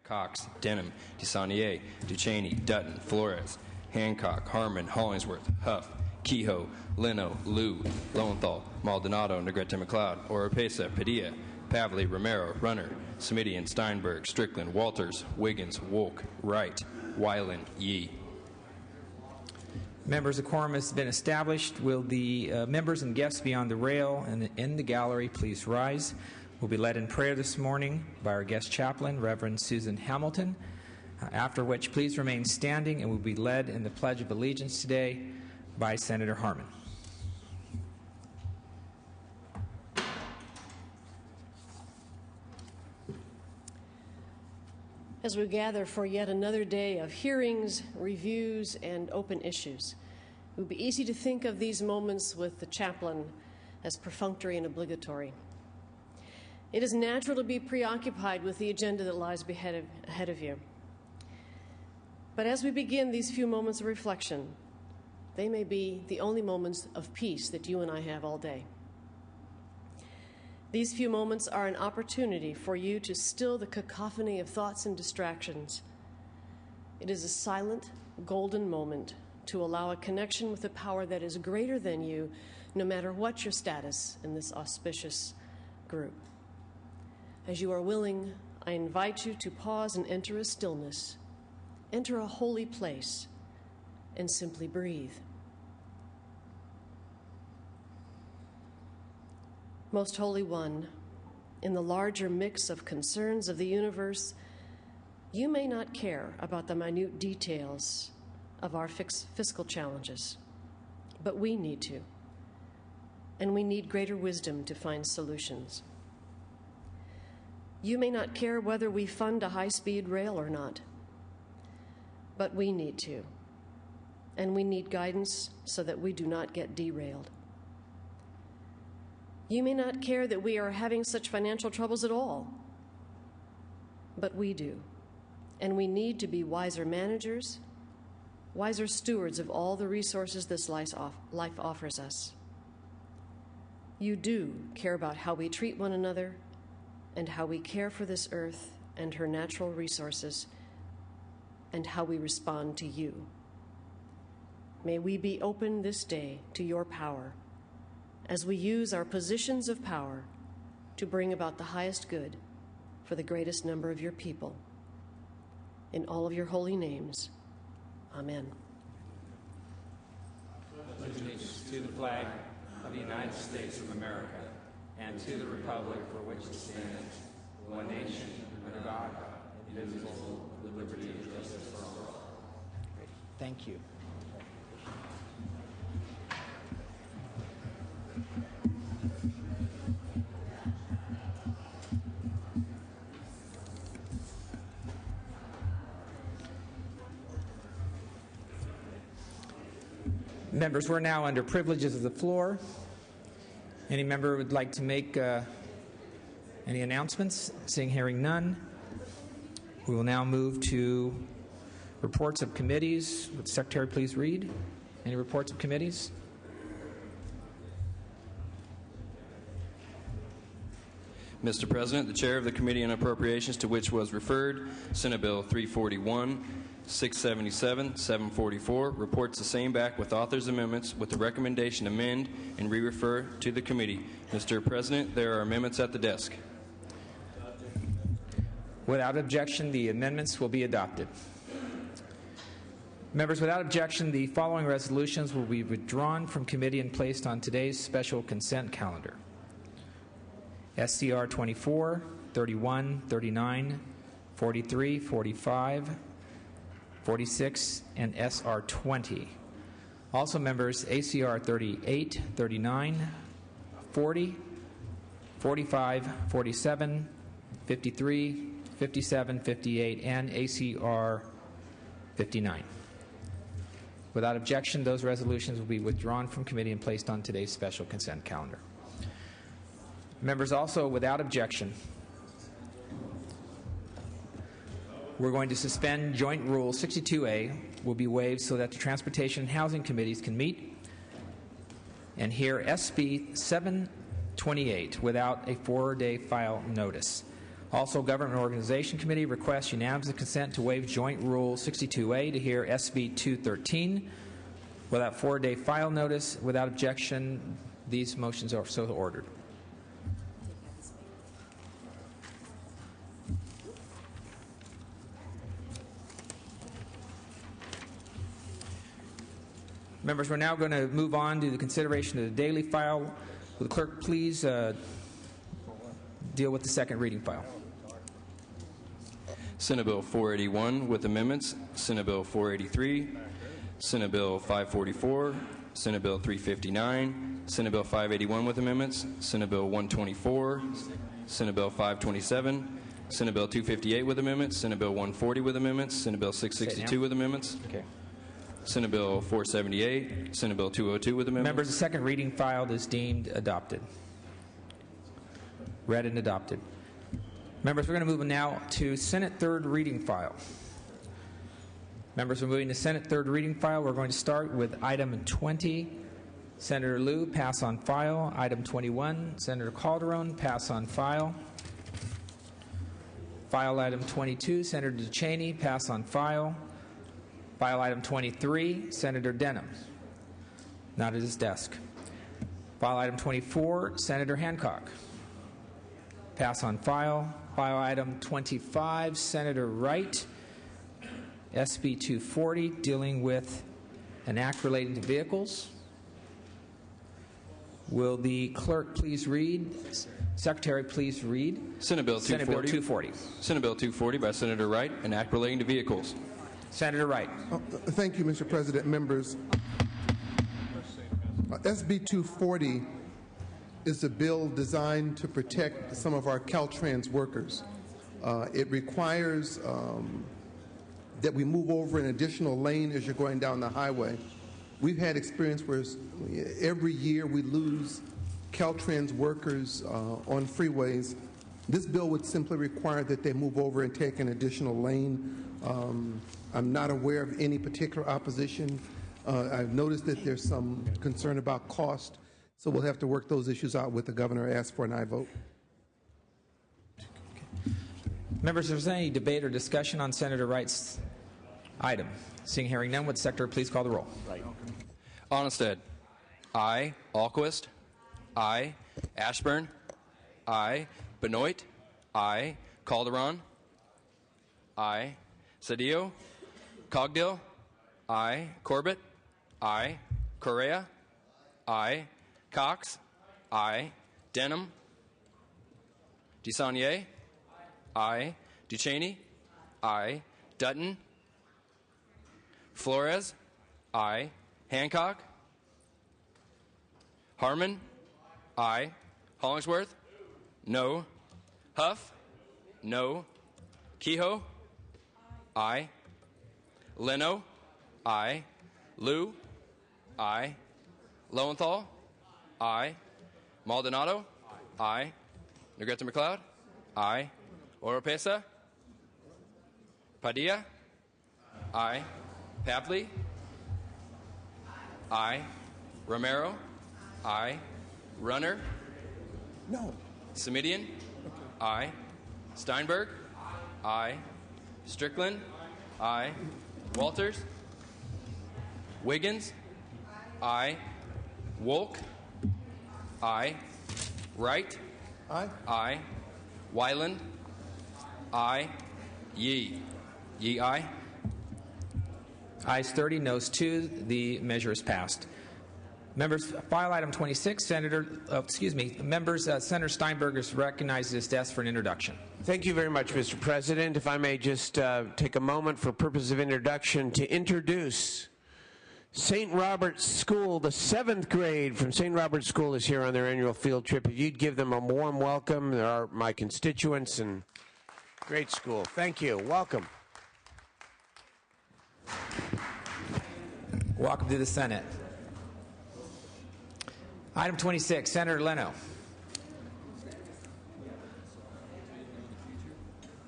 Cox, Denham, DeSaulnier, Ducheney, Dutton, Flores, Hancock, Harmon, Hollingsworth, Huff, Kehoe, Leno, Liu, Lowenthal, Maldonado, Negrete McLeod, Oropesa, Padilla, Pavley, Romero, Runner, Smitty, Steinberg, Strickland, Walters, Wiggins, Wolk, Wright, Weiland, Yee. Members, a quorum has been established. Will the members and guests beyond the rail and in the gallery please rise? We'll be led in prayer this morning by our guest chaplain, Reverend Susan Hamilton, after which please remain standing, and we'll be led in the Pledge of Allegiance today by Senator Harmon. As we gather for yet another day of hearings, reviews, and open issues, it would be easy to think of these moments with the chaplain as perfunctory and obligatory. It is natural to be preoccupied with the agenda that lies ahead of you. But as we begin these few moments of reflection, they may be the only moments of peace that you and I have all day. These few moments are an opportunity for you to still the cacophony of thoughts and distractions. It is a silent, golden moment to allow a connection with a power that is greater than you, no matter what your status in this auspicious group. As you are willing, I invite you to pause and enter a stillness, enter a holy place, and simply breathe. Most Holy One, in the larger mix of concerns of the universe, you may not care about the minute details of our fiscal challenges, but we need to, and we need greater wisdom to find solutions. You may not care whether we fund a high-speed rail or not, but we need to, and we need guidance so that we do not get derailed. You may not care that we are having such financial troubles at all, but we do, and we need to be wiser managers, wiser stewards of all the resources this life offers us. You do care about how we treat one another and how we care for this earth and her natural resources and how we respond to you. May we be open this day to your power as we use our positions of power to bring about the highest good for the greatest number of your people. In all of your holy names, amen. Allegiance to the flag of the United States of America and to the republic for which it stands, one nation, under God, indivisible, with liberty and justice for all. Thank you. Members, we're now under privileges of the floor. Any member would like to make any announcements? Seeing, hearing none, we will now move to reports of committees. Would the Secretary please read any reports of committees? Mr. President, the Chair of the Committee on Appropriations to which was referred, Senate Bill 341, 677, 744, reports the same back with author's amendments with the recommendation to amend and re-refer to the committee. Mr. President, there are amendments at the desk. Without objection, the amendments will be adopted. Members, without objection, the following resolutions will be withdrawn from committee and placed on today's special consent calendar. SCR 24, 31, 39, 43, 45, 46, and SR 20. Also, members, ACR 38, 39, 40, 45, 47, 53, 57, 58, and ACR 59. Without objection, those resolutions will be withdrawn from committee and placed on today's special consent calendar. Members, also without objection, we're going to suspend Joint Rule 62A will be waived so that the Transportation and Housing Committees can meet and hear SB 728 without a 4-day file notice. Also, Government Organization Committee requests unanimous consent to waive Joint Rule 62A to hear SB 213 without 4-day file notice. Without objection, these motions are so ordered. Members, we're now going to move on to the consideration of the daily file. Will the clerk please deal with the second reading file? Senate Bill 481 with amendments, Senate Bill 483, Senate Bill 544, Senate Bill 359, Senate Bill 581 with amendments, Senate Bill 124, Senate Bill 527, Senate Bill 258 with amendments, Senate Bill 140 with amendments, Senate Bill 662 with amendments, Okay. Senate Bill 478, Senate Bill 202 with amendments. Members, the second reading file is deemed adopted. Read and adopted. Members, we're going to move now to Senate third reading file. Members, we're moving to Senate third reading file. We're going to start with item 20. Senator Liu, pass on file. Item 21, Senator Calderon, pass on file. File item 22, Senator DeCheney, pass on file. File item 23, Senator Denham, not at his desk. File item 24, Senator Hancock, pass on file. File item 25, Senator Wright, SB 240, dealing with an act relating to vehicles. Will the clerk please read? Secretary, please read. Senate Bill 240. Senate Bill 240. Senate Bill 240 by Senator Wright, an act relating to vehicles. Senator Wright. Thank you, Mr. President. Members, SB 240 is a bill designed to protect some of our Caltrans workers. It requires that we move over an additional lane as you're going down the highway. We've had experience where every year we lose Caltrans workers on freeways. This bill would simply require that they move over and take an additional lane. I'm not aware of any particular opposition. I've noticed that there's some concern about cost, so we'll have to work those issues out with the governor. Ask for an aye vote. Members, if there's any debate or discussion on Senator Wright's item, seeing hearing none, would the Secretary please call the roll? Onnested. Aye. Alquist. Aye. Ashburn. Aye. Benoit. Aye. Calderon. Aye. Cedillo. Cogdill. Aye. Corbett. Aye. Correa. Aye. Cox. Aye. Denham. DeSaulnier. Aye. Ducheney. Aye. Dutton. Flores. Aye. Hancock. Harmon. Aye. Hollingsworth. No. Huff. No. Kehoe. Aye. Leno. Aye. Liu. Aye. Lowenthal. Aye. Maldonado. Aye. Negrete McLeod. Aye. Oropesa. Padilla. Aye. Papley. Aye. Romero. Aye. Runner. No. Semidian. Aye. Steinberg. Aye. Strickland. Aye. Walters. Wiggins. Aye. Wolk. Aye. Wright. Aye. Aye. Wyland. Aye. Yee. Yee, aye. Ayes 30, noes 2. The measure is passed. Members, file item 26, members, Senator Steinberg is recognized at his desk for an introduction. Thank you very much, Mr. President. If I may just take a moment for purpose of introduction to introduce St. Robert's School. The 7th grade from St. Robert's School is here on their annual field trip. If you'd give them a warm welcome, they are my constituents, and great school. Thank you. Welcome. Welcome to the Senate. Item 26, Senator Leno.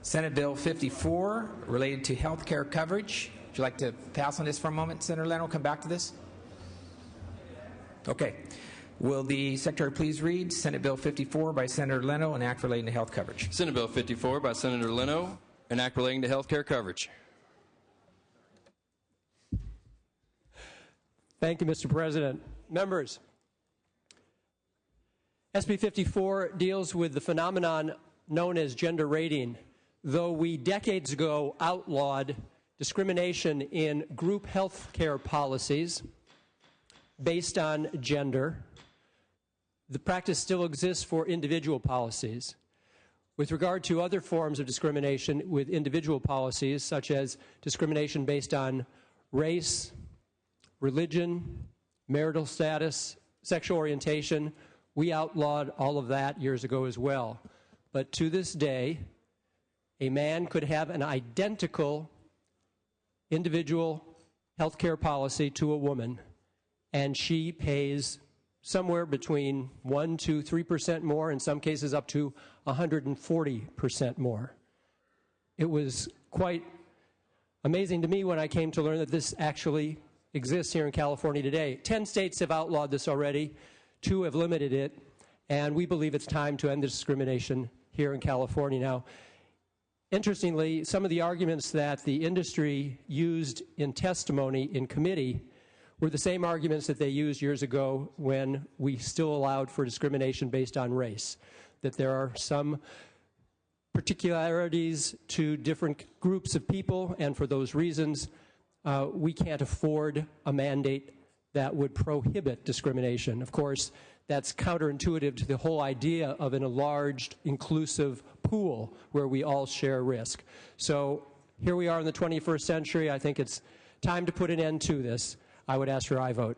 Senate Bill 54, related to health care coverage. Would you like to pass on this for a moment, Senator Leno? Come back to this? Okay. Will the Secretary please read Senate Bill 54 by Senator Leno, an act relating to health coverage? Senate Bill 54 by Senator Leno, an act relating to health care coverage. Thank you, Mr. President. Members, SB 54 deals with the phenomenon known as gender rating. Though we decades ago outlawed discrimination in group health care policies based on gender, the practice still exists for individual policies. With regard to other forms of discrimination with individual policies, such as discrimination based on race, religion, marital status, sexual orientation, we outlawed all of that years ago as well. But to this day, a man could have an identical individual health care policy to a woman, and she pays somewhere between 1 to 3% more, in some cases up to 140% more. It was quite amazing to me when I came to learn that this actually exists here in California today. 10 states have outlawed this already, 2 have limited it, and we believe it's time to end the discrimination here in California now. Interestingly, some of the arguments that the industry used in testimony in committee were the same arguments that they used years ago when we still allowed for discrimination based on race, that there are some particularities to different groups of people, and for those reasons, we can't afford a mandate that would prohibit discrimination. Of course, that's counterintuitive to the whole idea of an enlarged, inclusive pool where we all share risk. So here we are in the 21st century. I think it's time to put an end to this. I would ask for aye vote.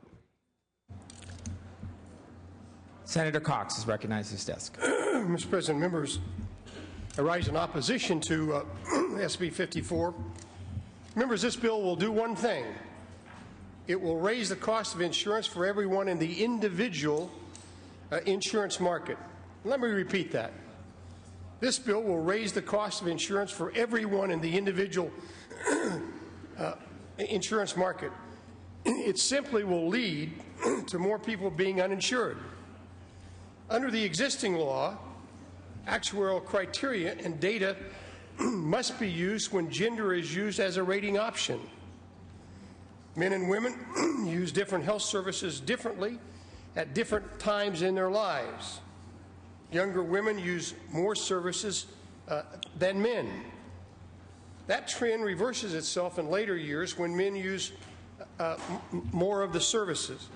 Senator Cox is recognized at his desk. Mr. President, members, I rise in opposition to SB 54. Members, this bill will do one thing. It will raise the cost of insurance for everyone in the individual insurance market. Let me repeat that. This bill will raise the cost of insurance for everyone in the individual insurance market. It simply will lead to more people being uninsured. Under the existing law, actuarial criteria and data must be used when gender is used as a rating option. Men and women use different health services differently at different times in their lives. Younger women use more services than men. That trend reverses itself in later years when men use more of the services.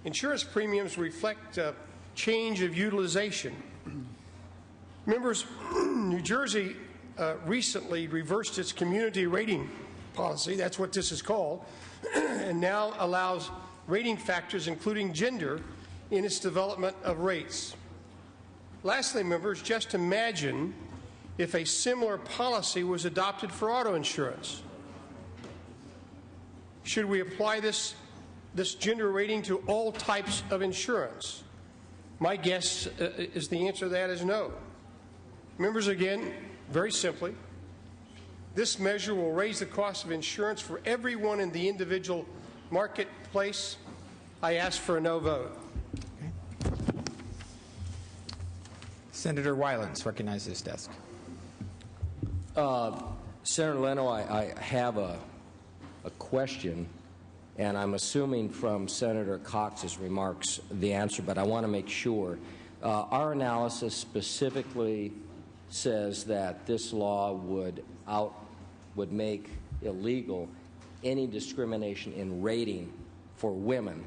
Insurance premiums reflect change of utilization. Members, New Jersey recently reversed its community rating policy, that's what this is called, and now allows rating factors including gender in its development of rates. Lastly, members, just imagine if a similar policy was adopted for auto insurance. Should we apply this gender rating to all types of insurance? My guess is the answer to that is no. Members, again, very simply, this measure will raise the cost of insurance for everyone in the individual marketplace. I ask for a no vote. Senator Wylands recognizes his desk. Senator Leno, I have a question, and I'm assuming from Senator Cox's remarks the answer, but I want to make sure. Our analysis specifically says that this law would make illegal any discrimination in rating for women,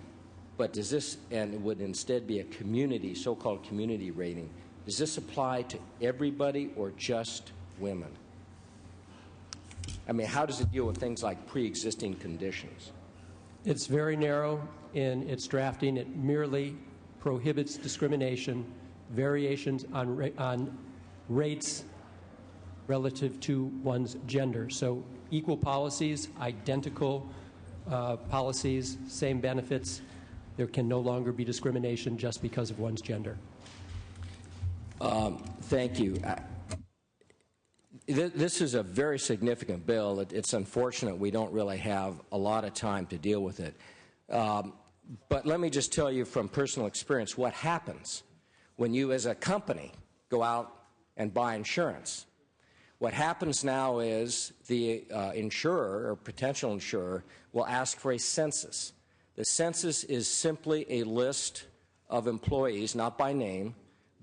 but does this, and it would instead be a community, so-called community rating, does this apply to everybody or just women? I mean, how does it deal with things like pre-existing conditions? It's very narrow in its drafting. It merely prohibits discrimination, variations on rates relative to one's gender. So equal policies, identical policies, same benefits. There can no longer be discrimination just because of one's gender. Thank you. This is a very significant bill. It's unfortunate we don't really have a lot of time to deal with it. But let me just tell you from personal experience what happens when you as a company go out and buy insurance. What happens now is the insurer or potential insurer will ask for a census. The census is simply a list of employees, not by name,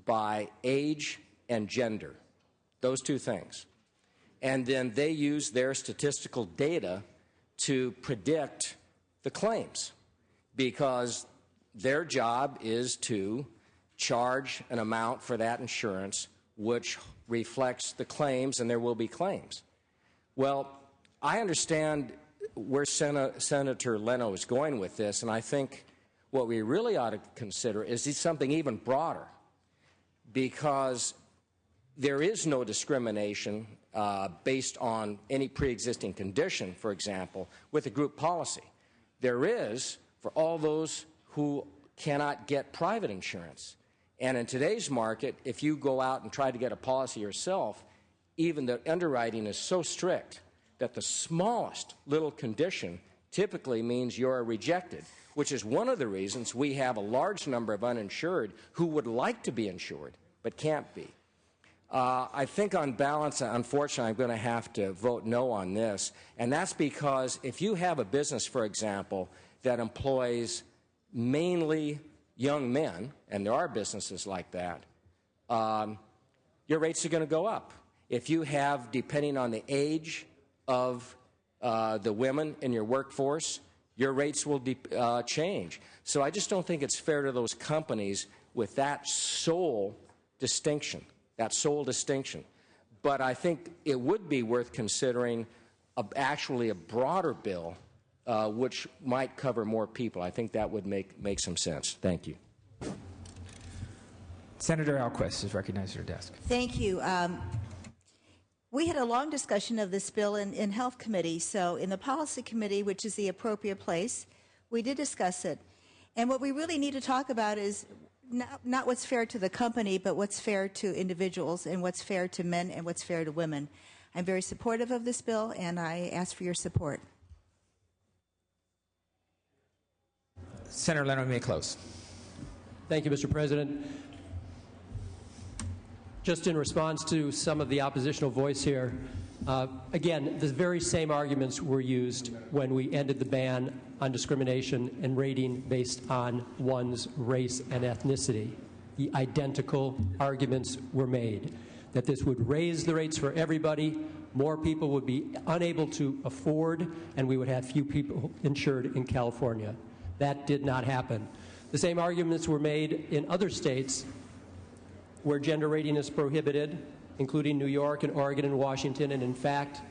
by age and gender, those two things. And then they use their statistical data to predict the claims, because their job is to charge an amount for that insurance which reflects the claims, and there will be claims. Well, I understand where Senator Leno is going with this, and I think what we really ought to consider is something even broader, because there is no discrimination based on any pre-existing condition, for example, with a group policy. There is for all those who cannot get private insurance. And in today's market, if you go out and try to get a policy yourself, even the underwriting is so strict that the smallest little condition typically means you're rejected, which is one of the reasons we have a large number of uninsured who would like to be insured but can't be. I think on balance, unfortunately, I'm going to have to vote no on this, and that's because if you have a business, for example, that employs mainly young men, and there are businesses like that, your rates are going to go up. If you have, depending on the age of the women in your workforce, your rates will change. So I just don't think it's fair to those companies with that sole distinction. But I think it would be worth considering actually a broader bill which might cover more people. I think that would make some sense. Thank you. Senator Alquist is recognized at her desk. Thank you. We had a long discussion of this bill in Health Committee, so in the Policy Committee, which is the appropriate place, we did discuss it. And what we really need to talk about is not what's fair to the company, but what's fair to individuals, and what's fair to men and what's fair to women. I'm very supportive of this bill, and I ask for your support. Senator Leno, may close. Thank you, Mr. President. Just in response to some of the oppositional voice here, again, the very same arguments were used when we ended the ban on discrimination and rating based on one's race and ethnicity. The identical arguments were made, that this would raise the rates for everybody, more people would be unable to afford, and we would have few people insured in California. That did not happen. The same arguments were made in other states where gender rating is prohibited, including New York and Oregon and Washington, and in fact,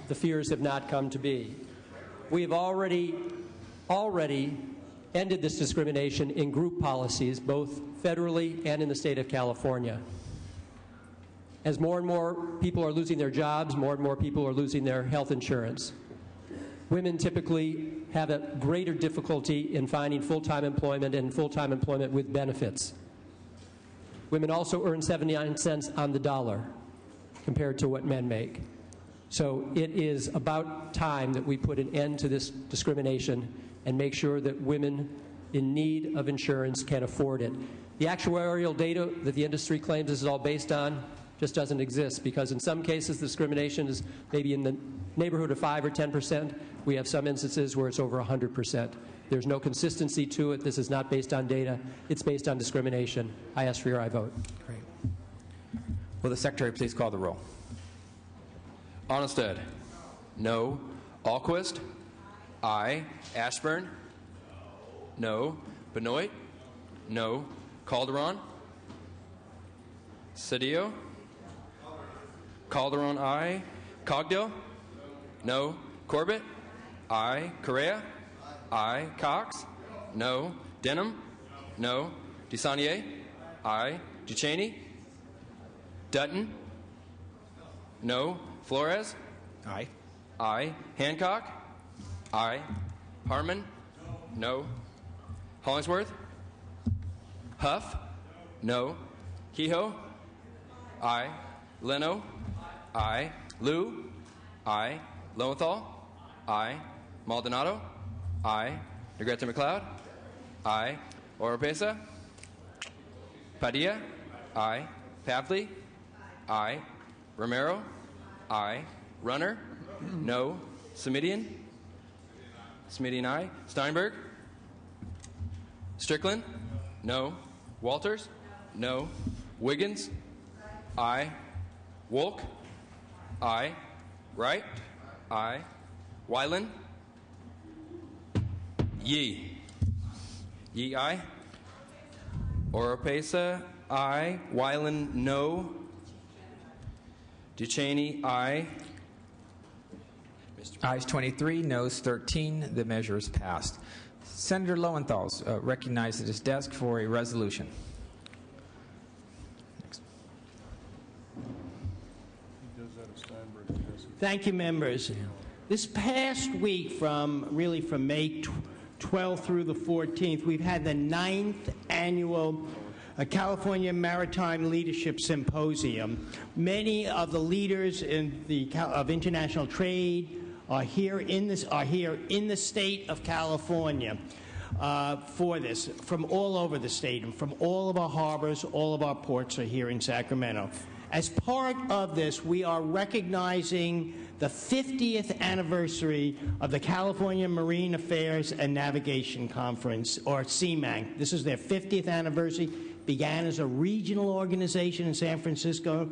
the fears have not come to be. We have already ended this discrimination in group policies, both federally and in the state of California. As more and more people are losing their jobs, more and more people are losing their health insurance. Women typically have a greater difficulty in finding full-time employment and full-time employment with benefits. Women also earn 79 cents on the dollar compared to what men make. So it is about time that we put an end to this discrimination and make sure that women in need of insurance can afford it. The actuarial data that the industry claims this is all based on just doesn't exist, because in some cases discrimination is maybe in the neighborhood of 5 or 10%. We have some instances where it's over 100%. There's no consistency to it. This is not based on data. It's based on discrimination. I ask for your aye vote. Great. Will the Secretary please call the roll? Onnested. No. Alquist. Aye. Ashburn. No. Benoit. No. Calderon. Cedillo. Calderon, aye. Cogdill. No. Corbett. Aye. Correa. Aye. Cox. No. Denham. No. DeSaulnier. Aye. Ducheney. Dutton. No. Flores. Aye. Aye. Hancock. Aye. Harmon. No. Hollingsworth. Huff. No. Kehoe. Aye. Leno. Aye. Liu. Aye. Lowenthal. Aye. Maldonado. Aye. Negrete McLeod? Aye. Oropesa? Padilla? Aye. Pavley? Aye. Romero? Aye. Runner? No. Semidian? Semidian, aye. Steinberg? Strickland? No. Walters? No. Wiggins? Aye. Wolk? Aye. Wright? Aye. Wyland? Yee? Yee, aye. Oropesa? Aye. Wyland, no. Ducheney, aye. Ayes 23, noes 13. The measure is passed. Senator Lowenthal is recognized at his desk for a resolution. Next. Thank you, members. This past week, from May 12th through the 14th, we've had the 9th annual California Maritime Leadership Symposium. Many of the leaders of international trade are here in the state of California for this, from all over the state and from all of our harbors. All of our ports are here in Sacramento. As part of this, we are recognizing the 50th anniversary of the California Marine Affairs and Navigation Conference, or CMANC. This is their 50th anniversary. Began as a regional organization in San Francisco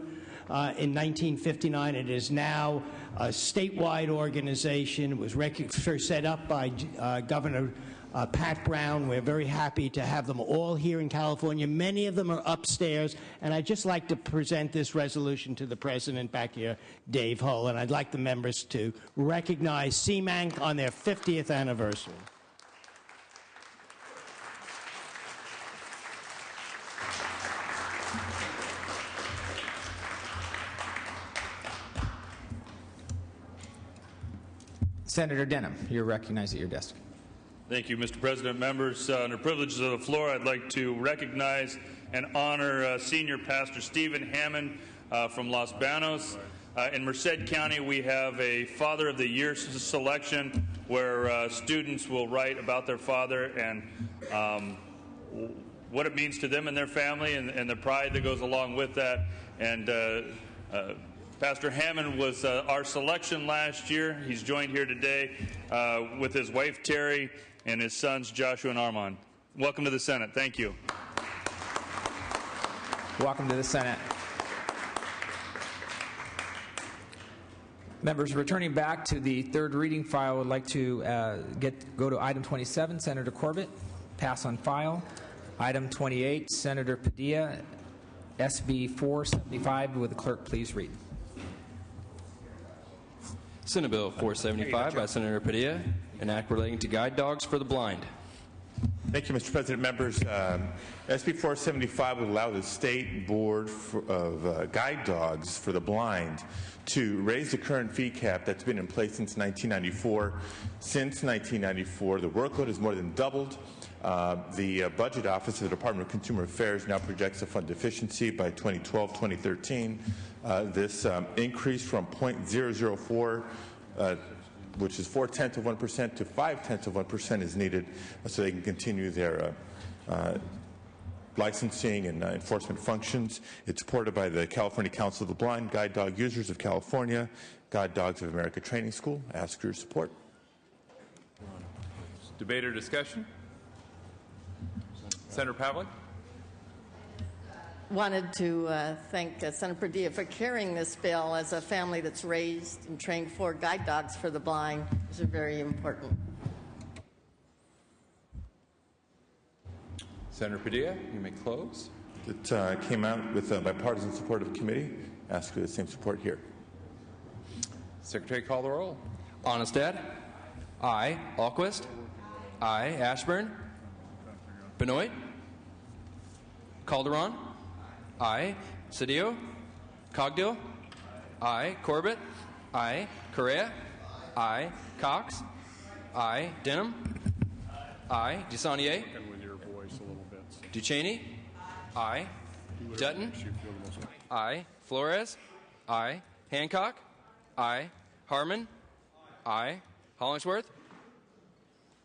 in 1959. It is now a statewide organization. It was first set up by Governor Pat Brown. We're very happy to have them all here in California. Many of them are upstairs, and I'd just like to present this resolution to the President back here, Dave Hull, and I'd like the members to recognize CMANC on their 50th anniversary. Senator Denham, you're recognized at your desk. Thank you, Mr. President. Members, under privileges of the floor, I'd like to recognize and honor Senior Pastor Stephen Hammond from Los Banos. In Merced County, we have a Father of the Year selection where students will write about their father and what it means to them and their family and the pride that goes along with that. And Pastor Hammond was our selection last year. He's joined here today with his wife, Terry, and his sons, Joshua and Armand. Welcome to the Senate. Thank you. Welcome to the Senate. Members, returning back to the third reading file, I would like to go to item 27, Senator Corbett, pass on file. Item 28, Senator Padilla, SB 475. Would the clerk please read? Senate Bill 475 by Senator Padilla, an act relating to guide dogs for the blind. Thank you, Mr. President. Members, SB 475 would allow the State Board of Guide Dogs for the Blind to raise the current fee cap that's been in place since 1994. Since 1994, the workload has more than doubled. The Budget Office of the Department of Consumer Affairs now projects a fund deficiency by 2012-2013. This increase from 0.004, which is 0.4% to 0.5% is needed so they can continue their licensing and enforcement functions. It's supported by the California Council of the Blind, Guide Dog Users of California, Guide Dogs of America Training School. Ask for your support. Debate or discussion? Senator Pavlik? Wanted to thank Senator Padilla for carrying this bill. As a family that's raised and trained 4 guide dogs for the blind, these are very important. Senator Padilla, you may close. It came out with bipartisan support of the committee. Ask for the same support here. Secretary, call the roll. Onestad? Aye. Alquist? Aye. Ashburn? Benoit? Calderon? Aye. Cedillo? Cogdill? Aye. Corbett? Aye. Correa? Aye. Cox? Aye. Denham? Aye. DeSaulnier? Ducheney? Aye. Dutton? Aye. Flores? Aye. Hancock? Aye. Harmon? Aye. Hollingsworth?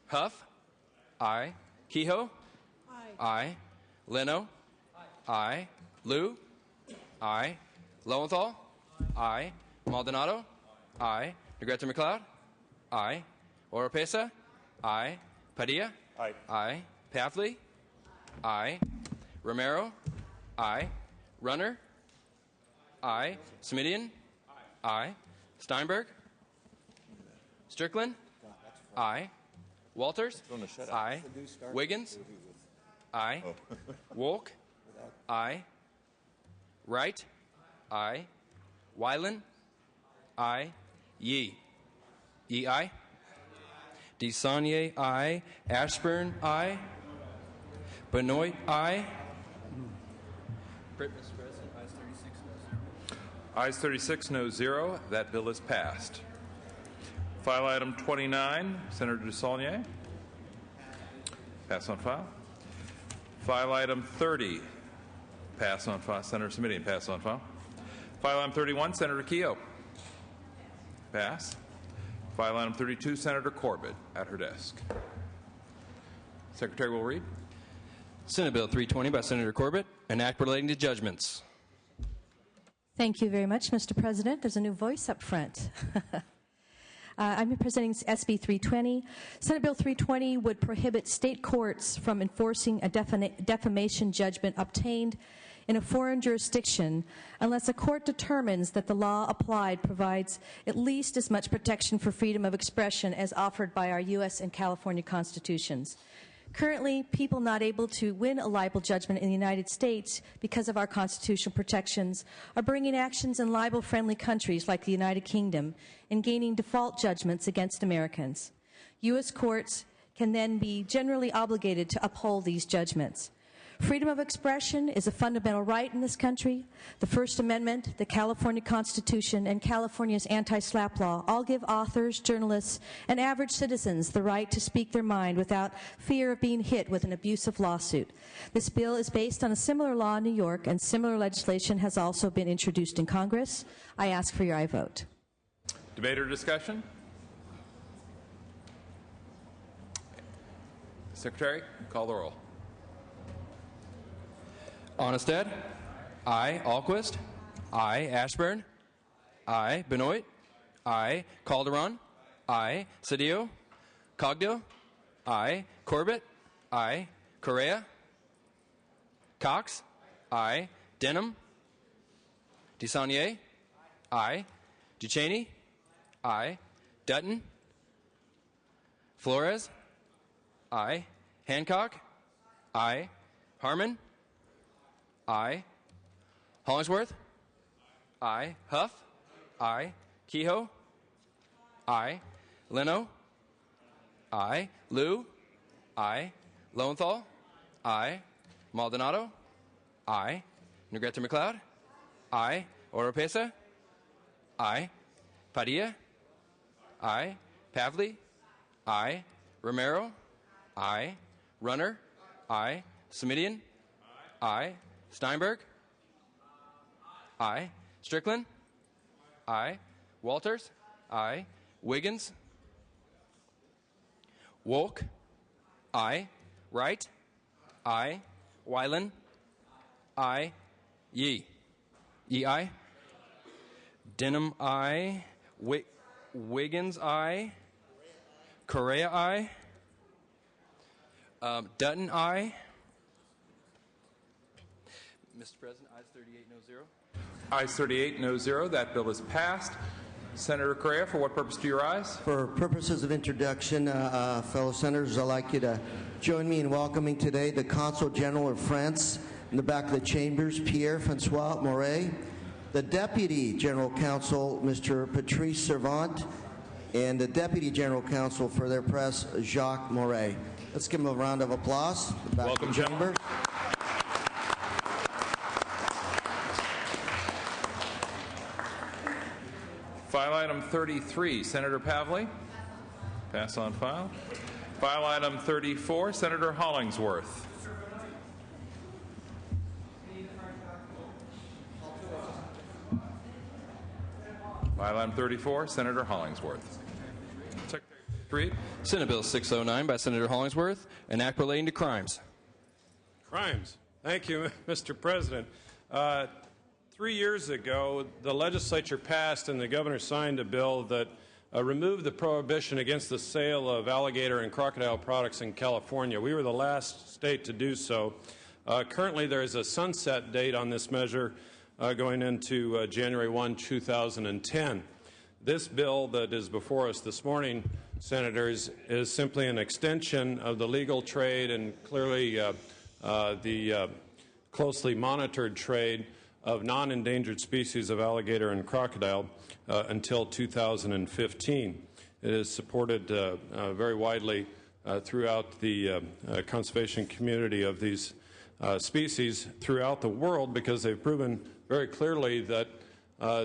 Huff? Aye. Kehoe? Aye. Leno? Aye. Liu? Aye. Lowenthal? Aye. Maldonado? Aye. Negrete McLeod? Aye. Oropesa? Aye. Padilla? Aye. Aye. Pavley? Aye. Romero? Aye. Runner? Aye. Smidian? Aye. Steinberg? Strickland? Aye. Walters? Aye. Wiggins? Aye. Wolk? Aye. Wright? Aye. Wyland? Aye. Yee? Yee, aye. DeSaulnier, aye. Ashburn, aye. Benoit, aye. Mr. President, ayes 36, no 0. That bill is passed. File item 29, Senator DeSaulnier. Pass on file. File item 30, pass on file. Senator Smidian, pass on file. File item 31, Senator Kehoe. Pass. File item 32, Senator Corbett at her desk. Secretary will read. Senate Bill 320 by Senator Corbett, an act relating to judgments. Thank you very much, Mr. President. There's a new voice up front. I'm presenting SB 320. Senate Bill 320 would prohibit state courts from enforcing a defamation judgment obtained in a foreign jurisdiction unless a court determines that the law applied provides at least as much protection for freedom of expression as offered by our U.S. and California constitutions. Currently, people not able to win a libel judgment in the United States because of our constitutional protections are bringing actions in libel-friendly countries like the United Kingdom and gaining default judgments against Americans. U.S. courts can then be generally obligated to uphold these judgments. Freedom of expression is a fundamental right in this country. The First Amendment, the California Constitution, and California's anti-SLAPP law all give authors, journalists, and average citizens the right to speak their mind without fear of being hit with an abusive lawsuit. This bill is based on a similar law in New York, and similar legislation has also been introduced in Congress. I ask for your aye vote. Debate or discussion? Secretary, call the roll. Onestad? Aye. Alquist? Aye. Ashburn? Aye. Benoit? Aye. Calderon? Aye. Cedillo? Cogdill? Aye. Corbett? Aye. Correa? Cox? Aye. Denham? DeSaulnier? Aye. Ducheney? Aye. Dutton? Flores? Aye. Hancock? Aye. Harmon? Aye. Hollingsworth? Aye. Huff? Aye. Kehoe? Aye. Leno? Aye. Liu? Aye. Lowenthal? Aye. Maldonado? Aye. Negrete McLeod? Aye. Oropesa? Aye. Padilla? Aye. Pavley? Aye. Romero? Aye. Runner? Aye. Smidian? Aye. Steinberg? Aye. Strickland? Aye. Walters? Aye. Wiggins? Wolk? Aye. Wright? Aye. Wyland? Aye. Yee? Yee, aye. Denham, aye. Wiggins, aye. Correa, aye. Dutton, aye. Mr. President, ayes 38, no 0. Ayes 38, no 0. That bill is passed. Senator Correa, for what purpose do you rise? For purposes of introduction, fellow senators, I'd like you to join me in welcoming today the Consul General of France in the back of the chambers, Pierre-Francois Moret, the Deputy General Counsel, Mr. Patrice Servant, and the Deputy General Counsel for their press, Jacques Moret. Let's give them a round of applause. Welcome, gentlemen. File item 33, Senator Pavley. Pass on file. File item 34, Senator Hollingsworth. File item 34, Senator Hollingsworth. Secretary. Read. Senate Bill 609 by Senator Hollingsworth, an act relating to crimes. Crimes. Thank you, Mr. President. 3 years ago, the legislature passed and the governor signed a bill that removed the prohibition against the sale of alligator and crocodile products in California. We were the last state to do so. Currently, there is a sunset date on this measure going into January 1, 2010. This bill that is before us this morning, Senators, is simply an extension of the legal trade and clearly the closely monitored trade of non-endangered species of alligator and crocodile until 2015. It is supported very widely throughout the conservation community of these species throughout the world because they've proven very clearly that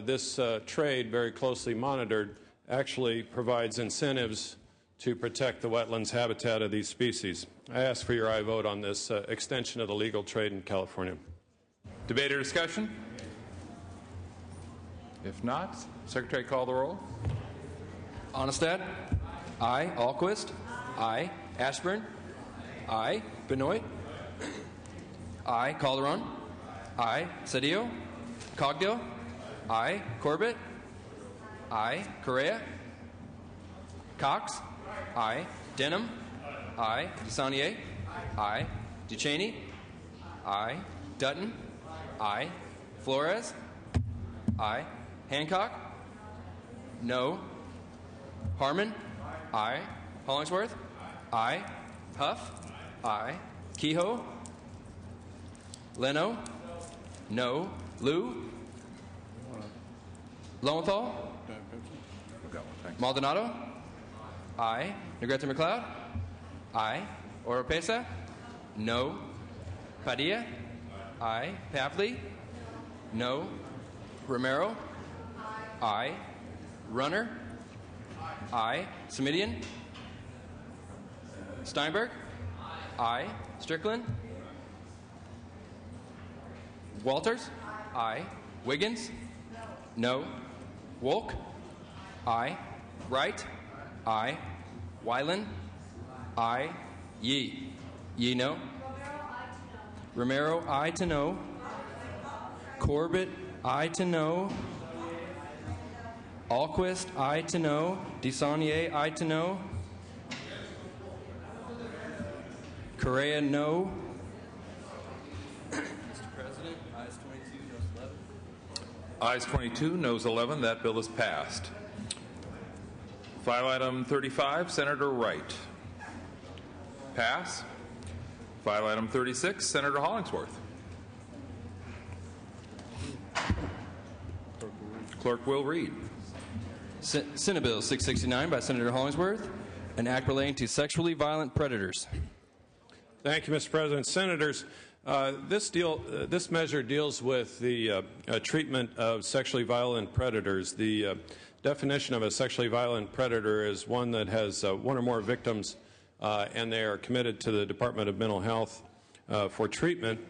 this trade, very closely monitored, actually provides incentives to protect the wetlands habitat of these species. I ask for your aye vote on this extension of the legal trade in California. Debate or discussion? If not, Secretary, call the roll. Onestad? Aye. Alquist? Aye. Ashburn? Aye. Benoit? Aye. Calderon? Aye. Cedillo? Cogdill? Aye. Corbett? Aye. Correa? Cox? Aye. Denham? Aye. DeSaulnier? Aye. Ducheney? Aye. Dutton? Aye. Flores? Aye. Hancock? No. Harmon? Aye. Hollingsworth? Aye. Huff? Aye. Kehoe? Leno? No. Lou? Lowenthal? Maldonado? Aye. Negrete McLeod? Aye. Oropesa? No. Padilla? Aye. Pavley? No. Romero? Aye. Runner? Aye. Semidian? Steinberg? Aye. Strickland? Walters? Aye. Wiggins? No. Wolk? Aye. Wright? Aye. Wyland? Aye. Yee? Yee no. Romero, aye to no. Corbett, aye to no. Alquist, aye to no. DeSaulnier, aye to no. Correa, no. Mr. President, ayes 22, noes 11. Ayes 22, noes 11. That bill is passed. File item 35, Senator Wright. Pass. File item 36, Senator Hollingsworth. Clerk will read. Senate Bill 669 by Senator Hollingsworth, an act relating to sexually violent predators. Thank you, Mr. President. Senators, this measure deals with the treatment of sexually violent predators. The definition of a sexually violent predator is one that has one or more victims and they are committed to the Department of Mental Health for treatment.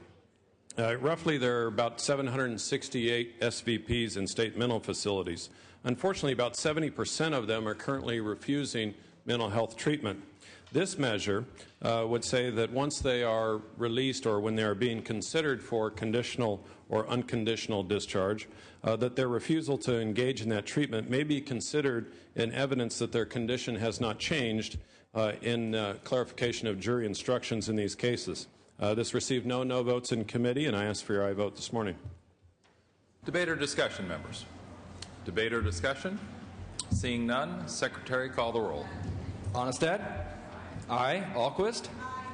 Roughly, there are about 768 SVPs in state mental facilities. Unfortunately, about 70% of them are currently refusing mental health treatment. This measure would say that once they are released or when they are being considered for conditional or unconditional discharge, that their refusal to engage in that treatment may be considered in evidence that their condition has not changed in clarification of jury instructions in these cases. This received no votes in committee, and I ask for your aye vote this morning. Debate or discussion, members? Debate or discussion? Seeing none, Secretary, call the roll. Onestad? Aye. Alquist?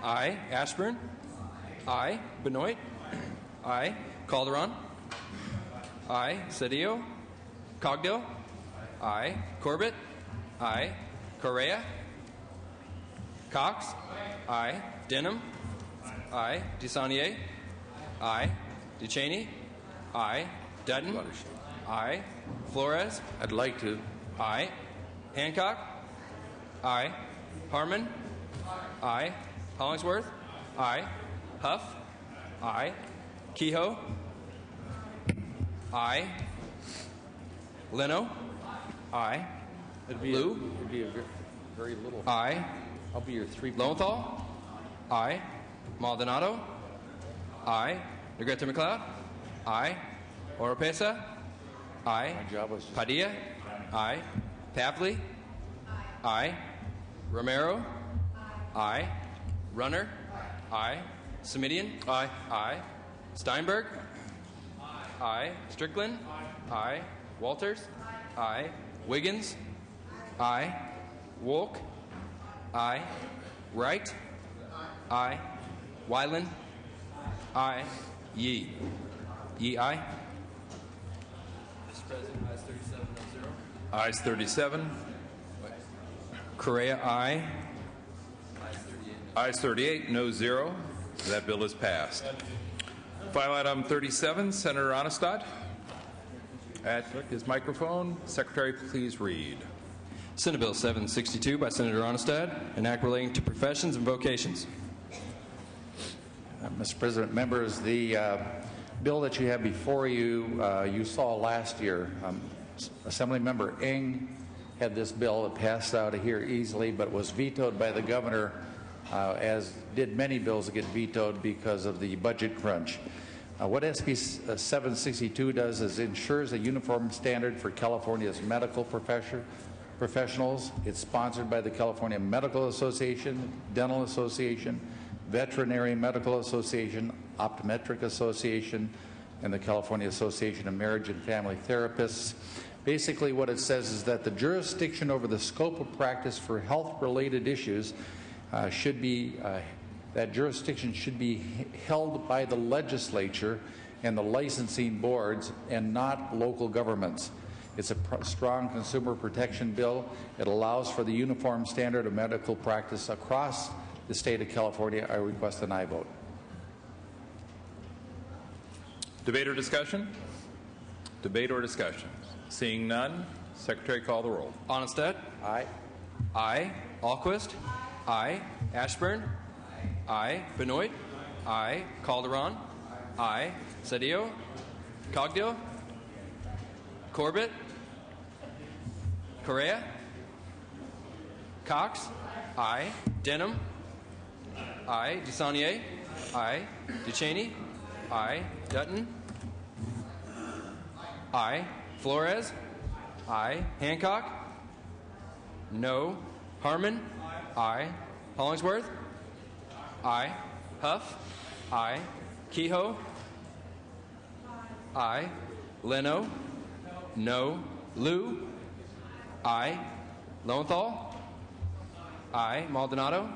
Aye. Ashburn? Aye. Benoit? Aye. Calderon? Aye. Cedillo? Cogdill? Aye. Corbett? Aye. Correa? Cox? Aye. Denham? Aye. DeSaulnier? Aye. Ducheney? Aye. Dutton? Aye. Flores? I'd like to. Aye. Hancock? Aye. Harmon? Aye. Hollingsworth? Aye. Huff? Aye. Kehoe? Aye. Leno? Aye. Lou? very little. Aye. I'll be your 3. Lowenthal? Aye. Maldonado? Aye. Negrete McLeod? Aye. Oropesa? Aye. My job was Padilla? Aye. Pavley? Aye. Romero? Aye. Runner? Aye. Semidian? Aye. Aye. Steinberg? Aye. Strickland? Aye. Walters? Aye. Wiggins? Aye. Wolk? Aye. Wright? Aye. Wyland? Aye. Yee? Yee, aye. Mr. President, ayes 37, no 0. Ayes 37. Correa, aye. Ayes 38, no 0. That bill is passed. File item 37, Senator Onestad. At his microphone, Secretary, please read. Senate Bill 762 by Senator Onestad, an act relating to professions and vocations. Mr. President, members, the bill that you have before you, you saw last year. Assemblymember Ng had this bill that passed out of here easily, but was vetoed by the governor, as did many bills that get vetoed because of the budget crunch. What SB 762 does is ensures a uniform standard for California's medical professionals. It's sponsored by the California Medical Association, Dental Association, Veterinary Medical Association, Optometric Association, and the California Association of Marriage and Family Therapists. Basically, what it says is that the jurisdiction over the scope of practice for health-related issues should be that jurisdiction should be held by the legislature and the licensing boards and not local governments. It's a strong consumer protection bill. It allows for the uniform standard of medical practice across the state of California. I request an aye vote. Debate or discussion? Debate or discussion? Seeing none, Secretary, call the roll. Onestad? Aye. Aye. Alquist? Aye. Ashburn? Aye. Benoit? Aye. Calderon? Aye. Cedillo? Cogdill? Corbett? Correa? Cox? Aye. Denham? Aye. DeSaulnier? Aye. Ducheney? Aye. Dutton? Aye. Flores? Aye. Hancock? No. Harmon? Aye. Hollingsworth? Aye. Huff? Aye. Kehoe? Aye. Leno? No. Liu? Aye. Lowenthal? Aye. Maldonado?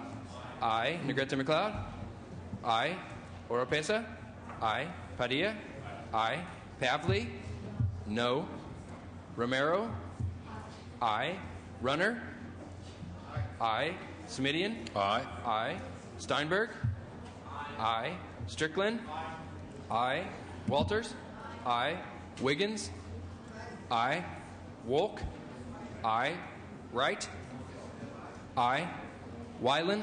Aye. Negrete McLeod? Aye. Oropesa? Aye. Padilla? Aye. Pavley? No. Romero? Aye. Runner? Aye. Semidian? Aye. Aye. Steinberg? Aye. Strickland? Aye. Walters? Aye. Wiggins? Aye. Wolk? Aye. Wright? Aye. Wyland?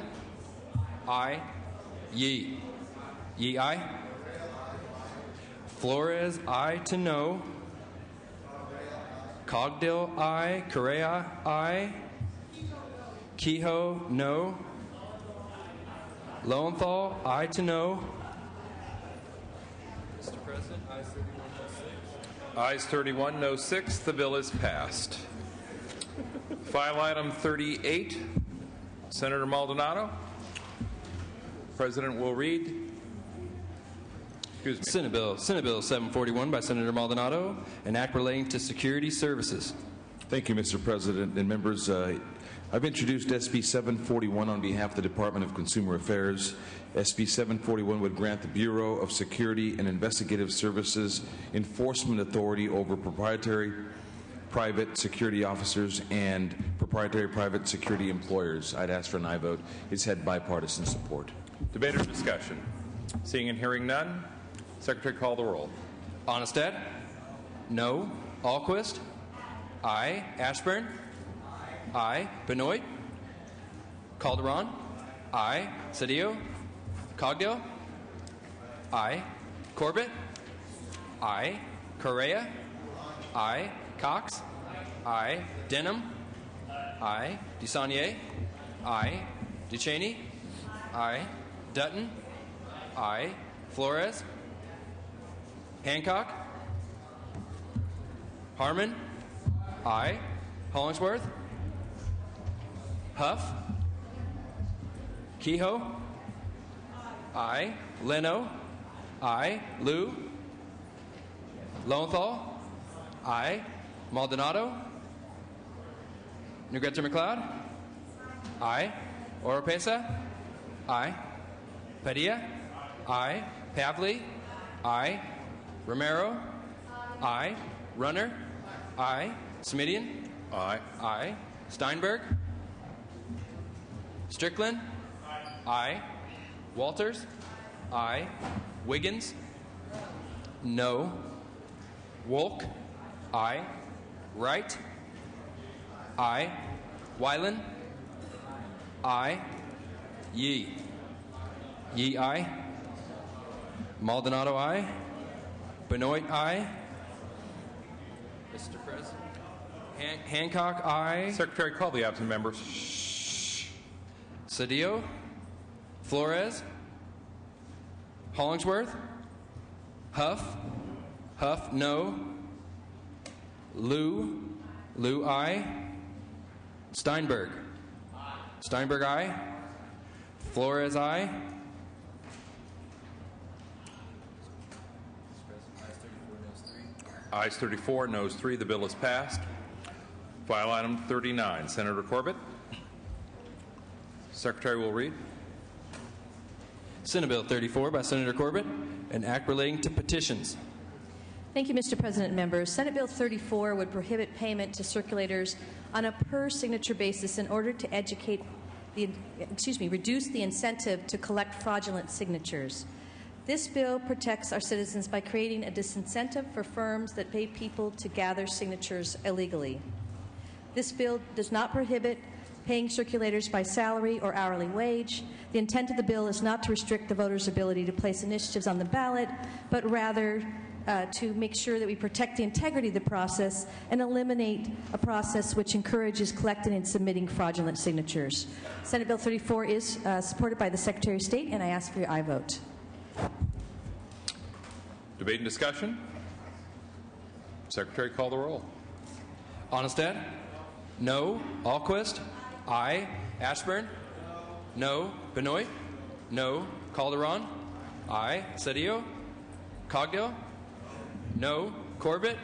Aye. Yee? Yee, aye. Flores, aye to no. Cogdill, aye. Correa, aye. Kehoe, no. Lowenthal, aye to no. Mr. President, ayes 31, no 6. Ayes 31, no 6. The bill is passed. File item 38, Senator Maldonado. President will read. Excuse me. Senate Bill 741 by Senator Maldonado, an act relating to security services. Thank you, Mr. President and members. I've introduced SB 741 on behalf of the Department of Consumer Affairs. SB 741 would grant the Bureau of Security and Investigative Services enforcement authority over proprietary private security officers and proprietary private security employers. I'd ask for an aye vote. It's had bipartisan support. Debate or discussion? Seeing and hearing none, Secretary, call the roll. Onestad? No. Alquist? Aye. Ashburn? Aye. Benoit? Calderon? Aye. Cedillo? Cogdill? Aye. Corbett? Aye. Correa? Aye. Cox? Aye. Denham? Aye. DeSaulnier? Aye. DeCheney? Aye. Dutton? Aye. Flores? Hancock? Harmon? Aye. Hollingsworth? Huff? Kehoe? Aye. Leno? Aye. Liu? Lowenthal? Aye. Maldonado? Negrete McLeod? Aye. Oropesa? Aye. Padilla? Aye. Pavley? Aye. Romero? Aye. Runner? Aye. Smidian? Aye. Aye. Steinberg? Strickland? Aye. Walters? Aye. Wiggins? No. Wolk? Aye. Wright? Aye. Wyland? Aye. Yee? Yee, aye. Maldonado, aye. Benoit, aye. Mr. President. Hancock, aye. Secretary, call the absent members. Cedillo? Flores? Hollingsworth? Huff? Huff, no. Liu? Liu, aye. Steinberg? Steinberg, aye. Flores, aye. Ayes 34, noes 3. The bill is passed. File item 39, Senator Corbett. Secretary will read. Senate Bill 34 by Senator Corbett, an act relating to petitions. Thank you, Mr. President and members. Senate Bill 34 would prohibit payment to circulators on a per-signature basis in order to reduce the incentive to collect fraudulent signatures. This bill protects our citizens by creating a disincentive for firms that pay people to gather signatures illegally. This bill does not prohibit paying circulators by salary or hourly wage. The intent of the bill is not to restrict the voters' ability to place initiatives on the ballot, but rather to make sure that we protect the integrity of the process and eliminate a process which encourages collecting and submitting fraudulent signatures. Senate Bill 34 is supported by the Secretary of State, and I ask for your aye vote. Debate and discussion. Secretary, call the roll. Onestad? No. Alquist? Aye. Ashburn? No. Benoit? No. Calderon? Aye. Cedillo? Cogdill? No. Corbett?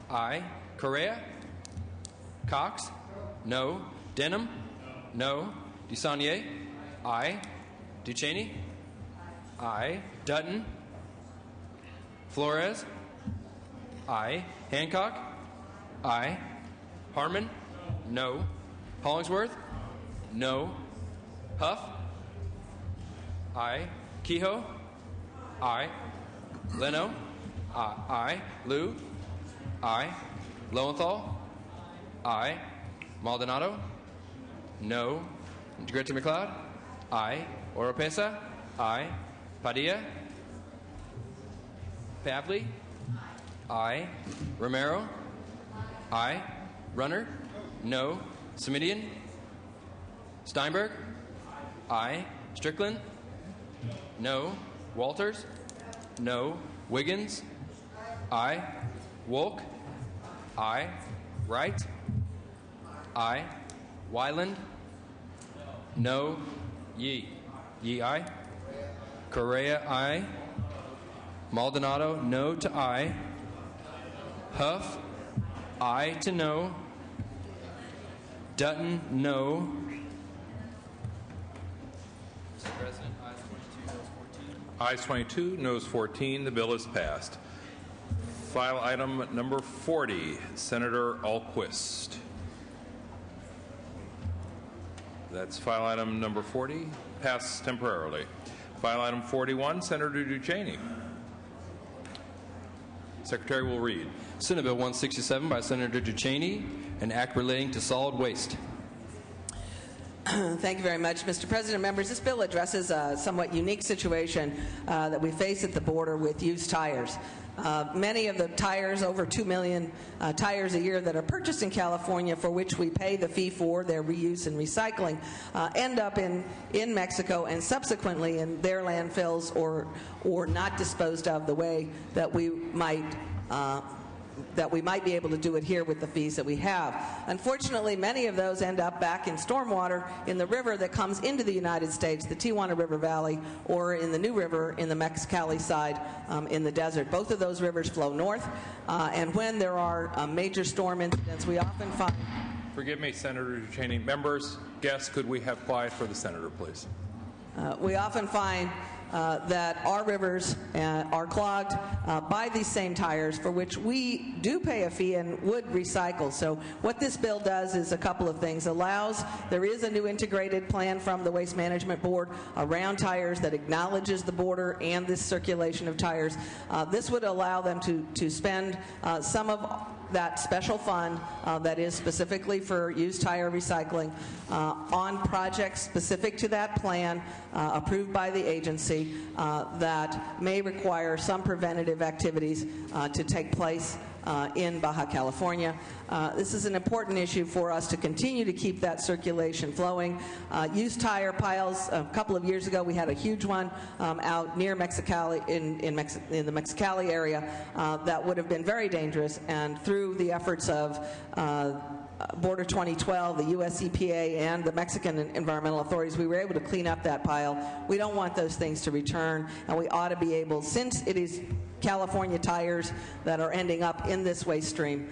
Aye. Correa? Cox? No. Denham? No. DeSaulnier? Aye. DeCheney? Aye. Dutton? Flores? Aye. Hancock? Aye. Harmon? No. Hollingsworth? No. Huff? Aye. Kehoe? Aye. Leno? Aye. Liu? Aye. Lowenthal? Aye. Maldonado? No. Negrete McLeod? Aye. Oropesa? Aye. Padilla? Pavley? Aye. Romero? Aye. Runner? No. Smidian? Steinberg? Aye. Strickland? No. Walters? No. Wiggins? Aye. Wolk? Aye. Wright? Aye. Wyland? No. Yee? Yee, aye. Correa, aye. Maldonado, no to aye. Huff, aye to no. Dutton, no. Mr. President, ayes 22, noes 14. The bill is passed. File item number 40, Senator Alquist. That's file item number 40, passes temporarily. File item 41, Senator DeCheney. Secretary will read. Senate Bill 167 by Senator DeCheney, an act relating to solid waste. Thank you very much, Mr. President. Members, this bill addresses a somewhat unique situation that we face at the border with used tires. Many of the tires, over 2 million tires a year that are purchased in California, for which we pay the fee for their reuse and recycling, end up in Mexico and subsequently in their landfills or not disposed of the way that we might be able to do it here with the fees that we have. Unfortunately, many of those end up back in stormwater in the river that comes into the United States, the Tijuana River Valley, or in the New River in the Mexicali side in the desert. Both of those rivers flow north, and when there are major storm incidents, we often find... Forgive me, Senator Duchesne. Members, guests, could we have quiet for the senator, please? We often find that our rivers are clogged by these same tires, for which we do pay a fee and would recycle. So what this bill does is a couple of things. There is a new integrated plan from the Waste Management Board around tires that acknowledges the border and this circulation of tires. This would allow them to spend some of that special fund that is specifically for used tire recycling on projects specific to that plan approved by the agency that may require some preventative activities to take place in Baja California. This is an important issue for us to continue to keep that circulation flowing. Used tire piles, a couple of years ago we had a huge one out near Mexicali, in the Mexicali area that would have been very dangerous, and through the efforts of Border 2012, the US EPA, and the Mexican environmental authorities, we were able to clean up that pile. We don't want those things to return, and we ought to be able, since it is California tires that are ending up in this waste stream,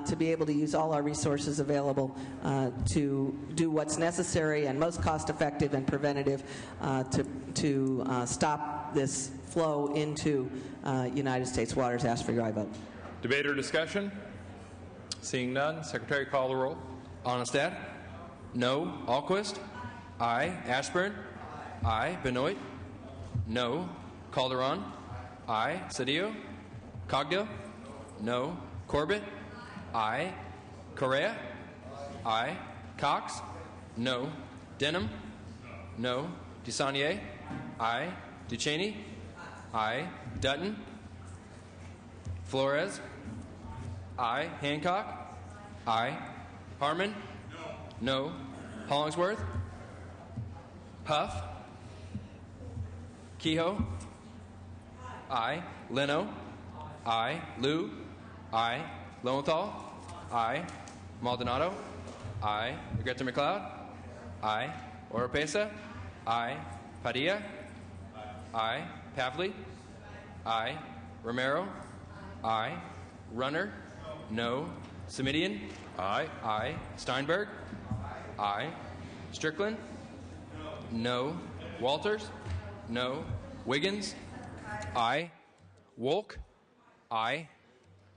to be able to use all our resources available to do what's necessary and most cost-effective and preventative to stop this flow into United States waters. Ask for your aye vote. Debate or discussion? Seeing none, Secretary, call the roll. Onestad? No. Alquist? Aye. Ashburn? Aye. Benoit? No. Calderon? Aye. Cedillo? Cogdill? No. Corbett? Aye. Correa? Aye. Cox? No. Denham? No. DeSaulnier? Aye. Duchesne? Aye. Dutton? Flores? Aye. Hancock? Aye. Harmon? No. Hollingsworth? Huff? Kehoe? Aye. Leno? Aye. Liu? Aye. Lowenthal? Aye. Maldonado? Aye. Negrete McLeod? Aye. Oropesa? Aye. Padilla? Aye. Pavley? Aye. Romero? Aye. Runner? No. Semidian? Aye. Aye. Steinberg? Aye. Strickland? No. Walters? No. Wiggins? Aye. Wolk? Aye.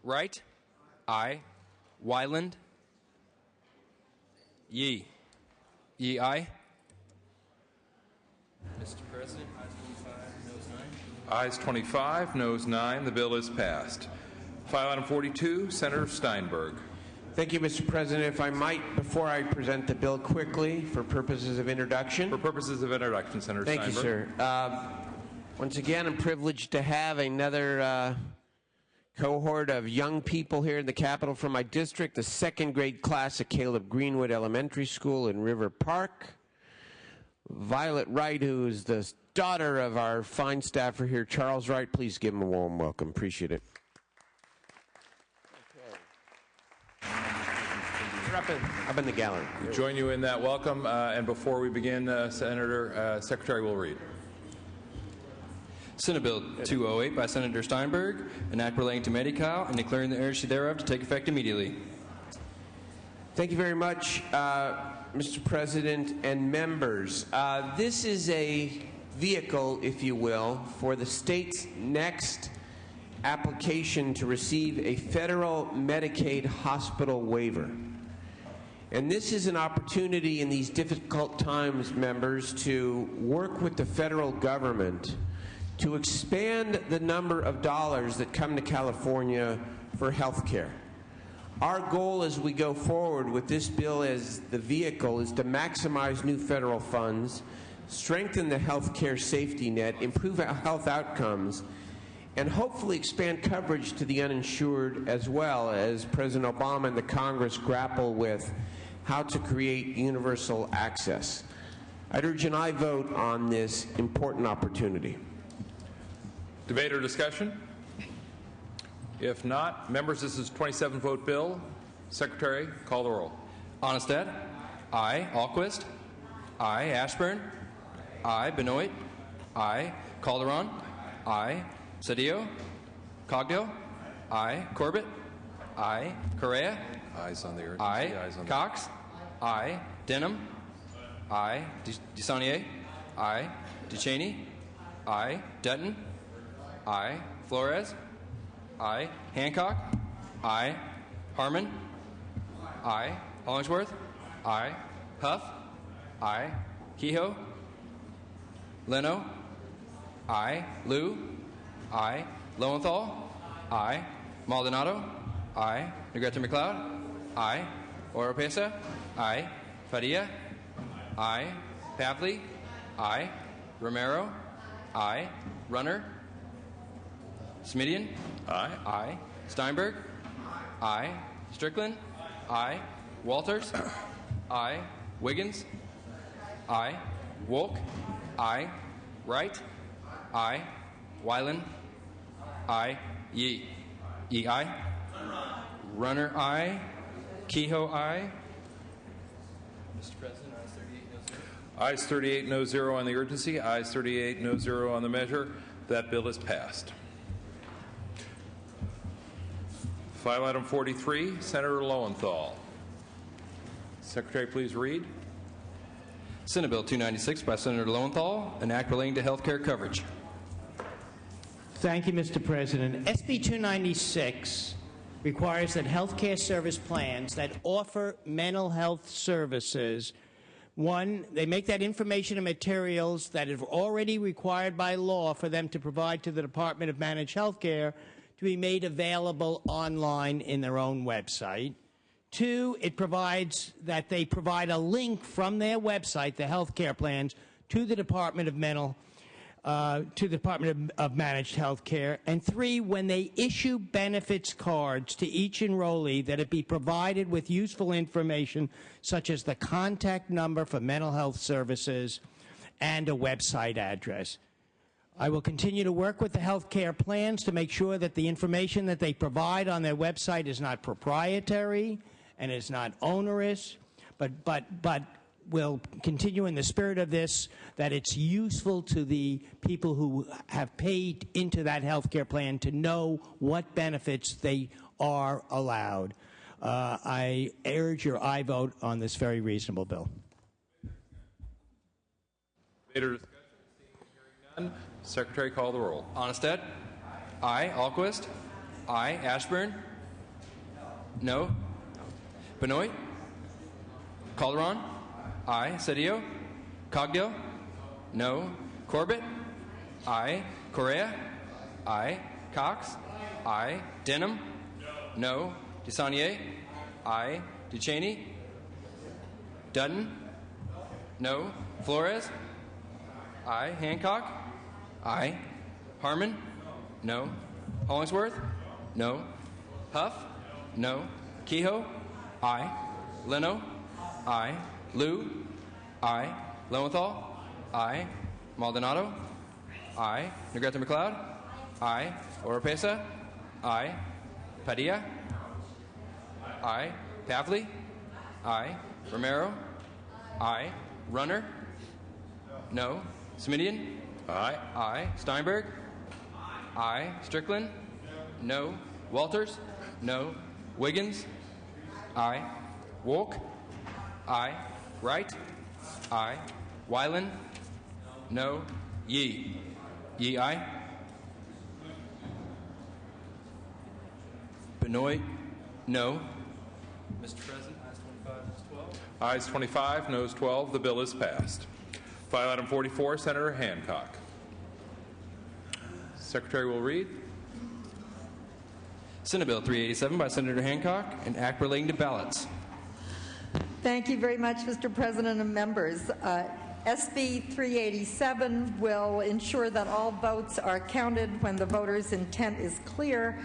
Wright? Aye. Wyland? Yee? Yee, aye. Mr. President, Ayes 25, noes 9. The bill is passed. File item 42, Senator Steinberg. Thank you, Mr. President. If I might, before I present the bill quickly, for purposes of introduction. For purposes of introduction, Senator Thank Steinberg. you, sir. Once again, I'm privileged to have another cohort of young people here in the Capitol from my district, the second grade class at Caleb Greenwood Elementary School in River Park. Violet Wright, who is the daughter of our fine staffer here, Charles Wright. Please give him a warm welcome. Appreciate it. Up in the gallery. We join you in that welcome. And before we begin, Secretary will read. Senate Bill 208 by Senator Steinberg, an act relating to Medi-Cal and declaring the urgency thereof to take effect immediately. Thank you very much, Mr. President and members. This is a vehicle, if you will, for the state's next application to receive a federal Medicaid hospital waiver. And this is an opportunity in these difficult times, members, to work with the federal government to expand the number of dollars that come to California for health care. Our goal as we go forward with this bill as the vehicle is to maximize new federal funds, strengthen the health care safety net, improve health outcomes, and hopefully expand coverage to the uninsured, as well as President Obama and the Congress grapple with how to create universal access. I'd urge an aye vote on this important opportunity. Debate or discussion? If not, members, this is a 27-vote bill. Secretary, call the roll. Onnested? Aye. Alquist? Aye. Ashburn? Aye. Benoit? Aye. Calderon? Aye. Cedillo? Cogdill? Aye. Corbett? Aye. Correa? Ayes on the urgency. Aye. Ayes on Cox? Aye. Denham? Aye. DeSaulnier? Aye. DeCheney? Aye. Dutton? Aye. Flores? Aye. Hancock? Aye. Harmon? Aye. Hollingsworth? Aye. Huff? Aye. Kehoe? Leno? Aye. Liu? Aye. Lowenthal? Aye. Maldonado? Aye. Negrete McLeod? Aye. Oropesa? Aye. Padilla? Aye. Pavley? Aye. Romero? Aye. Runner? Smidian? Aye. Aye. Steinberg? Aye. Strickland? Aye. Walters? Aye. Wiggins? Aye. Wolk? Aye. Wright? Aye. Wyland? Aye. Yee? Yee, aye. Runner, aye. Kehoe, aye. Mr. President, Ayes 38, no 0 on the urgency. Ayes 38, no 0 on the measure. That bill is passed. File item 43, Senator Lowenthal. Secretary, please read. Senate Bill 296 by Senator Lowenthal, an act relating to health care coverage. Thank you, Mr. President. SB 296 requires that health care service plans that offer mental health services, one, they make that information and materials that are already required by law for them to provide to the Department of Managed Health Care to be made available online in their own website. Two, it provides that they provide a link from their website, the health care plans, to the Department of Managed Health Care. And three, when they issue benefits cards to each enrollee, that it be provided with useful information such as the contact number for mental health services and a website address. I will continue to work with the health care plans to make sure that the information that they provide on their website is not proprietary and is not onerous, but will continue in the spirit of this, that it's useful to the people who have paid into that health care plan to know what benefits they are allowed. I urge your aye vote on this very reasonable bill. Secretary, call the roll. Onnested? Aye. Alquist? Aye. Ashburn? No. Benoit? Calderon? Aye. Cedillo? Cogdill? No. Corbett? Aye. Correa? Aye. Cox? Aye. Denham? No. DeSaulnier? Aye. DeCheney? Dutton? No. Flores? Aye. Hancock? Aye. Harmon? No. Hollingsworth? No. Huff? No. Kehoe? Aye. Leno? Aye. Liu? Aye. Lowenthal? Aye. Maldonado? Aye. Negrete McLeod? Aye. Oropesa? Aye. Padilla? Aye. Pavley? Aye. Romero? Aye. Runner? No. Smidian? Aye. Aye. Steinberg? Aye. Strickland? No. Walters? No. Wiggins? Aye. Wolk? Aye. Wright? Aye. Wyland? No. Yee? Yee, aye. Benoit? No. Mr. President, ayes 25, noes 12. Ayes 25, noes 12. The bill is passed. File item 44, Senator Hancock. Secretary will read. Senate Bill 387 by Senator Hancock, an act relating to ballots. Thank you very much, Mr. President and members. SB 387 will ensure that all votes are counted when the voter's intent is clear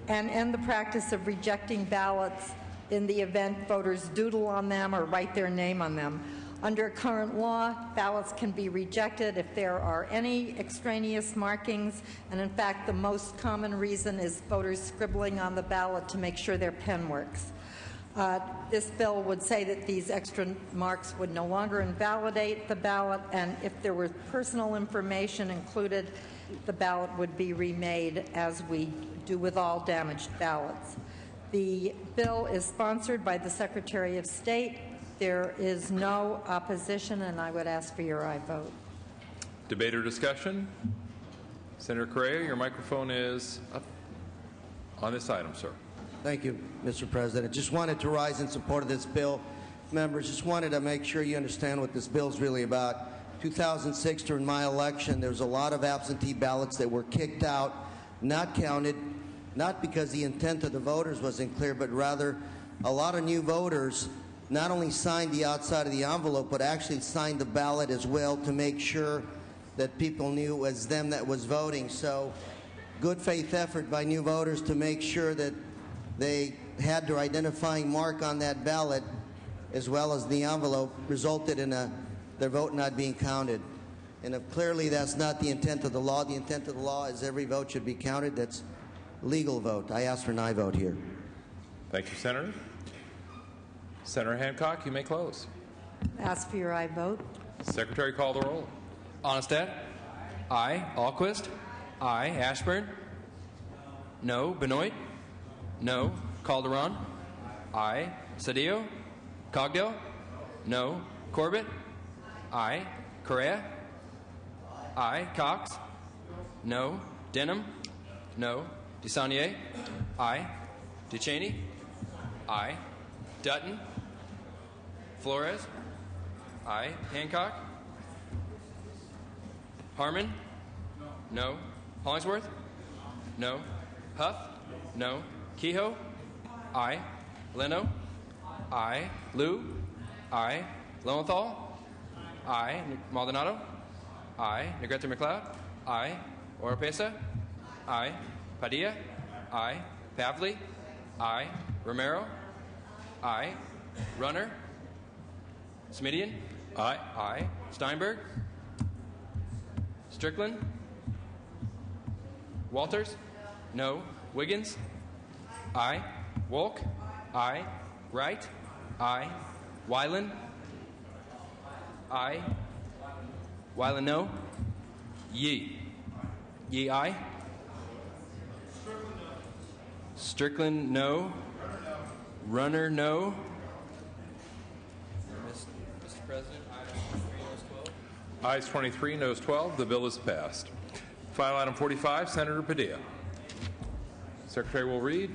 and end the practice of rejecting ballots in the event voters doodle on them or write their name on them. Under current law, ballots can be rejected if there are any extraneous markings, and in fact, the most common reason is voters scribbling on the ballot to make sure their pen works. This bill would say that these extra marks would no longer invalidate the ballot, and if there were personal information included, the ballot would be remade as we do with all damaged ballots. The bill is sponsored by the Secretary of State. There is no opposition, and I would ask for your aye vote. Debate or discussion? Senator Correa, your microphone is up on this item, sir. Thank you, Mr. President. Just wanted to rise in support of this bill. Members, just wanted to make sure you understand what this bill is really about. 2006, during my election, there was a lot of absentee ballots that were kicked out, not counted, not because the intent of the voters wasn't clear, but rather a lot of new voters not only signed the outside of the envelope, but actually signed the ballot as well to make sure that people knew it was them that was voting. So good faith effort by new voters to make sure that they had their identifying mark on that ballot as well as the envelope resulted in their vote not being counted. And if clearly that's not the intent of the law, the intent of the law is every vote should be counted. That's legal vote. I ask for an aye vote here. Thank you, Senator. Senator Hancock, you may close. Ask for your aye vote. Secretary, call the roll. Onestad? Aye. Alquist? Aye. Ashburn? No. Benoit? No. Calderon? Aye. Cedillo? Cogdill? No. Corbett? Aye. Correa? Aye. Cox? No. Denham? No. DeSaulnier? Aye. Duchesne? Aye. Dutton? Flores? Aye. Hancock? Harmon? No. Hollingsworth? No. Huff? No. Kehoe? Aye. Leno? Aye. Liu? Aye. Lowenthal? Aye. Maldonado? Aye. Negrete McLeod? Aye. Oropesa? Aye. Padilla? Aye. Pavley? Aye. Romero? Aye. Runner? Smidian? Aye. Aye. Steinberg? Strickland? Walters? No. Wiggins? Aye. Wolk? Aye. Wright? Aye. Weiland? Aye. Weiland, no. Yee? Yee, aye. Strickland, no. Runner, no. Mr. President, ayes 23, noes 12. Ayes 23, noes 12. The bill is passed. Final item 45, Senator Padilla. Secretary will read.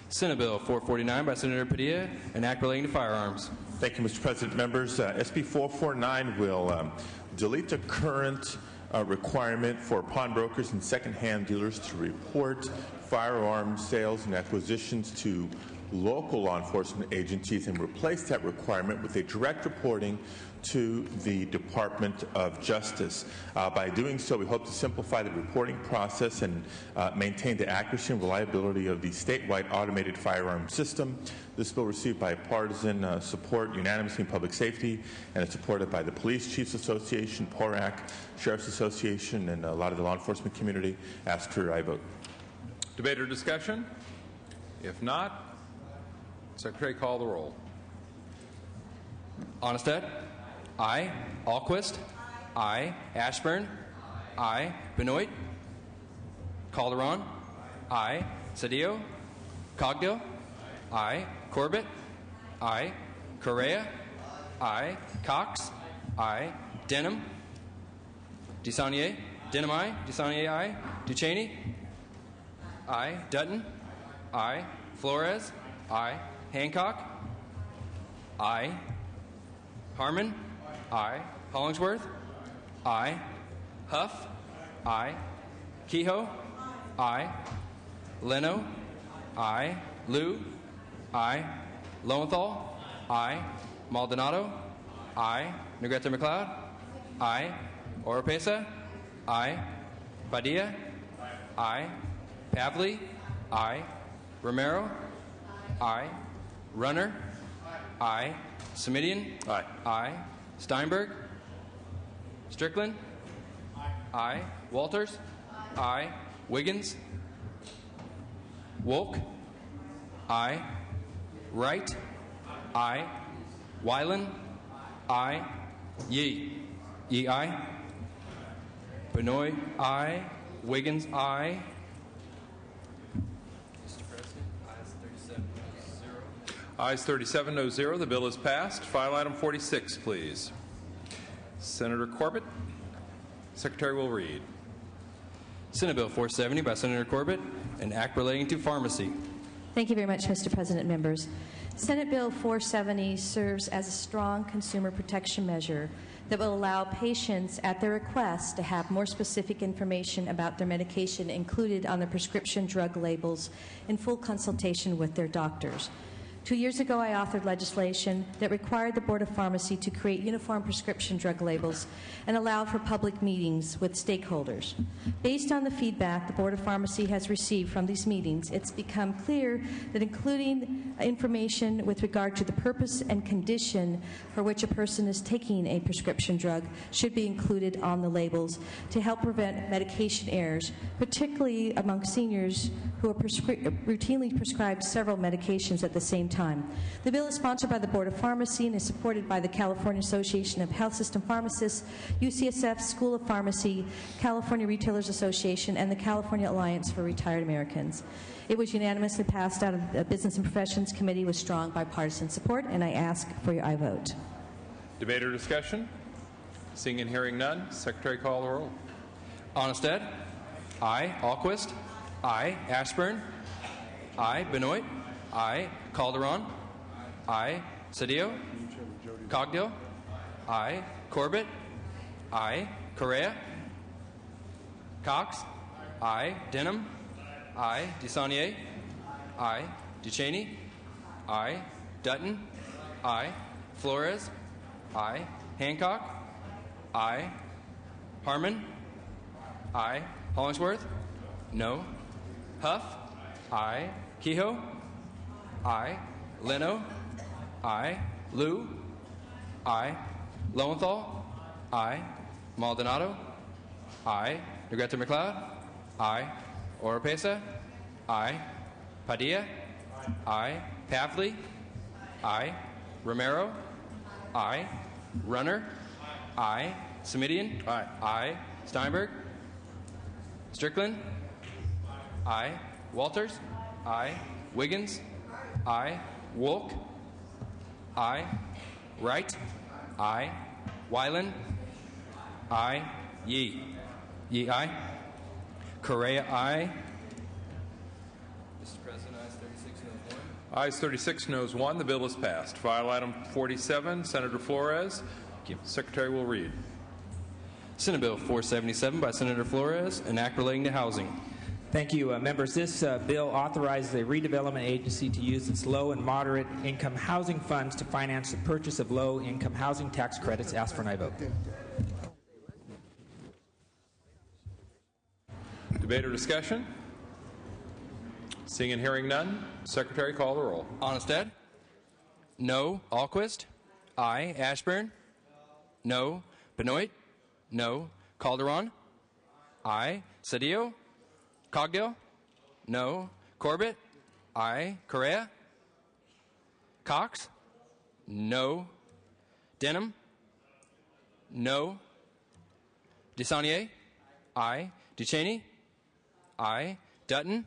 Senate Bill 449 by Senator Padilla, an act relating to firearms. Thank you, Mr. President. Members, SB 449 will delete the current requirement for pawnbrokers and secondhand dealers to report firearms sales and acquisitions to local law enforcement agencies and replace that requirement with a direct reporting to the Department of Justice. By doing so, we hope to simplify the reporting process and maintain the accuracy and reliability of the statewide automated firearm system. This bill received bipartisan support unanimously in public safety, and it's supported by the Police Chiefs Association, PORAC, Sheriff's Association, and a lot of the law enforcement community. Ask for your aye vote. Debate or discussion? If not, Secretary, call the roll. Onestad? Aye. Alquist? Aye. Ashburn? Aye. Benoit? Calderon? Aye. Cedillo? Cogdill? Aye. Corbett? Aye. Correa? Aye. Cox? Aye. Denham? DeSaulnier? Denham, aye. DeSaulnier, aye. Duchesne? Aye. Dutton? Aye. Flores? Aye. Hancock? Aye. Harmon? Aye. Hollingsworth? Aye. Huff. Aye. Kehoe. Aye. Leno. Aye. Liu. Aye. Lowenthal. Aye. Maldonado. Aye. Negrete McLeod. Aye. Oropesa. Aye. Padilla. Aye. Pavley. Aye. Romero. Aye. Runner. Aye. Semidian. Aye. Aye. Steinberg. Strickland. Aye. Walters. Aye. Wiggins. Wolk. Aye. Wright. Aye. Weiland. Aye. Yee. Yee, aye. Benoit, aye. Wiggins, aye. Mr. President, ayes 37, no 0. Ayes 37, no 0. The bill is passed. File item 46, please. Senator Corbett. Secretary will read. Senate Bill 470 by Senator Corbett, an act relating to pharmacy. Thank you very much, Mr. President, members. Senate Bill 470 serves as a strong consumer protection measure that will allow patients at their request to have more specific information about their medication included on the prescription drug labels in full consultation with their doctors. 2 years ago, I authored legislation that required the Board of Pharmacy to create uniform prescription drug labels and allow for public meetings with stakeholders. Based on the feedback the Board of Pharmacy has received from these meetings, it's become clear that including information with regard to the purpose and condition for which a person is taking a prescription drug should be included on the labels to help prevent medication errors, particularly among seniors who are routinely prescribed several medications at the same time. The bill is sponsored by the Board of Pharmacy and is supported by the California Association of Health System Pharmacists, UCSF School of Pharmacy, California Retailers Association, and the California Alliance for Retired Americans. It was unanimously passed out of the Business and Professions Committee with strong bipartisan support, and I ask for your aye vote. Debate or discussion? Seeing and hearing none, Secretary call the roll. Onnested. Aye. Alquist. Aye. Ashburn. Aye. Benoit. Aye. Calderon. Aye. Cedillo. Cogdill. Aye. Corbett. Aye. Correa. Cox. Aye. Denham. Aye. DeSaulnier. Aye. Duchesne. Aye. Dutton. Aye. Flores. Aye. Hancock. Aye. Harmon. Aye. Hollingsworth. No. Huff. Aye. Kehoe. Aye. Leno. Aye. Liu. Aye. Lowenthal. Aye. Maldonado. Aye. Negrete McLeod. Aye. Oropesa. Aye. Padilla. Aye. Pavley. Aye. Romero. Aye. Runner. Aye. Semidian. Aye. Aye. Steinberg. Strickland. Aye. Walters. Aye. Wiggins. Aye. Wolk. Aye. Wright. Aye. Weiland. Aye. Yee. Yee, aye. Correa, aye. Mr. President, ayes 36, noes 1. Ayes 36, noes 1. The bill is passed. File item 47, Senator Flores. Secretary will read. Senate Bill 477 by Senator Flores, an act relating to housing. Thank you, members. This bill authorizes a redevelopment agency to use its low and moderate income housing funds to finance the purchase of low income housing tax credits. Ask for an aye vote. Debate or discussion? Seeing and hearing none, Secretary call the roll. Onnested. No. Alquist. Aye. Ashburn. No. Benoit. No. Calderon. Aye. Cedillo. Cogdill. No. Corbett. Aye. Correa. Cox. No. Denham. No. DeSaulnier. Aye. Duchesne. Aye. Dutton.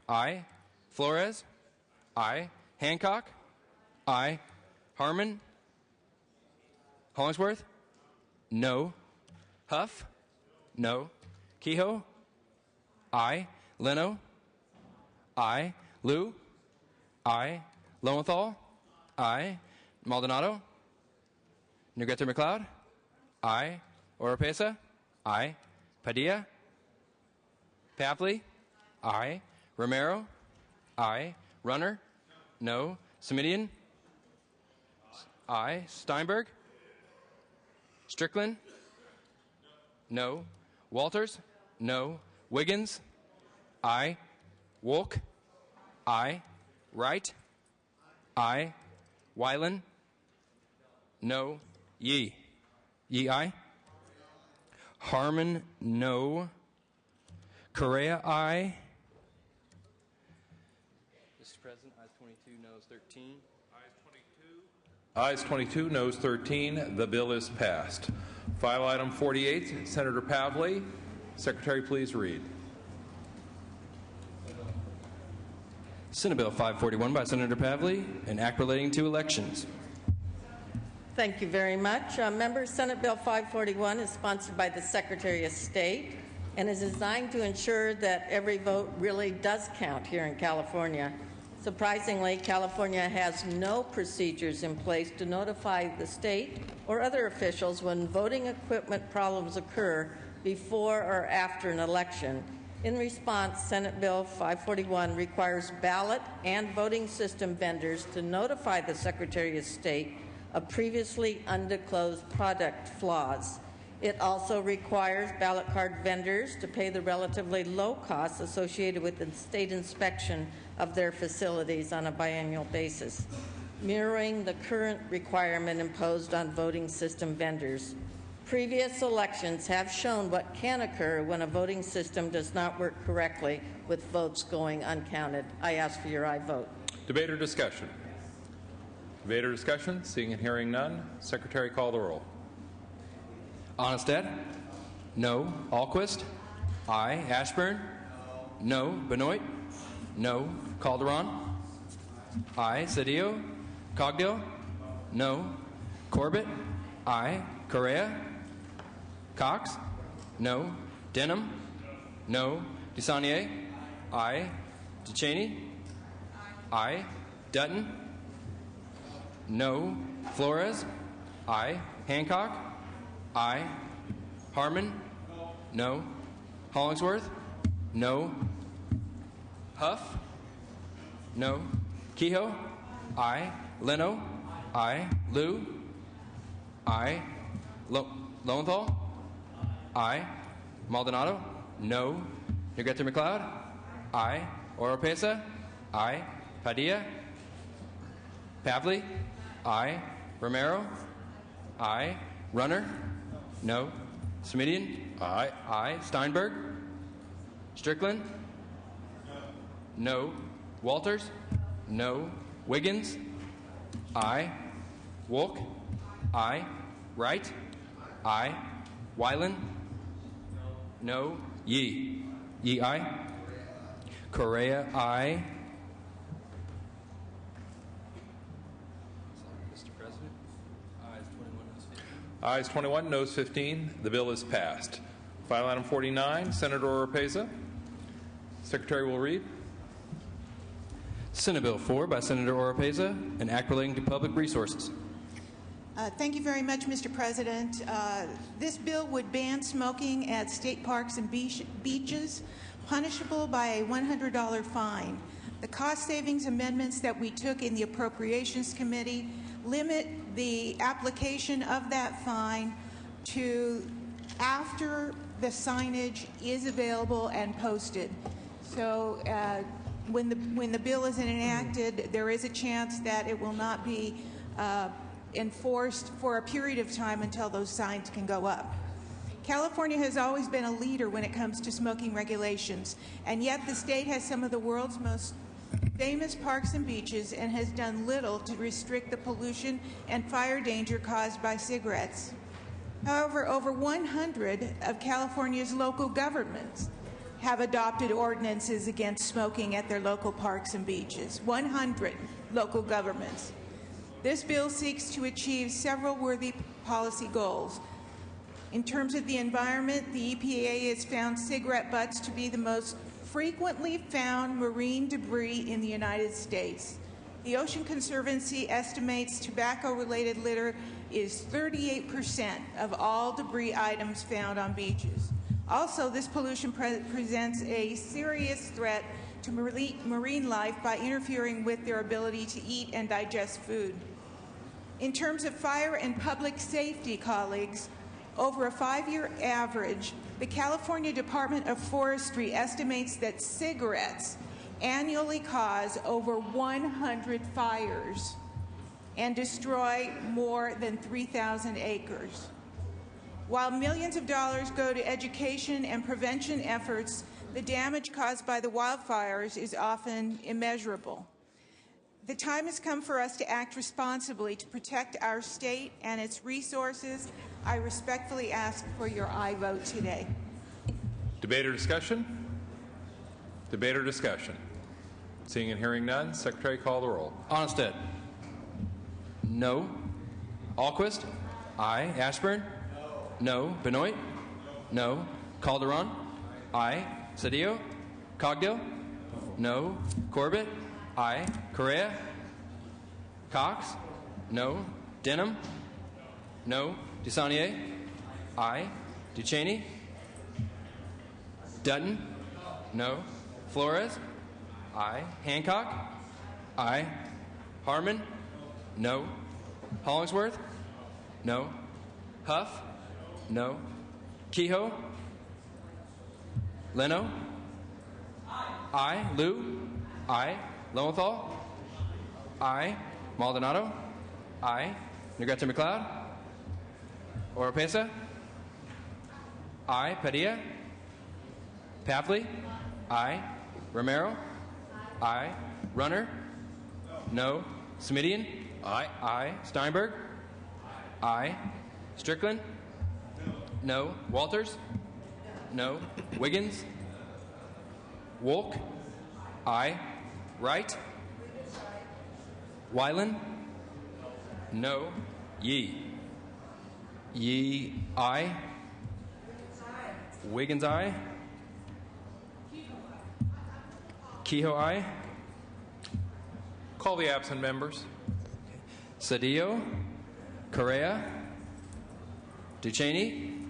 Aye. Flores. Aye. Hancock. Aye. Harmon. Hollingsworth. No. Huff. No. Kehoe. Aye. Leno. Aye. Liu. Aye. Lowenthal. Aye. Maldonado. Negrete McLeod. Aye. Oropesa. Aye. Padilla? Pavley? Aye. Romero? Aye. Runner? No. Semidian? Aye. Steinberg? Strickland? No. Walters? No. Wiggins? Aye. Wolk? Aye. Wright? Aye. Wyland? No. Yee? Yee, aye. Harmon? No. Correa, aye. Mr. President, ayes 22, noes 13. Ayes 22, noes 13. The bill is passed. File item 48, Senator Pavley. Secretary, please read. Senate Bill 541 by Senator Pavley, an act relating to elections. Thank you very much. Members, Senate Bill 541 is sponsored by the Secretary of State and is designed to ensure that every vote really does count here in California. Surprisingly, California has no procedures in place to notify the state or other officials when voting equipment problems occur before or after an election. In response, Senate Bill 541 requires ballot and voting system vendors to notify the Secretary of State of previously undisclosed product flaws. It also requires ballot card vendors to pay the relatively low costs associated with the state inspection of their facilities on a biannual basis, mirroring the current requirement imposed on voting system vendors. Previous elections have shown what can occur when a voting system does not work correctly with votes going uncounted. I ask for your aye vote. Debate or discussion? Debate or discussion? Seeing and hearing none. Secretary, call the roll. Onestad? No. Alquist? Aye. Ashburn? No. Benoit? No. Calderon? Aye. Cedillo? Cogdill? No. Corbett? Aye. Correa? Cox? No. Denham? No. DeSaulnier? Aye. DeCheney? Aye. Dutton? No. Flores? Aye. Hancock? Aye. Harmon? No. Hollingsworth? No. Huff? No. Kehoe? Aye. Leno? Aye. Liu? Aye. Lowenthal? Aye. Maldonado? No. Negrete McLeod? Aye. Oropesa? Aye. Padilla? Pavley? Aye. Romero? Aye. Runner? No. Semidian? Aye. Aye. Steinberg? Strickland? No. Walters? No. Wiggins? Aye. Wolk? Aye. Wright? Aye. Wyland? No. Yee? Yee, aye. Correa, aye. Mr. President, ayes 21, noes 15. The bill is passed. File item 49, Senator Oropesa. Secretary will read. Senate Bill 4 by Senator Oropesa, an act relating to public resources. Thank you very much, Mr. President. This bill would ban smoking at state parks and beaches, punishable by a $100 fine. The cost savings amendments that we took in the Appropriations Committee limit the application of that fine to after the signage is available and posted. So when the bill is enacted, there is a chance that it will not be enforced for a period of time until those signs can go up. California has always been a leader when it comes to smoking regulations, and yet the state has some of the world's most famous parks and beaches and has done little to restrict the pollution and fire danger caused by cigarettes. However, over 100 of California's local governments have adopted ordinances against smoking at their local parks and beaches. 100 local governments. This bill seeks to achieve several worthy policy goals. In terms of the environment, the EPA has found cigarette butts to be the most frequently found marine debris in the United States. The Ocean Conservancy estimates tobacco-related litter is 38% of all debris items found on beaches. Also, this pollution presents a serious threat to marine life by interfering with their ability to eat and digest food. In terms of fire and public safety, colleagues, over a 5-year average, the California Department of Forestry estimates that cigarettes annually cause over 100 fires and destroy more than 3,000 acres. While millions of dollars go to education and prevention efforts, the damage caused by the wildfires is often immeasurable. The time has come for us to act responsibly to protect our state and its resources. I respectfully ask for your aye vote today. Debate or discussion? Debate or discussion? Seeing and hearing none, Secretary, call the roll. Onstead. No. Alquist? Aye. Ashburn? No. Benoit? No. Calderon? Aye. Cedillo? Cogdill? No. Corbett? Aye. Correa? Cox? No. Denham? No. DeSaulnier? Aye. Ducheney? Dutton? No. Flores? Aye. Hancock? Aye. Harmon? No. Hollingsworth? No. Huff? No. Kehoe? Leno? Aye. Liu? Aye. Lowenthal? Aye. Maldonado? Aye. Negrete McLeod? Oropesa? Aye. Padilla? Pavley? Aye. Romero? Aye. Runner? No. Smidian? Aye. Aye. Steinberg? Aye. Strickland? No. Walters? No. Wiggins? Wolk? Aye. Wright? Wyland? No. Yee? Yee, aye. Wiggins, aye. Kehoe, aye. Call the absent members. Cedillo? Correa? Ducheney?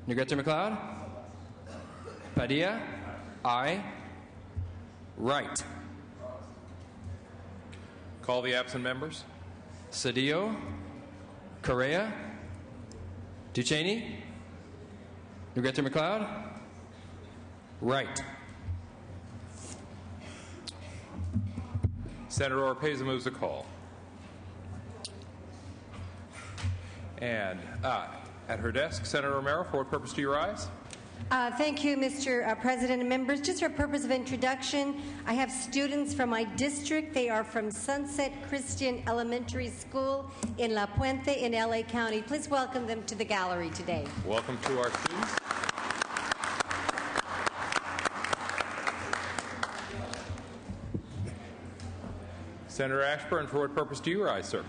Negrete McLeod? Padilla? Aye. Wright? Call the absent members. Cedillo? Correa? Ducheney? Negrete McLeod? Wright? Senator Oropesa moves the call. And at her desk, Senator Romero, for what purpose do you rise? Thank you, Mr. President and members. Just for purpose of introduction, I have students from my district. They are from Sunset Christian Elementary School in La Puente in LA County. Please welcome them to the gallery today. Welcome to our students. Senator Ashburn, for what purpose do you rise, sir?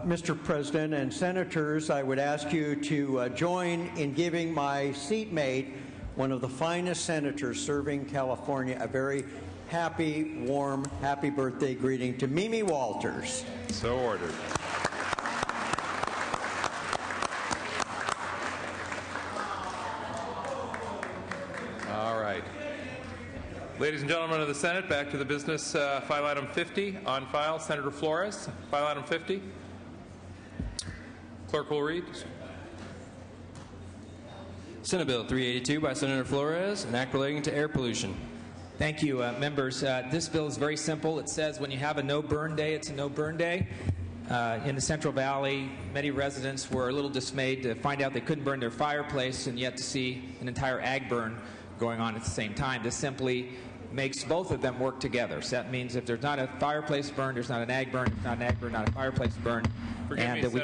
Mr. President and Senators, I would ask you to join in giving my seatmate, one of the finest senators serving California, a very happy, warm, happy birthday greeting to Mimi Walters. So ordered. All right. Ladies and gentlemen of the Senate, back to the business. File item 50 on file. Senator Flores, file item 50. Clerk will read. Senate Bill 382 by Senator Flores, an act relating to air pollution. Thank you, members. This bill is very simple. It says when you have a no-burn day, it's a no-burn day. In the Central Valley, many residents were a little dismayed to find out they couldn't burn their fireplace and yet to see an entire ag burn going on at the same time. This simply makes both of them work together. So that means if there's not a fireplace burn, there's not an ag burn. If there's not an ag burn, not a fireplace burn. And we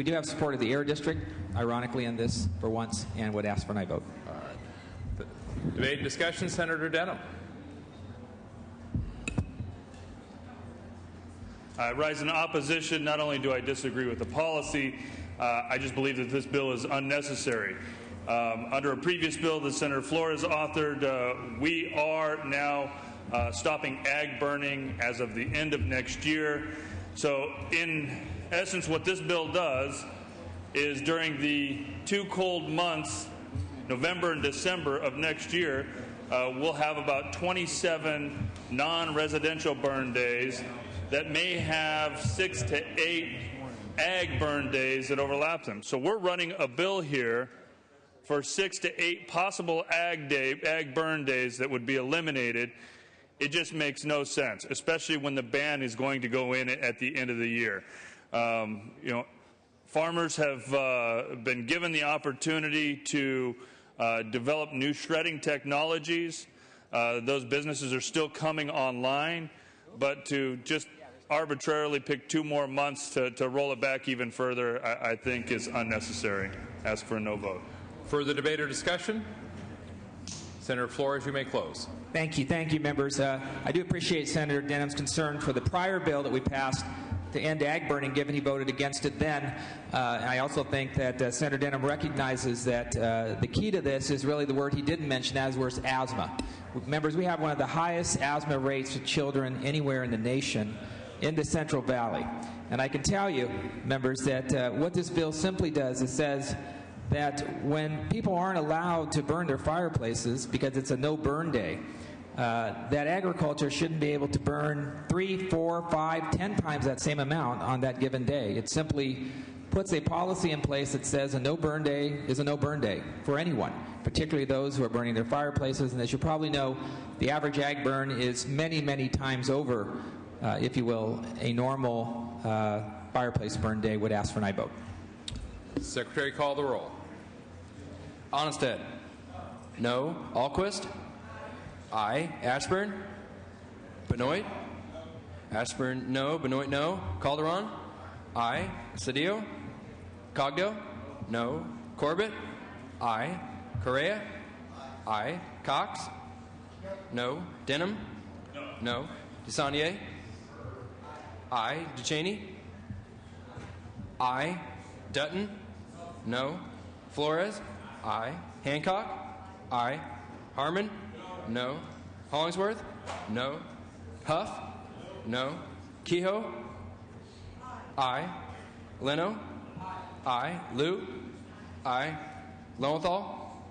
do have support of the Air District, ironically, in this for once, and would ask for an aye vote. All right. Debate and discussion. Senator Denham. I rise in opposition. Not only do I disagree with the policy, I just believe that this bill is unnecessary. Under a previous bill that Senator Flores authored, we are now stopping ag burning as of the end of next year. So in essence, what this bill does is during the 2 cold months November and December of next year, we'll have about 27 non-residential burn days that may have 6 to 8 ag burn days that overlap them. So we're running a bill here for 6 to 8 possible ag burn days that would be eliminated. It just makes no sense, especially when the ban is going to go in at the end of the year. Farmers have been given the opportunity to develop new shredding technologies. Those businesses are still coming online, but to just arbitrarily pick 2 more months to roll it back even further, I think is unnecessary. Ask for a no vote. Further debate or discussion? Senator Flores, you may close. Thank you, members. I do appreciate Senator Denham's concern for the prior bill that we passed to end ag burning, given he voted against it then. And I also think that Senator Denham recognizes that the key to this is really the word he didn't mention, as was asthma. Members, we have one of the highest asthma rates of children anywhere in the nation in the Central Valley. And I can tell you, members, that what this bill simply does is says that when people aren't allowed to burn their fireplaces because it's a no-burn day, that agriculture shouldn't be able to burn 3, 4, 5, 10 times that same amount on that given day. It simply puts a policy in place that says a no-burn day is a no-burn day for anyone, particularly those who are burning their fireplaces. And as you probably know, the average ag burn is many, many times over, if you will, a normal fireplace burn day would ask for an aye vote. Secretary, call the roll. Onnested. No. Alquist. Aye. Ashburn. Benoit. Ashburn, no. Benoit, no. Calderon. Aye. Cedillo. Cogdill. No. Corbett. Aye. Correa. Aye. Cox. No. Denham. No. DeSaulnier. Aye. DeCheney. Aye. Dutton. No. Flores. Aye. Hancock. Aye. Harmon. No. Hollingsworth. No. Huff. No. Kehoe. Aye. Leno. Aye. Liu. Aye. Lowenthal.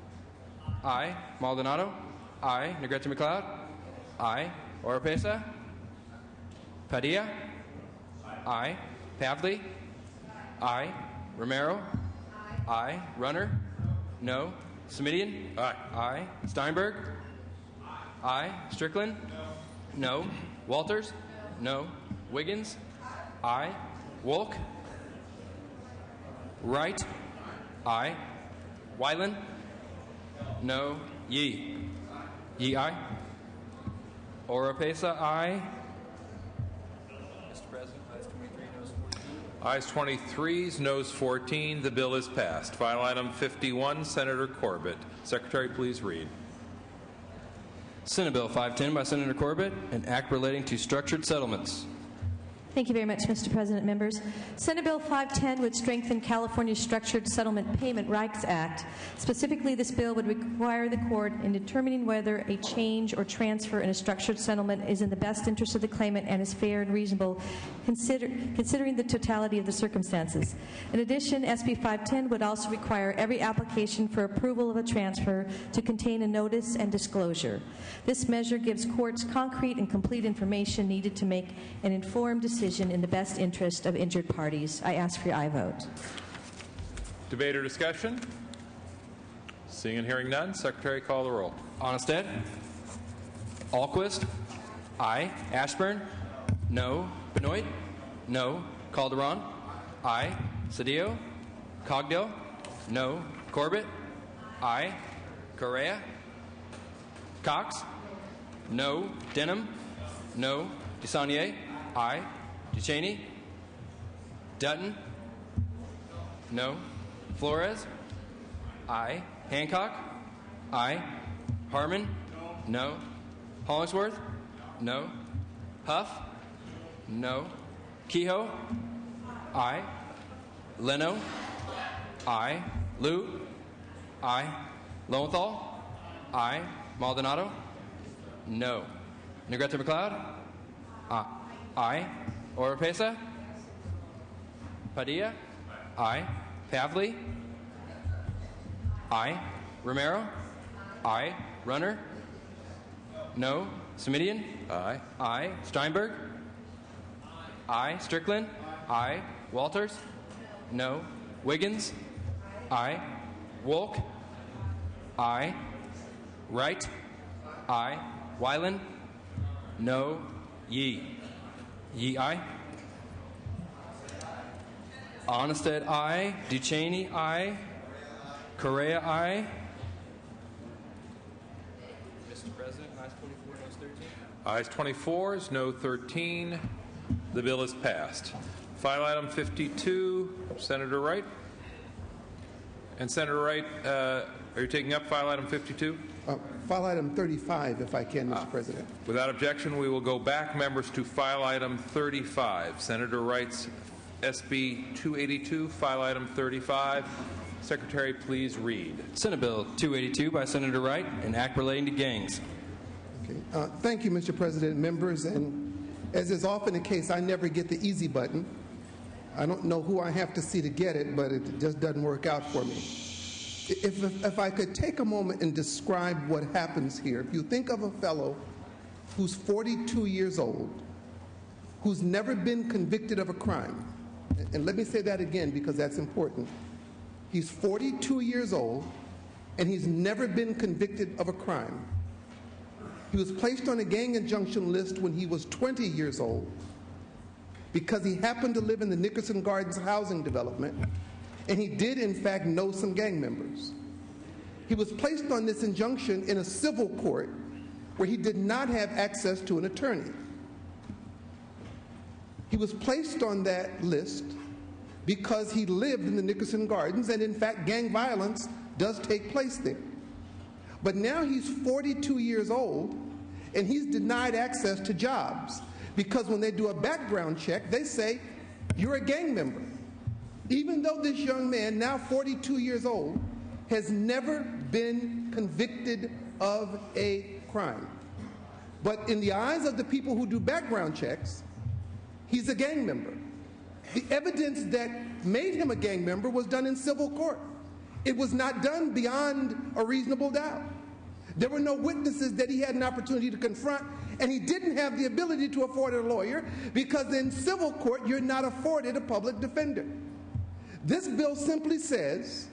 Aye. Maldonado. Aye. Negrete McLeod. Aye. Oropesa. Padilla. Aye. Pavley. Aye. Romero. Aye. Runner. No. Smidian. Aye. Aye. Steinberg. Aye. Strickland. No. Walters. No. Wiggins. Aye. Wolk. Wright. Aye. Wyland. No. Yee. Yee, aye. Oropesa, aye. Mr. President, ayes 23, noes 14. Ayes 23, noes 14. The bill is passed. Final item 51, Senator Corbett. Secretary, please read. Senate Bill 510 by Senator Corbett, an act relating to structured settlements. Thank you very much, Mr. President. Members, Senate Bill 510 would strengthen California's Structured Settlement Payment Rights Act. Specifically, this bill would require the court in determining whether a change or transfer in a structured settlement is in the best interest of the claimant and is fair and reasonable, considering the totality of the circumstances. In addition, SB 510 would also require every application for approval of a transfer to contain a notice and disclosure. This measure gives courts concrete and complete information needed to make an informed decision in the best interest of injured parties. I ask for your aye vote. Debate or discussion? Seeing and hearing none, Secretary, call the roll. Onnested. Alquist. Aye. Ashburn. No. Benoit. No. Calderon. Aye. Cedillo. Cogdill. No. Corbett. Aye. Correa. Cox. No. Denham. No. DeSaulnier. Aye. DeCheney. Dutton. No. Flores. Aye. Hancock. Aye. Harmon. No. Hollingsworth. No. Huff. No. Kehoe. Aye. Leno. Aye. Liu. Aye. Lowenthal. Aye. Maldonado. No. Negrete McLeod. Aye. Oropesa. Padilla. Aye. Pavley. Aye. Romero? Aye. Runner? No. Semidian? Aye. Aye. Steinberg? Aye. Strickland? Aye. Walters? No. Wiggins? Aye. Wolk? Aye. Wright? Aye. Wyland? No. Yee? Yee, aye. Onnested, aye. Ducheney, aye. Correa, aye. Mr. President, ayes 24, noes 13. Ayes 24, no 13. The bill is passed. File item 52, Senator Wright. And Senator Wright, are you taking up file item 52? File item 35, if I can, Mr. President. Without objection, we will go back, members, to file item 35. Senator Wright's SB 282, file item 35. Secretary, please read. Senate Bill 282 by Senator Wright, an act relating to gangs. Okay. Thank you, Mr. President, members. And as is often the case, I never get the easy button. I don't know who I have to see to get it, but it just doesn't work out for me. If I could take a moment and describe what happens here. If you think of a fellow who's 42 years old, who's never been convicted of a crime, and let me say that again because that's important. He's 42 years old, and he's never been convicted of a crime. He was placed on a gang injunction list when he was 20 years old because he happened to live in the Nickerson Gardens housing development, and he did, in fact, know some gang members. He was placed on this injunction in a civil court where he did not have access to an attorney. He was placed on that list because he lived in the Nickerson Gardens, and in fact, gang violence does take place there. But now he's 42 years old, and he's denied access to jobs because when they do a background check, they say, you're a gang member. Even though this young man, now 42 years old, has never been convicted of a crime. But in the eyes of the people who do background checks, he's a gang member. The evidence that made him a gang member was done in civil court. It was not done beyond a reasonable doubt. There were no witnesses that he had an opportunity to confront, and he didn't have the ability to afford a lawyer because in civil court you're not afforded a public defender. This bill simply says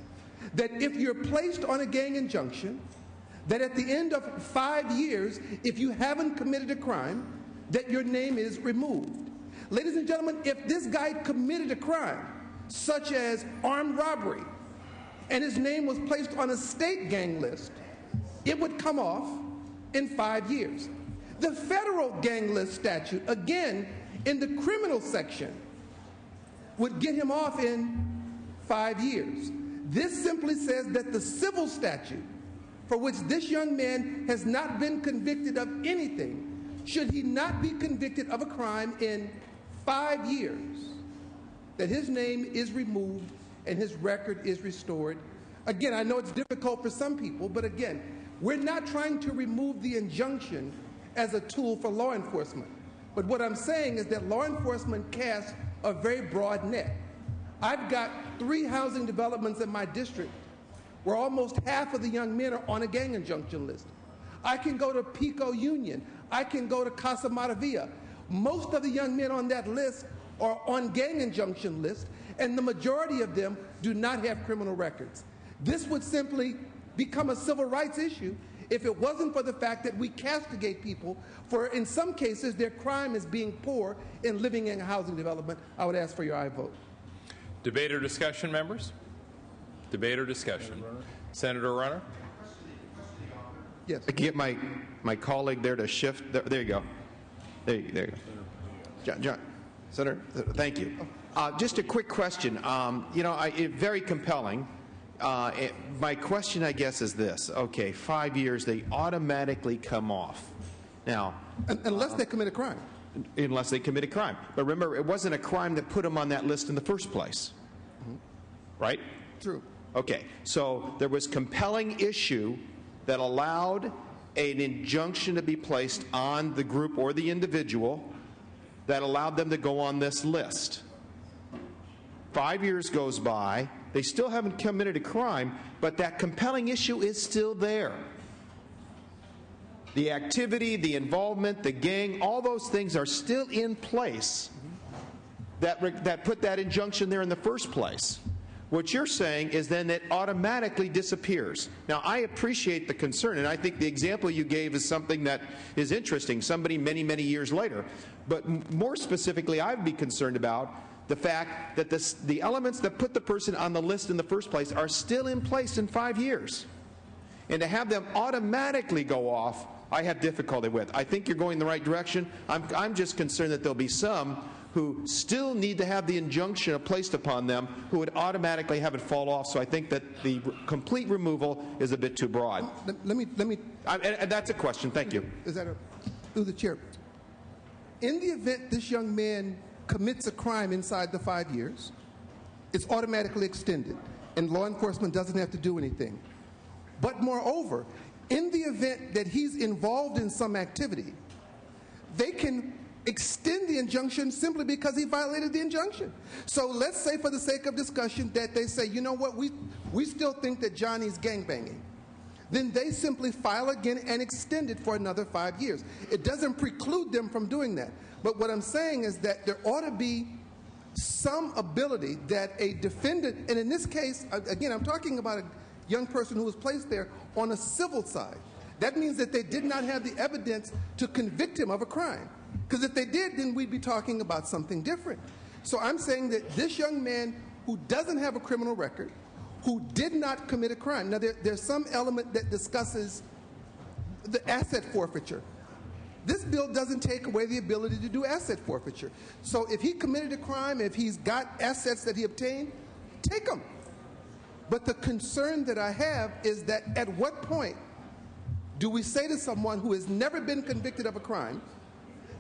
that if you're placed on a gang injunction, that at the end of 5 years, if you haven't committed a crime, that your name is removed. Ladies and gentlemen, if this guy committed a crime, such as armed robbery, and his name was placed on a state gang list, it would come off in 5 years. The federal gang list statute, again, in the criminal section, would get him off in 5 years. This simply says that the civil statute, for which this young man has not been convicted of anything, should he not be convicted of a crime in 5 years, that his name is removed and his record is restored. Again, I know it's difficult for some people, but again, we're not trying to remove the injunction as a tool for law enforcement. But what I'm saying is that law enforcement casts a very broad net. I've got 3 housing developments in my district where almost half of the young men are on a gang injunction list. I can go to Pico Union. I can go to Casa Maravilla. Most of the young men on that list are on gang injunction lists, and the majority of them do not have criminal records. This would simply become a civil rights issue if it wasn't for the fact that we castigate people for, in some cases, their crime is being poor and living in a housing development. I would ask for your aye vote. Debate or discussion, members? Debate or discussion? Senator Runner? Yes. I can get my colleague there to shift. There you go. There you go. John, Senator, thank you. Just a quick question. Very compelling. My question, I guess, is this. Okay, 5 years, they automatically come off. Now, unless they commit a crime. Unless they commit a crime. But remember, it wasn't a crime that put them on that list in the first place. Right? True. Okay, so there was compelling issue that allowed an injunction to be placed on the group or the individual that allowed them to go on this list. 5 years goes by, They still haven't committed a crime, but that compelling issue is still there. The activity, the involvement, the gang, all those things are still in place that put that injunction there in the first place. What you're saying is then it automatically disappears. Now, I appreciate the concern, and I think the example you gave is something that is interesting, somebody many, many years later. But more specifically, I'd be concerned about the fact that the elements that put the person on the list in the first place are still in place in 5 years. And to have them automatically go off, I have difficulty with. I think you're going in the right direction. I'm just concerned that there'll be some who still need to have the injunction placed upon them who would automatically have it fall off. So I think that the complete removal is a bit too broad. Let me. And that's a question. Thank you. Is that through the chair? In the event this young man commits a crime inside the 5 years, it's automatically extended, and law enforcement doesn't have to do anything. But moreover, in the event that he's involved in some activity, they can extend the injunction simply because he violated the injunction. So let's say, for the sake of discussion, that they say, you know what, we still think that Johnny's gangbanging. Then they simply file again and extend it for another 5 years. It doesn't preclude them from doing that. But what I'm saying is that there ought to be some ability that a defendant, and in this case, again, I'm talking about a young person who was placed there on a civil side. That means that they did not have the evidence to convict him of a crime. Because if they did, then we'd be talking about something different. So I'm saying that this young man who doesn't have a criminal record, who did not commit a crime. Now, there's some element that discusses the asset forfeiture. This bill doesn't take away the ability to do asset forfeiture. So if he committed a crime, if he's got assets that he obtained, take them. But the concern that I have is that at what point do we say to someone who has never been convicted of a crime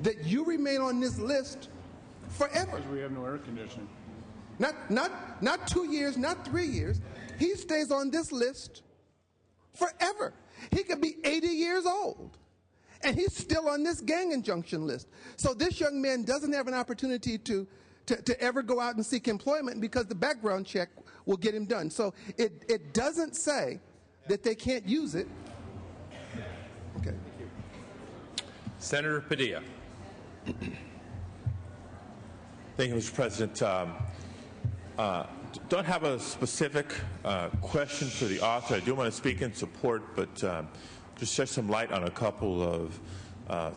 that you remain on this list forever? Because we have no air conditioning. Not 2 years, not 3 years. He stays on this list forever. He could be 80 years old, and he's still on this gang injunction list. So this young man doesn't have an opportunity to ever go out and seek employment because the background check will get him done. So it doesn't say that they can't use it. Okay. Senator Padilla. Thank you, Mr. President. Don't have a specific question for the author. I do want to speak in support, but just shed some light on a couple of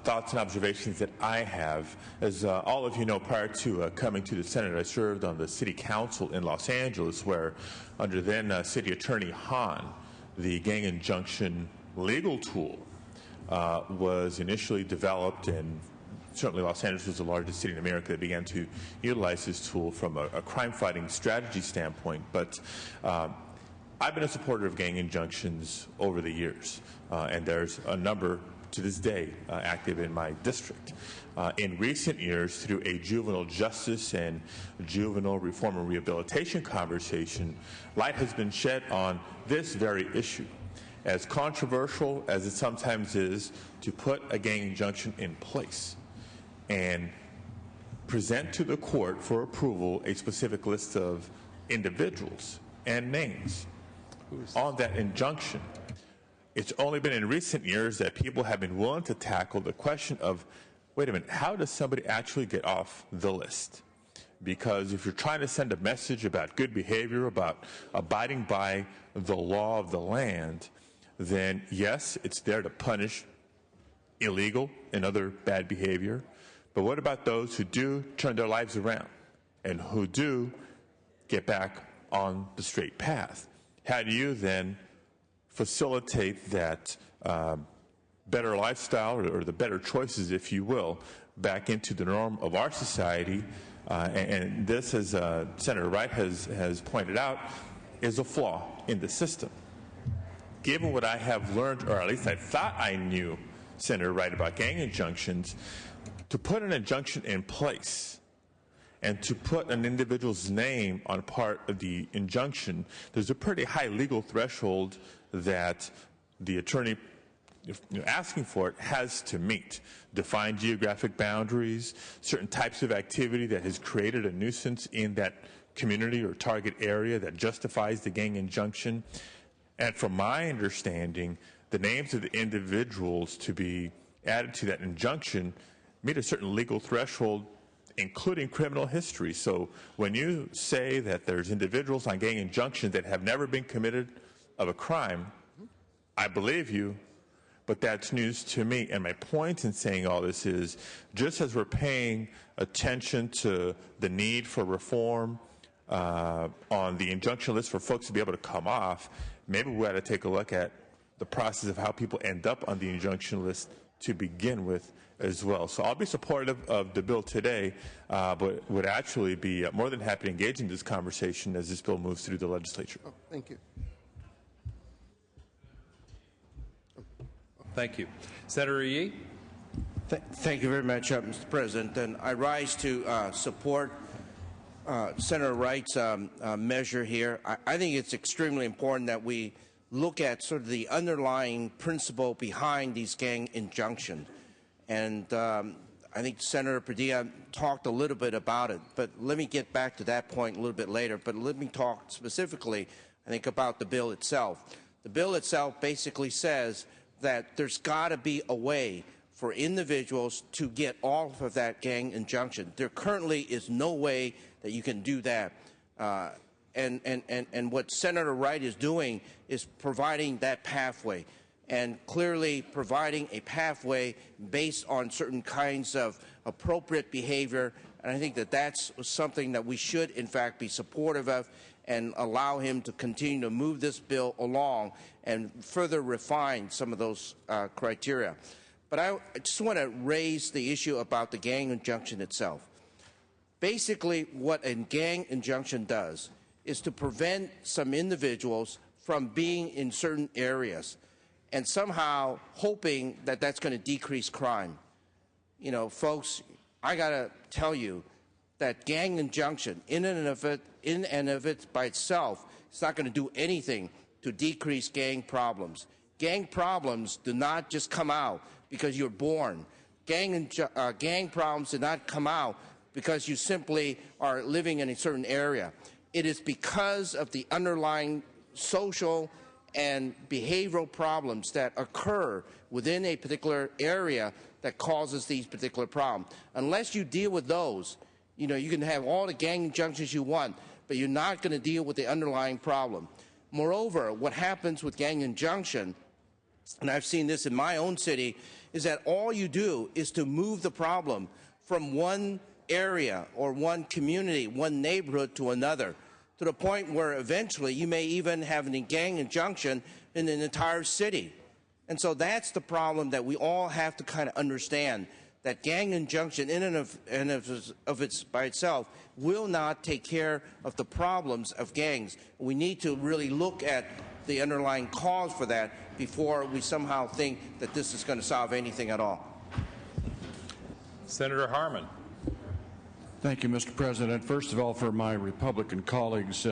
thoughts and observations that I have. As all of you know, prior to coming to the Senate, I served on the City Council in Los Angeles, where under then City Attorney Hahn, the gang injunction legal tool was initially developed, and certainly Los Angeles was the largest city in America that began to utilize this tool from a crime-fighting strategy standpoint. But I've been a supporter of gang injunctions over the years, and there's a number to this day active in my district. In recent years, through a juvenile justice and juvenile reform and rehabilitation conversation, light has been shed on this very issue. As controversial as it sometimes is to put a gang injunction in place and present to the court for approval a specific list of individuals and names on that injunction, it's only been in recent years that people have been willing to tackle the question of, wait a minute, how does somebody actually get off the list? Because if you're trying to send a message about good behavior, about abiding by the law of the land, then yes, it's there to punish illegal and other bad behavior. But what about those who do turn their lives around and who do get back on the straight path? How do you then facilitate that better lifestyle or the better choices, if you will, back into the norm of our society? And this, as Senator Wright has pointed out, is a flaw in the system. Given what I have learned, or at least I thought I knew, Senator Wright, about gang injunctions, to put an injunction in place and to put an individual's name on part of the injunction, there's a pretty high legal threshold that the attorney asking for it has to meet. Define geographic boundaries, certain types of activity that has created a nuisance in that community or target area that justifies the gang injunction. And from my understanding, the names of the individuals to be added to that injunction meet a certain legal threshold, including criminal history. So when you say that there's individuals on gang injunctions that have never been committed of a crime, I believe you, but that's news to me. And my point in saying all this is, just as we're paying attention to the need for reform on the injunction list for folks to be able to come off, maybe we ought to take a look at the process of how people end up on the injunction list to begin with as well. So I'll be supportive of the bill today, but would actually be more than happy to engage in this conversation as this bill moves through the legislature. Oh, thank you. Thank you. Senator Yee. Thank you very much, Mr. President. And I rise to support Senator Wright's measure here. I think it's extremely important that we look at sort of the underlying principle behind these gang injunctions. And I think Senator Padilla talked a little bit about it, but let me get back to that point a little bit later. But let me talk specifically, I think, about the bill itself. The bill itself basically says that there's got to be a way for individuals to get off of that gang injunction. There currently is no way that you can do that. And what Senator Wright is doing is providing that pathway, and clearly providing a pathway based on certain kinds of appropriate behavior. And I think that that's something that we should, in fact, be supportive of and allow him to continue to move this bill along and further refine some of those criteria. But I just want to raise the issue about the gang injunction itself. Basically, what a gang injunction does is to prevent some individuals from being in certain areas and somehow hoping that that's going to decrease crime. You know, folks, I got to tell you that gang injunction in and of it by itself is not going to do anything to decrease gang problems. Gang problems do not just come out because you're born. Gang problems do not come out because you simply are living in a certain area. It is because of the underlying social and behavioral problems that occur within a particular area that causes these particular problems. Unless you deal with those, you know, you can have all the gang injunctions you want, but you're not going to deal with the underlying problem. Moreover, what happens with gang injunction, and I've seen this in my own city, is that all you do is to move the problem from one area or one community, one neighborhood to another, to the point where eventually you may even have a gang injunction in an entire city. And so that's the problem that we all have to kind of understand, that gang injunction in and of its by itself will not take care of the problems of gangs. We need to really look at the underlying cause for that before we somehow think that this is going to solve anything at all. Senator Harman. Thank you, Mr. President. First of all, for my Republican colleagues,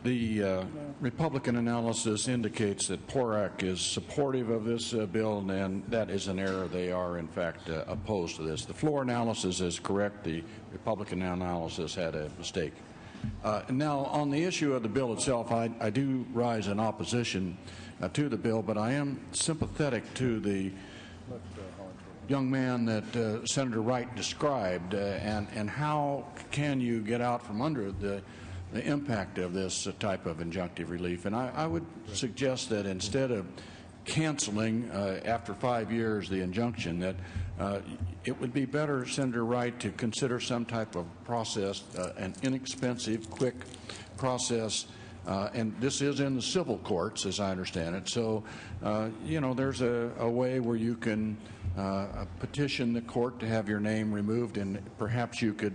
the Republican analysis indicates that PORAC is supportive of this bill, and that is an error. They are, in fact, opposed to this. The floor analysis is correct. The Republican analysis had a mistake. Now, on the issue of the bill itself, I do rise in opposition to the bill, but I am sympathetic to the young man that Senator Wright described, and how can you get out from under the impact of this type of injunctive relief. And I would suggest that instead of canceling after 5 years the injunction, that it would be better, Senator Wright, to consider some type of process, an inexpensive, quick process. And this is in the civil courts, as I understand it. So, you know, there's a way where you can petition the court to have your name removed, and perhaps you could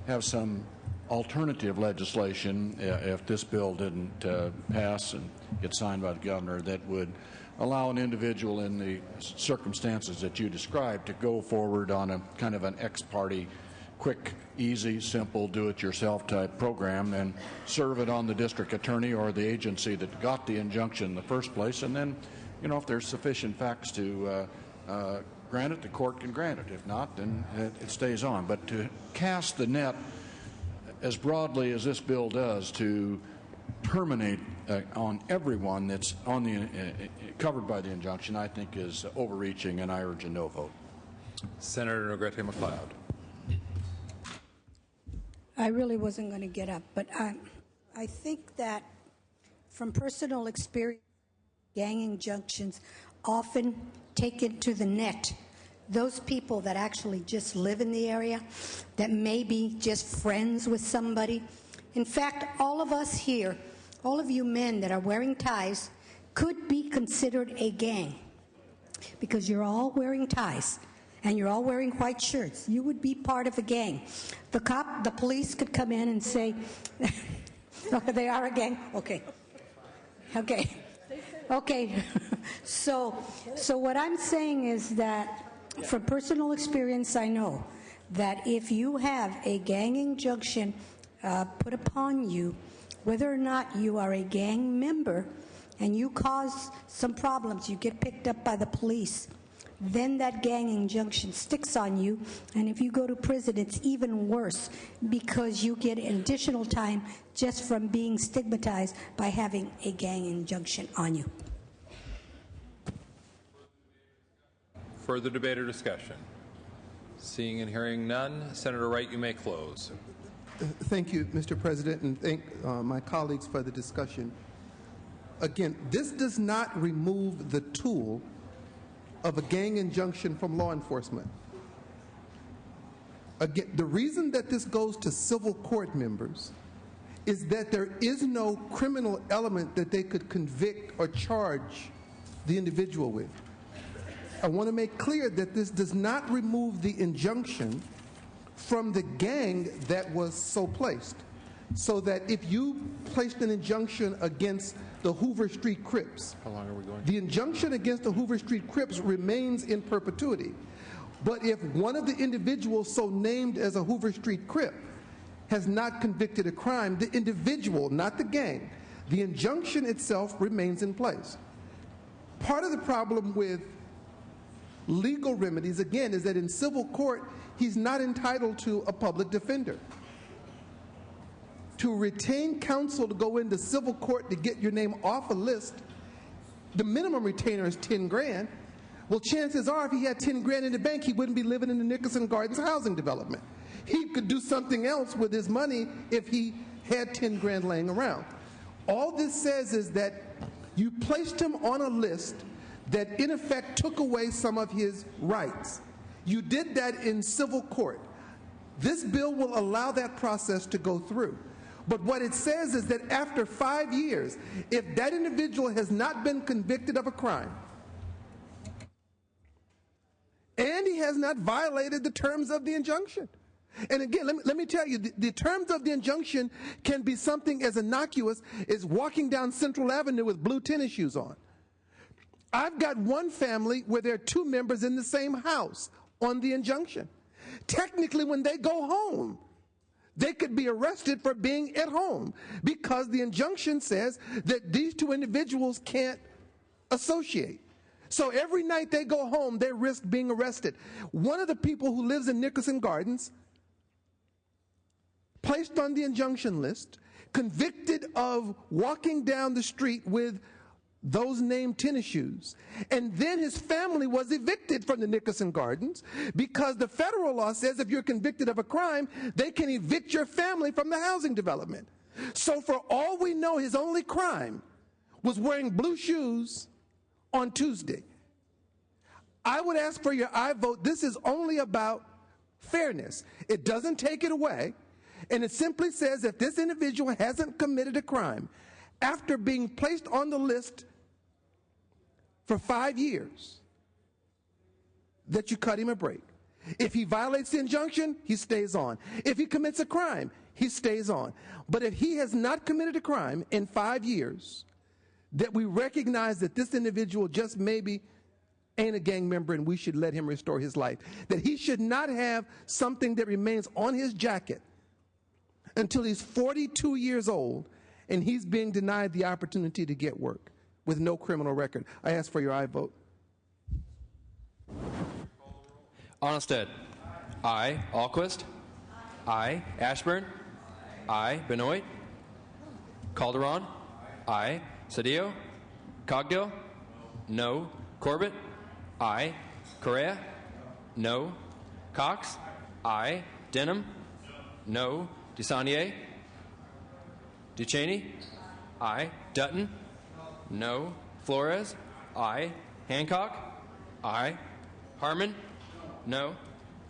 have some alternative legislation, if this bill didn't pass and get signed by the governor, that would allow an individual in the circumstances that you described to go forward on a kind of an ex-parte, quick, easy, simple, do-it-yourself type program and serve it on the district attorney or the agency that got the injunction in the first place. And then, you know, if there's sufficient facts to grant it, the court can grant it. If not, then it stays on. But to cast the net as broadly as this bill does to terminate on everyone that's on the covered by the injunction, I think is overreaching, and I urge a no vote. Senator Negrete McLeod. I really wasn't going to get up, but I think that from personal experience, gang injunctions often take it to the net those people that actually just live in the area, that may be just friends with somebody. In fact, all of us here, all of you men that are wearing ties, could be considered a gang because you're all wearing ties and you're all wearing white shirts. You would be part of a gang. The police could come in and say, they are a gang? Okay. So what I'm saying is that from personal experience, I know that if you have a gang injunction put upon you, whether or not you are a gang member and you cause some problems, you get picked up by the police, then that gang injunction sticks on you, and if you go to prison, it's even worse because you get additional time just from being stigmatized by having a gang injunction on you. Further debate or discussion? Seeing and hearing none, Senator Wright, you may close. Thank you, Mr. President, and thank my colleagues for the discussion. Again, this does not remove the tool of a gang injunction from law enforcement. Again, the reason that this goes to civil court members is that there is no criminal element that they could convict or charge the individual with. I want to make clear that this does not remove the injunction from the gang that was so placed. So that if you placed an injunction against the Hoover Street Crips, how long are we going? The injunction against the Hoover Street Crips remains in perpetuity. But if one of the individuals so named as a Hoover Street Crip has not convicted a crime, the individual, not the gang, the injunction itself remains in place. Part of the problem with legal remedies, again, is that in civil court, he's not entitled to a public defender. To retain counsel to go into civil court to get your name off a list, the minimum retainer is 10 grand. Well, chances are if he had 10 grand in the bank, he wouldn't be living in the Nickerson Gardens housing development. He could do something else with his money if he had 10 grand laying around. All this says is that you placed him on a list that in effect took away some of his rights. You did that in civil court. This bill will allow that process to go through. But what it says is that after 5 years, if that individual has not been convicted of a crime, and he has not violated the terms of the injunction. And again, let me tell you, the terms of the injunction can be something as innocuous as walking down Central Avenue with blue tennis shoes on. I've got one family where there are 2 members in the same house on the injunction. Technically, when they go home, they could be arrested for being at home because the injunction says that these 2 individuals can't associate. So every night they go home, they risk being arrested. One of the people who lives in Nickerson Gardens, placed on the injunction list, convicted of walking down the street with those named tennis shoes. And then his family was evicted from the Nickerson Gardens because the federal law says if you're convicted of a crime, they can evict your family from the housing development. So for all we know, his only crime was wearing blue shoes on Tuesday. I would ask for your aye vote. This is only about fairness. It doesn't take it away. And it simply says if this individual hasn't committed a crime after being placed on the list for 5 years, that you cut him a break. If he violates the injunction, he stays on. If he commits a crime, he stays on. But if he has not committed a crime in 5 years, that we recognize that this individual just maybe ain't a gang member and we should let him restore his life. That he should not have something that remains on his jacket until he's 42 years old and he's being denied the opportunity to get work with no criminal record. I ask for your aye vote. Arnoldstead. Aye. Alquist. Aye. Ashburn. I. Benoit. Calderon. I. Cedillo. Cogdill. No. Corbett. I. Correa. No. Cox. I. Denham. No. DeSaulnier. Ducheney. I. Dutton. No. Flores. I. Hancock. I. Harmon. No.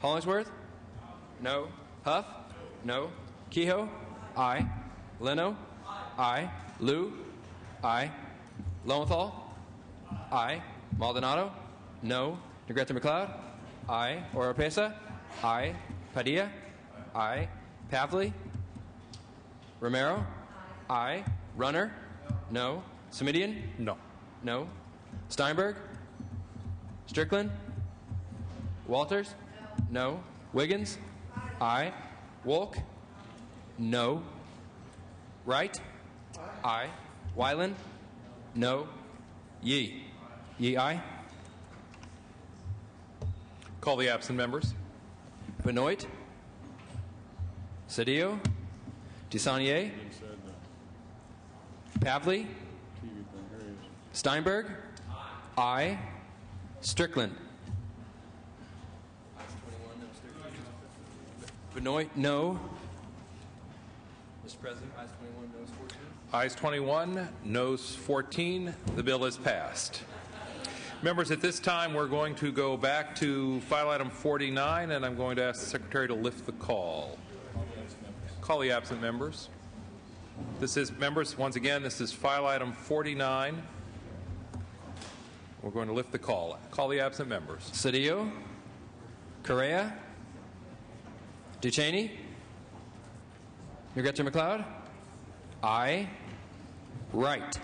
Hollingsworth. No. Huff. No. Kehoe. I. Leno. I. Liu. I. Lowenthal. I. Maldonado. No. Negrete McLeod. I. Oropesa. I. Padilla. I. Pavley. Romero. I. Runner. No. Semidian. No. No. Steinberg. Strickland. Walters. No. Wiggins. I. Wolk. No. Wright. I. Wyland. No. Yee. Yee, aye. Call the absent members. Benoit. Cedillo. DeSaulnier. Pavley. Steinberg. I. Strickland. Benoit, no. Mr. President, ayes 21, noes 14. Ayes 21, noes 14. The bill is passed. Members, at this time, we're going to go back to file item 49, and I'm going to ask the Secretary to lift the call. Call the absent members. This is, members, once again, this is file item 49. We're going to lift the call. Call the absent members. Cedillo. Correa. Ducheney. Negrete McLeod. I. Wright.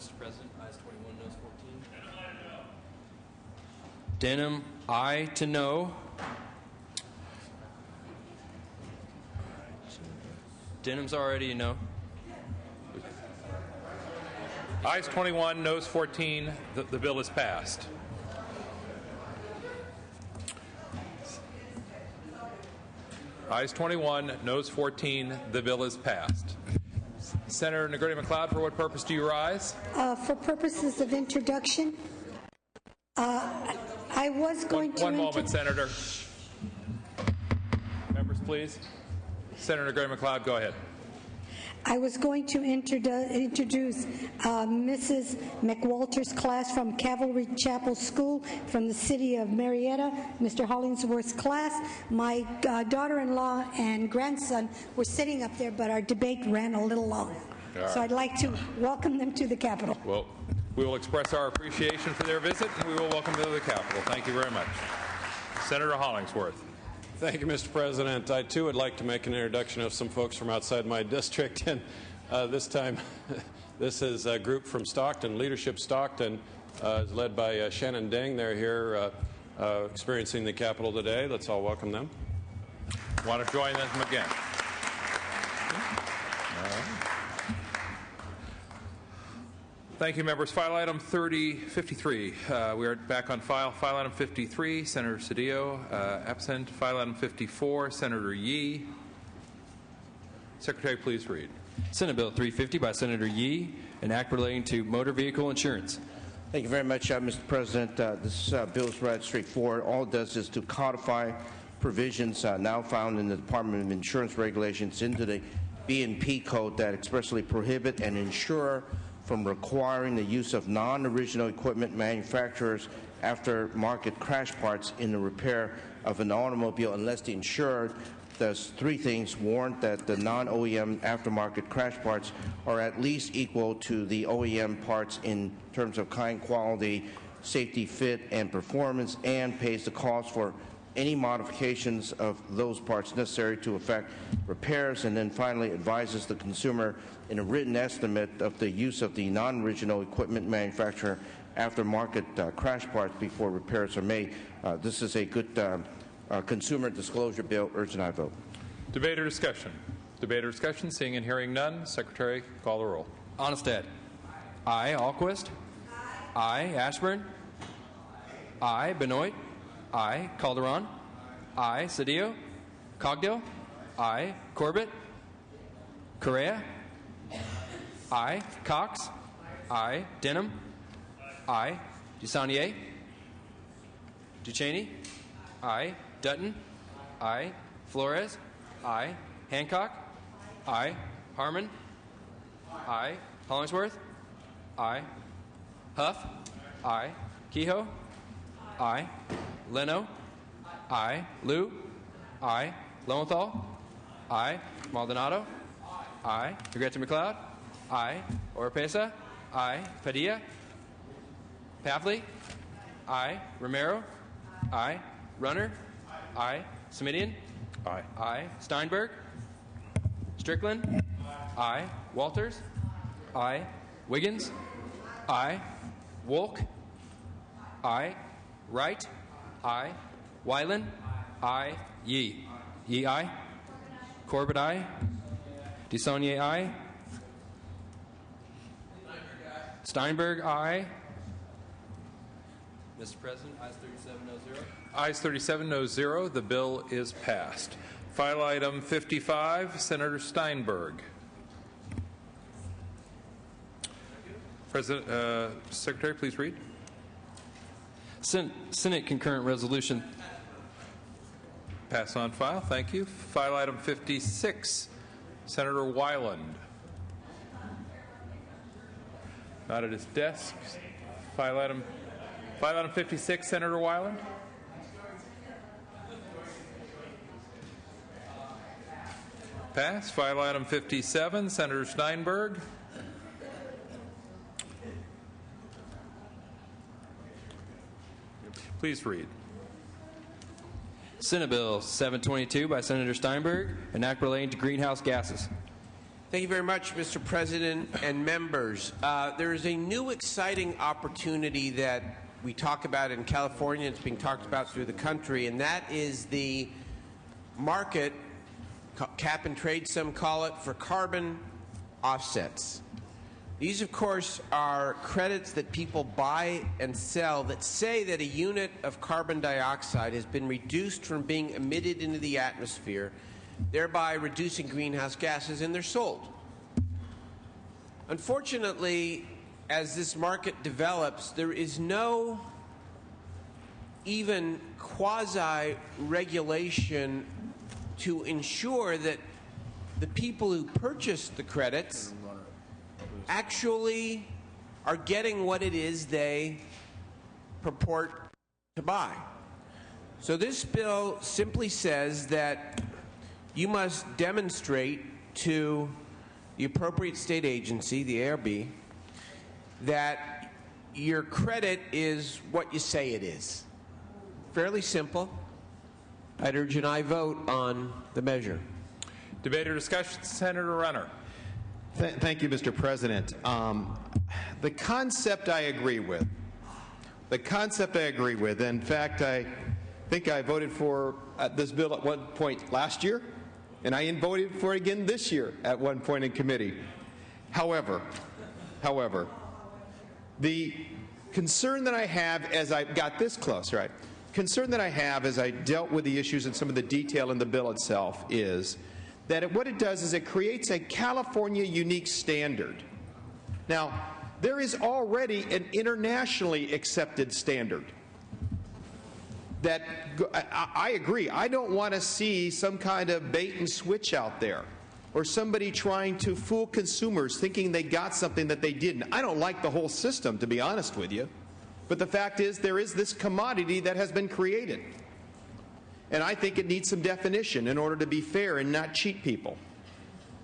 Mr. President, ayes 21, noes 14. Denham, aye to no. Denham's already a no. Ayes 21, noes 14. The bill is passed. Ayes 21, noes 14. The bill is passed. Senator Negrete McLeod, for what purpose do you rise? For purposes of introduction, I was going to... One moment, Senator. Members, please. Senator Negrete McLeod, go ahead. I was going to introduce Mrs. McWalter's class from Cavalry Chapel School from the city of Marietta, Mr. Hollingsworth's class. My daughter-in-law and grandson were sitting up there, but our debate ran a little long. Right. So I'd like to welcome them to the Capitol. Well, we will express our appreciation for their visit, and we will welcome them to the Capitol. Thank you very much. Senator Hollingsworth. Thank you, Mr. President. I, too, would like to make an introduction of some folks from outside my district. And this time, this is a group from Stockton, Leadership Stockton, is led by Shannon Deng. They're here experiencing the Capitol today. Let's all welcome them. Want to join them again? Thank you, members. File item 3053. We are back on file. File item 53, Senator Cedillo, absent. File item 54, Senator Yee. Secretary, please read. Senate Bill 350 by Senator Yee, an act relating to motor vehicle insurance. Thank you very much, Mr. President. This bill is rather straightforward. All it does is to codify provisions now found in the Department of Insurance regulations into the B&P code that expressly prohibit an insurer from requiring the use of non-original equipment manufacturers after-market crash parts in the repair of an automobile unless the insured does three things: warrant that the non-OEM aftermarket crash parts are at least equal to the OEM parts in terms of kind, quality, safety, fit, and performance, and pays the cost for any modifications of those parts necessary to effect repairs, and then finally advises the consumer in a written estimate of the use of the non-original equipment manufacturer aftermarket crash parts before repairs are made. This is a good consumer disclosure bill. Urge an aye vote. Debate or discussion? Debate or discussion? Seeing and hearing none. Secretary, call the roll. Onestad. Aye. Alquist. Aye. Ashburn. Aye. Benoit. Aye. Calderon. Aye. Cedillo. Cogdill. I. Corbett. Correa. I. Cox. I. Denham. I. DeSaulnier. Duchesne. I. Dutton. I. Flores. I. Hancock. I. Harmon. I. Hollingsworth. I. Huff. I. Kehoe. I. Leno. I. Liu. I. Lowenthal. I. Maldonado. I. Negrete McLeod. I. Oropesa. I. Padilla. Pavley. I. Romero. I. Runner. I. Semidian. Aye. I. Steinberg. Strickland. I. Walters. I. Wiggins. I. Wolk. I. Wright. I. Weiland. I. Yee. Yee, aye. Corbett, aye. DeSaulnier, aye. Steinberg, aye. Mr. President, ayes 37, no 0. Ayes 37, no 0. The bill is passed. File item 55, Senator Steinberg. Secretary, please read. Senate concurrent resolution. Pass on file. Thank you. File item 56, Senator Weiland. Not at his desk. File item 56, Senator Weiland. Pass. File item 57, Senator Steinberg. Please read. Senate Bill 722 by Senator Steinberg, an act relating to greenhouse gases. Thank you very much, Mr. President and members. There is a new exciting opportunity that we talk about in California. It's being talked about through the country, and that is the market, cap and trade some call it, for carbon offsets. These, of course, are credits that people buy and sell that say that a unit of carbon dioxide has been reduced from being emitted into the atmosphere, thereby reducing greenhouse gases, and they're sold. Unfortunately, as this market develops, there is no even quasi-regulation to ensure that the people who purchase the credits actually are getting what it is they purport to buy. So this bill simply says that you must demonstrate to the appropriate state agency, the ARB, that your credit is what you say it is. Fairly simple. I'd urge an aye vote on the measure. Debate or discussion, Senator Runner. Thank you, Mr. President. The concept I agree with. In fact, I think I voted for this bill at one point last year, and I voted for it again this year at one point in committee. However, the concern that I have as I got this close, right? Concern that I have as I dealt with the issues and some of the detail in the bill itself is that what it does is it creates a California unique standard. Now, there is already an internationally accepted standard that I agree. I don't want to see some kind of bait and switch out there or somebody trying to fool consumers thinking they got something that they didn't. I don't like the whole system, to be honest with you. But the fact is there is this commodity that has been created. And I think it needs some definition in order to be fair and not cheat people.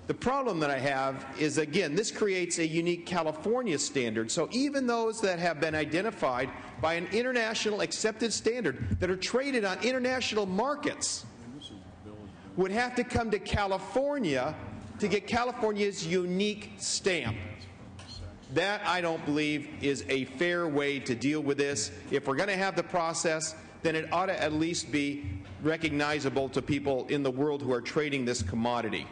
The problem that I have is, again, this creates a unique California standard. So even those that have been identified by an international accepted standard that are traded on international markets would have to come to California to get California's unique stamp. That, I don't believe, is a fair way to deal with this. If we're going to have the process, then it ought to at least be recognizable to people in the world who are trading this commodity.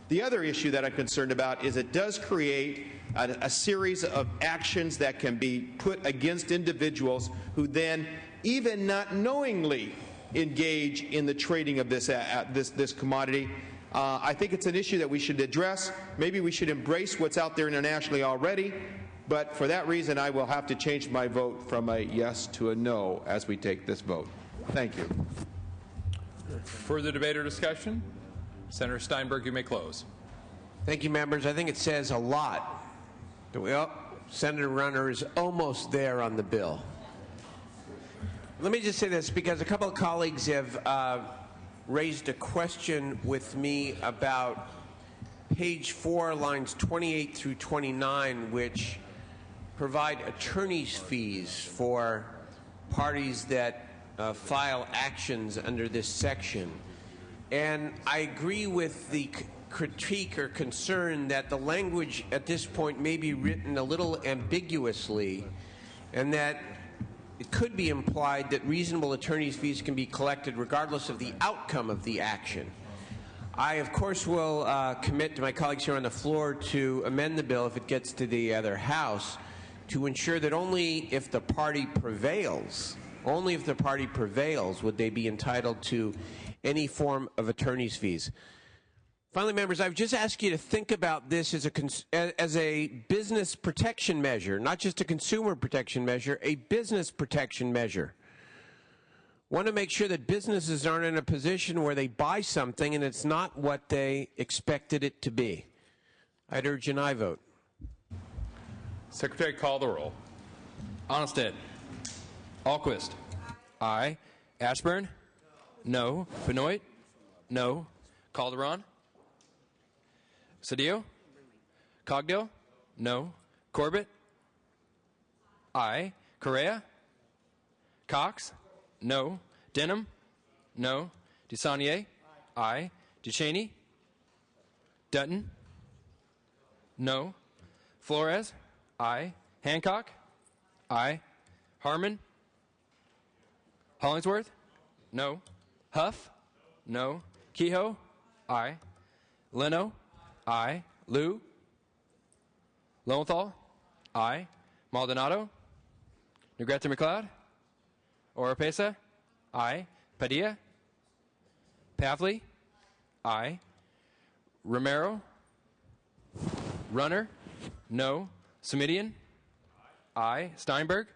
The other issue that I'm concerned about is it does create a series of actions that can be put against individuals who then, even not knowingly, engage in the trading of this commodity. I think it's an issue that we should address. Maybe we should embrace what's out there internationally already, but for that reason I will have to change my vote from a yes to a no as we take this vote. Thank you. Further debate or discussion? Senator Steinberg, you may close. Thank you, members. I think it says a lot. Senator Runner is almost there on the bill. Let me just say this, because a couple of colleagues have raised a question with me about page 4, lines 28 through 29, which provide attorney's fees for parties that file actions under this section. And I agree with the critique or concern that the language at this point may be written a little ambiguously, and that it could be implied that reasonable attorney's fees can be collected regardless of the outcome of the action. I, of course, will commit to my colleagues here on the floor to amend the bill if it gets to the other House to ensure that only if the party prevails, would they be entitled to any form of attorney's fees. Finally, members, I've just asked you to think about this as a business protection measure, not just a consumer protection measure, a business protection measure. Want to make sure that businesses aren't in a position where they buy something and it's not what they expected it to be. I'd urge an aye vote. Secretary, call the roll. Onnested. Alquist. Aye. Ashburn? No. Benoit? No. Calderon? Cedillo? Cogdill? No. Corbett? Aye. Correa? Cox? No. Denham? No. DeSaulnier? Aye. Duchesne? Dutton? No. Flores? Aye. Hancock? Aye. Harmon? Hollingsworth? No. Huff? No. Kehoe? Aye. Leno? Aye. Liu? Lowenthal? Aye. Maldonado? Negrete McLeod? Oropesa? Aye. Padilla? Pavley? Aye. Romero? Runner? No. Semidian? Aye. Steinberg?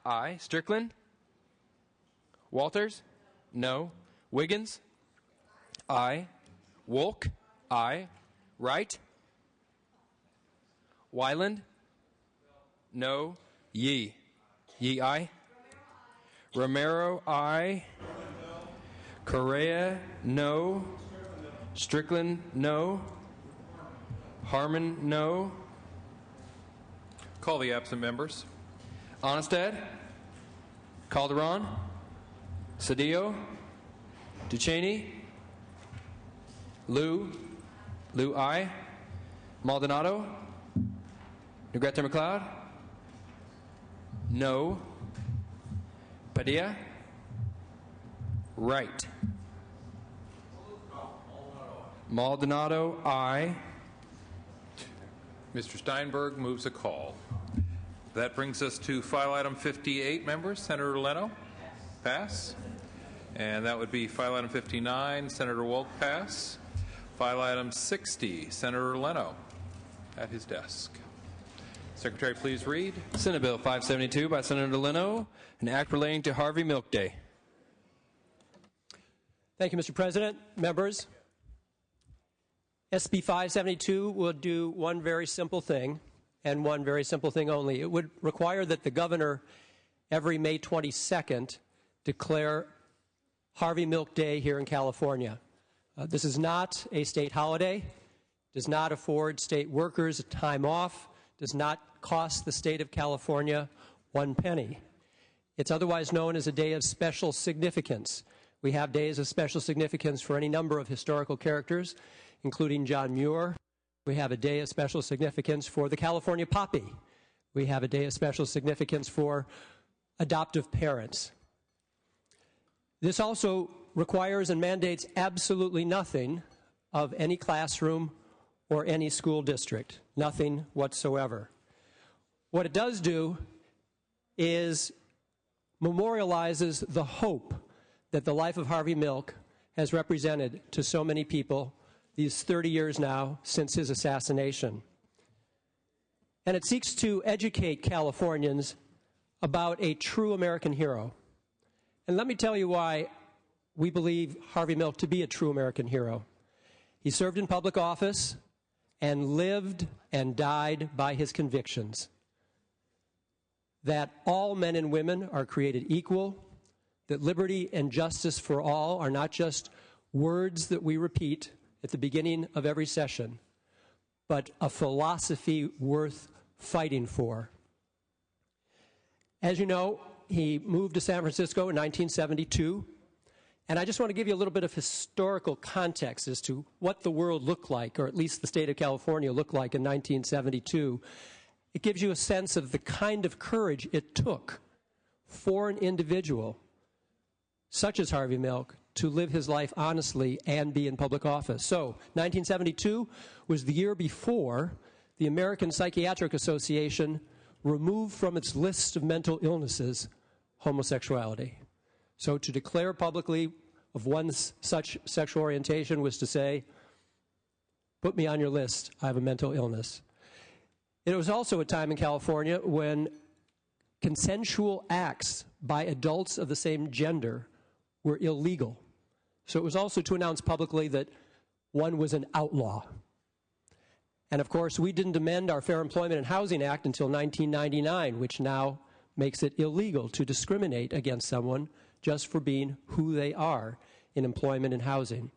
Aye. Strickland? Walters? No. Wiggins? Aye. Wolk? Aye. Wright? Wyland? No. Yee? Yee, aye. Romero, aye. Correa, no. Strickland, no. Harmon, no. Call the absent members. Onnested? Calderon? Cedillo? Duchesne? Liu, aye. Maldonado? Negrete McLeod? No. Padilla? Wright. Maldonado, aye. Mr. Steinberg moves a call. That brings us to file item 58, members. Senator Leno? Pass. And that would be file item 59, Senator Wolk, pass. File item 60, Senator Leno at his desk. Secretary, please read. Senate Bill 572 by Senator Leno, an act relating to Harvey Milk Day. Thank you, Mr. President. Members, SB 572 would do one very simple thing, and one very simple thing only. It would require that the governor, every May 22nd, declare Harvey Milk Day here in California. This is not a state holiday, does not afford state workers time off, does not cost the state of California 1 penny. It's otherwise known as a day of special significance. We have days of special significance for any number of historical characters, including John Muir. We have a day of special significance for the California poppy. We have a day of special significance for adoptive parents. This also requires and mandates absolutely nothing of any classroom or any school district, nothing whatsoever. What it does do is memorializes the hope that the life of Harvey Milk has represented to so many people these 30 years now since his assassination. And it seeks to educate Californians about a true American hero. And let me tell you why we believe Harvey Milk to be a true American hero. He served in public office and lived and died by his convictions that all men and women are created equal, that liberty and justice for all are not just words that we repeat at the beginning of every session, but a philosophy worth fighting for. As you know, he moved to San Francisco in 1972, and I just want to give you a little bit of historical context as to what the world looked like, or at least the state of California looked like in 1972. It gives you a sense of the kind of courage it took for an individual such as Harvey Milk to live his life honestly and be in public office. So, 1972 was the year before the American Psychiatric Association removed from its list of mental illnesses homosexuality. So to declare publicly of one's such sexual orientation was to say, put me on your list, I have a mental illness. It was also a time in California when consensual acts by adults of the same gender were illegal. So it was also to announce publicly that one was an outlaw. And of course, we didn't amend our Fair Employment and Housing Act until 1999, which now makes it illegal to discriminate against someone just for being who they are in employment and housing.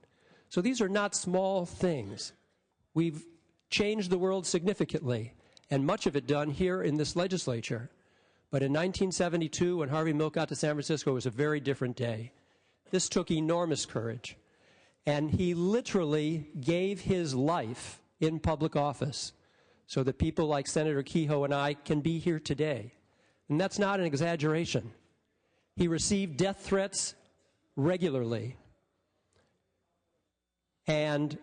So these are not small things. We've changed the world significantly, and much of it done here in this legislature. But in 1972, when Harvey Milk got to San Francisco, it was a very different day. This took enormous courage, and he literally gave his life in public office so that people like Senator Kehoe and I can be here today. And that's not an exaggeration. He received death threats regularly and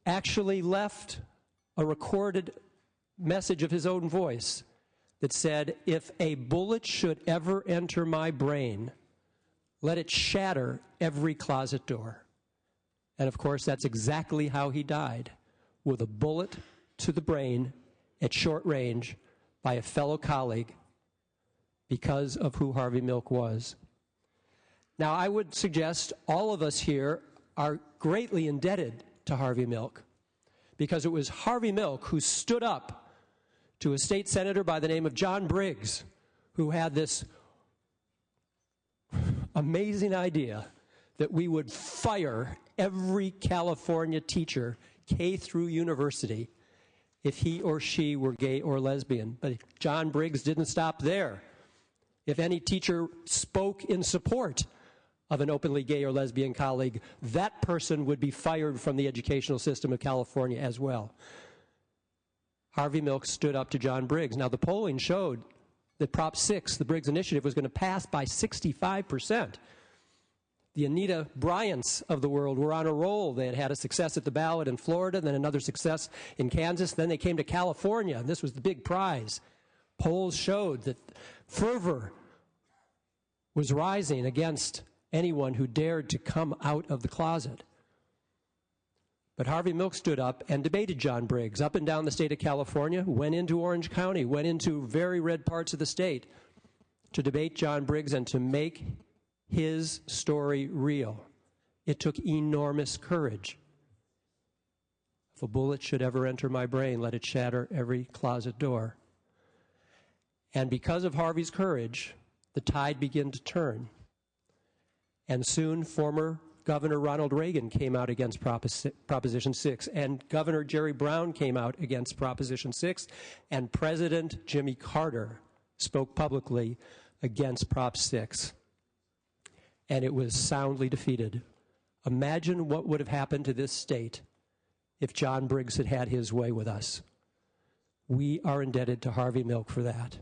actually left a recorded message of his own voice that said, if a bullet should ever enter my brain, let it shatter every closet door. And of course, that's exactly how he died, with a bullet to the brain at short range by a fellow colleague because of who Harvey Milk was. Now, I would suggest all of us here are greatly indebted to Harvey Milk because it was Harvey Milk who stood up to a state senator by the name of John Briggs, who had this amazing idea that we would fire every California teacher, K through university, if he or she were gay or lesbian. But John Briggs didn't stop there. If any teacher spoke in support of an openly gay or lesbian colleague, that person would be fired from the educational system of California as well. Harvey Milk stood up to John Briggs. Now, the polling showed that Prop 6, the Briggs Initiative, was going to pass by 65%. The Anita Bryants of the world were on a roll. They had had a success at the ballot in Florida, then another success in Kansas. Then they came to California, and this was the big prize. Polls showed that fervor was rising against anyone who dared to come out of the closet. But Harvey Milk stood up and debated John Briggs up and down the state of California, went into Orange County, went into very red parts of the state to debate John Briggs and to make his story real. It took enormous courage. If a bullet should ever enter my brain, let it shatter every closet door. And because of Harvey's courage, the tide began to turn. And soon, former Governor Ronald Reagan came out against Proposition 6, and Governor Jerry Brown came out against Proposition 6, and President Jimmy Carter spoke publicly against Prop 6. And it was soundly defeated. Imagine what would have happened to this state if John Briggs had had his way with us. We are indebted to Harvey Milk for that.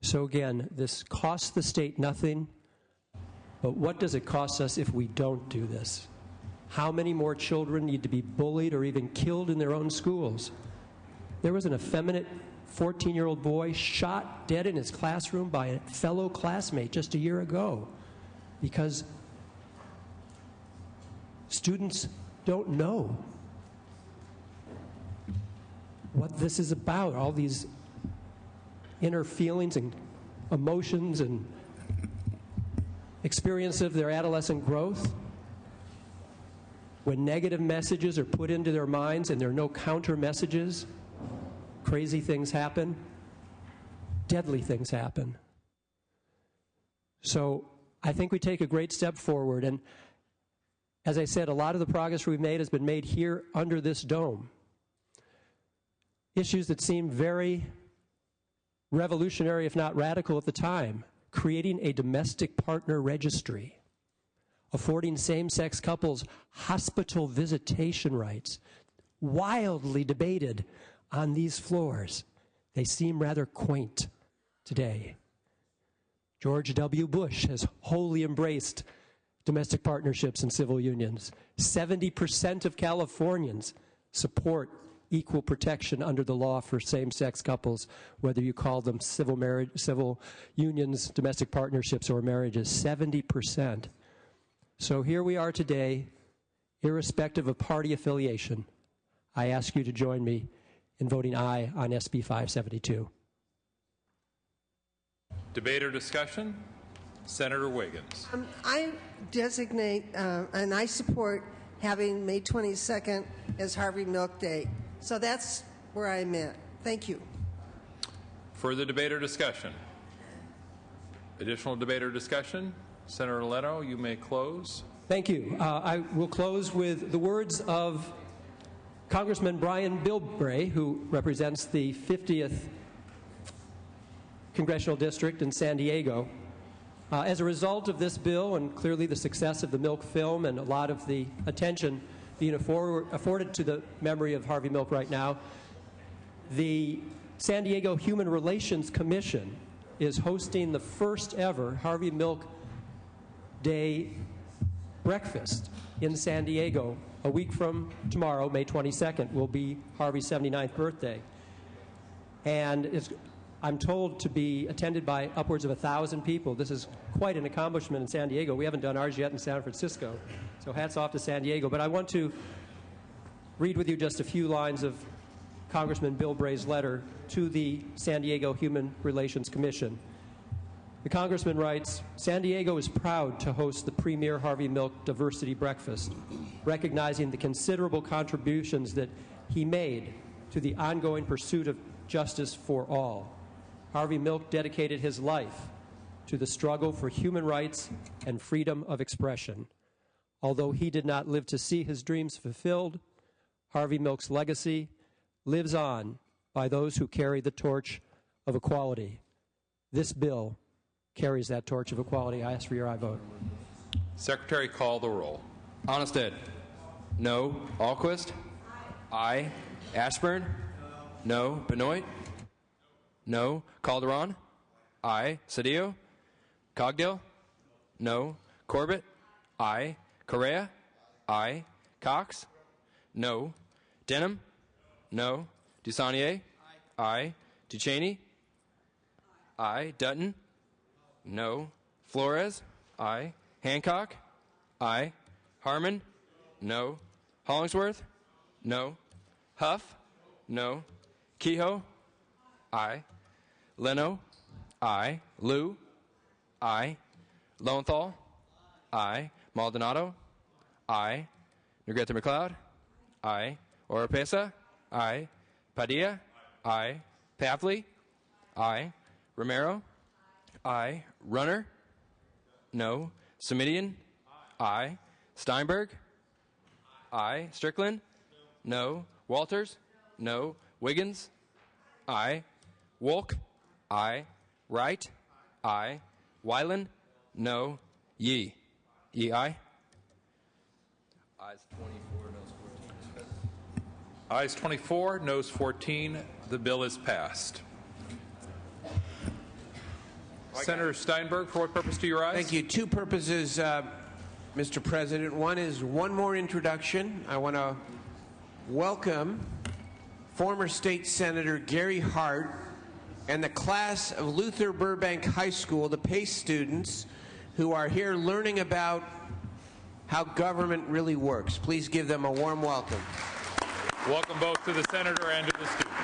So again, this costs the state nothing. But what does it cost us if we don't do this? How many more children need to be bullied or even killed in their own schools? There was an effeminate 14-year-old boy shot dead in his classroom by a fellow classmate just a year ago because Students don't know what this is about, all these inner feelings and emotions and experience of their adolescent growth. When negative messages are put into their minds and there are no counter messages, crazy things happen, deadly things happen. So I think we take a great step forward. And as I said, a lot of the progress we've made has been made here under this dome. Issues that seem very revolutionary, if not radical at the time, creating a domestic partner registry, affording same-sex couples hospital visitation rights, wildly debated on these floors. They seem rather quaint today. George W. Bush has wholly embraced domestic partnerships and civil unions. 70% of Californians support equal protection under the law for same-sex couples, whether you call them civil unions, domestic partnerships, or marriages. 70%. So here we are today, irrespective of party affiliation. I ask you to join me in voting aye on SB 572. Debate or discussion? Senator Wiggins. I designate and I support having May 22nd as Harvey Milk Day. So that's where I'm at. Thank you. Further debate or discussion? Additional debate or discussion? Senator Leno, you may close. Thank you. I will close with the words of Congressman Brian Bilbray, who represents the 50th Congressional District in San Diego. As a result of this bill and clearly the success of the Milk film and a lot of the attention being afforded to the memory of Harvey Milk right now, the San Diego Human Relations Commission is hosting the first ever Harvey Milk Day breakfast in San Diego. A week from tomorrow, May 22nd, will be Harvey's 79th birthday. And I'm told to be attended by upwards of 1,000 people. This is quite an accomplishment in San Diego. We haven't done ours yet in San Francisco. So hats off to San Diego. But I want to read with you just a few lines of Congressman Bilbray's letter to the San Diego Human Relations Commission. The congressman writes, San Diego is proud to host the premier Harvey Milk Diversity Breakfast, recognizing the considerable contributions that he made to the ongoing pursuit of justice for all. Harvey Milk dedicated his life to the struggle for human rights and freedom of expression. Although he did not live to see his dreams fulfilled, Harvey Milk's legacy lives on by those who carry the torch of equality. This bill carries that torch of equality. I ask for your aye vote. Secretary, call the roll. Onnested. No. Alquist. Aye. Ashburn. No. Benoit. No. Calderon. Aye. Cedillo. Cogdill. No. Corbett. Aye. Correa. Aye. Cox. No. Denham. No. Dusanier. Aye. Ducheney. Aye. Dutton. No. Flores. Aye. Hancock. Aye. Harmon. No. Hollingsworth. No. Huff. No. Kehoe. Aye. Leno. Aye. Liu. Aye. Lowenthal. Aye. Maldonado. Aye. Negrete McLeod. Aye. Oropesa. Aye. Padilla. Aye. Pavley. Aye. Romero. Aye. Runner. No. Semidian. Aye. Steinberg. Aye. Strickland. No. Walters. No. Wiggins. Aye. Wolk. Aye. Wright. Aye. Weiland. No. Yee. Yee, aye. Ayes 24, noes 14. Ayes 24, noes 14. The bill is passed. Senator Steinberg, for what purpose do you rise? Thank you. Two purposes, Mr. President. One is one more introduction. I want to welcome former State Senator Gary Hart and the class of Luther Burbank High School, the PACE students, who are here learning about how government really works. Please give them a warm welcome. Welcome both to the senator and to the students.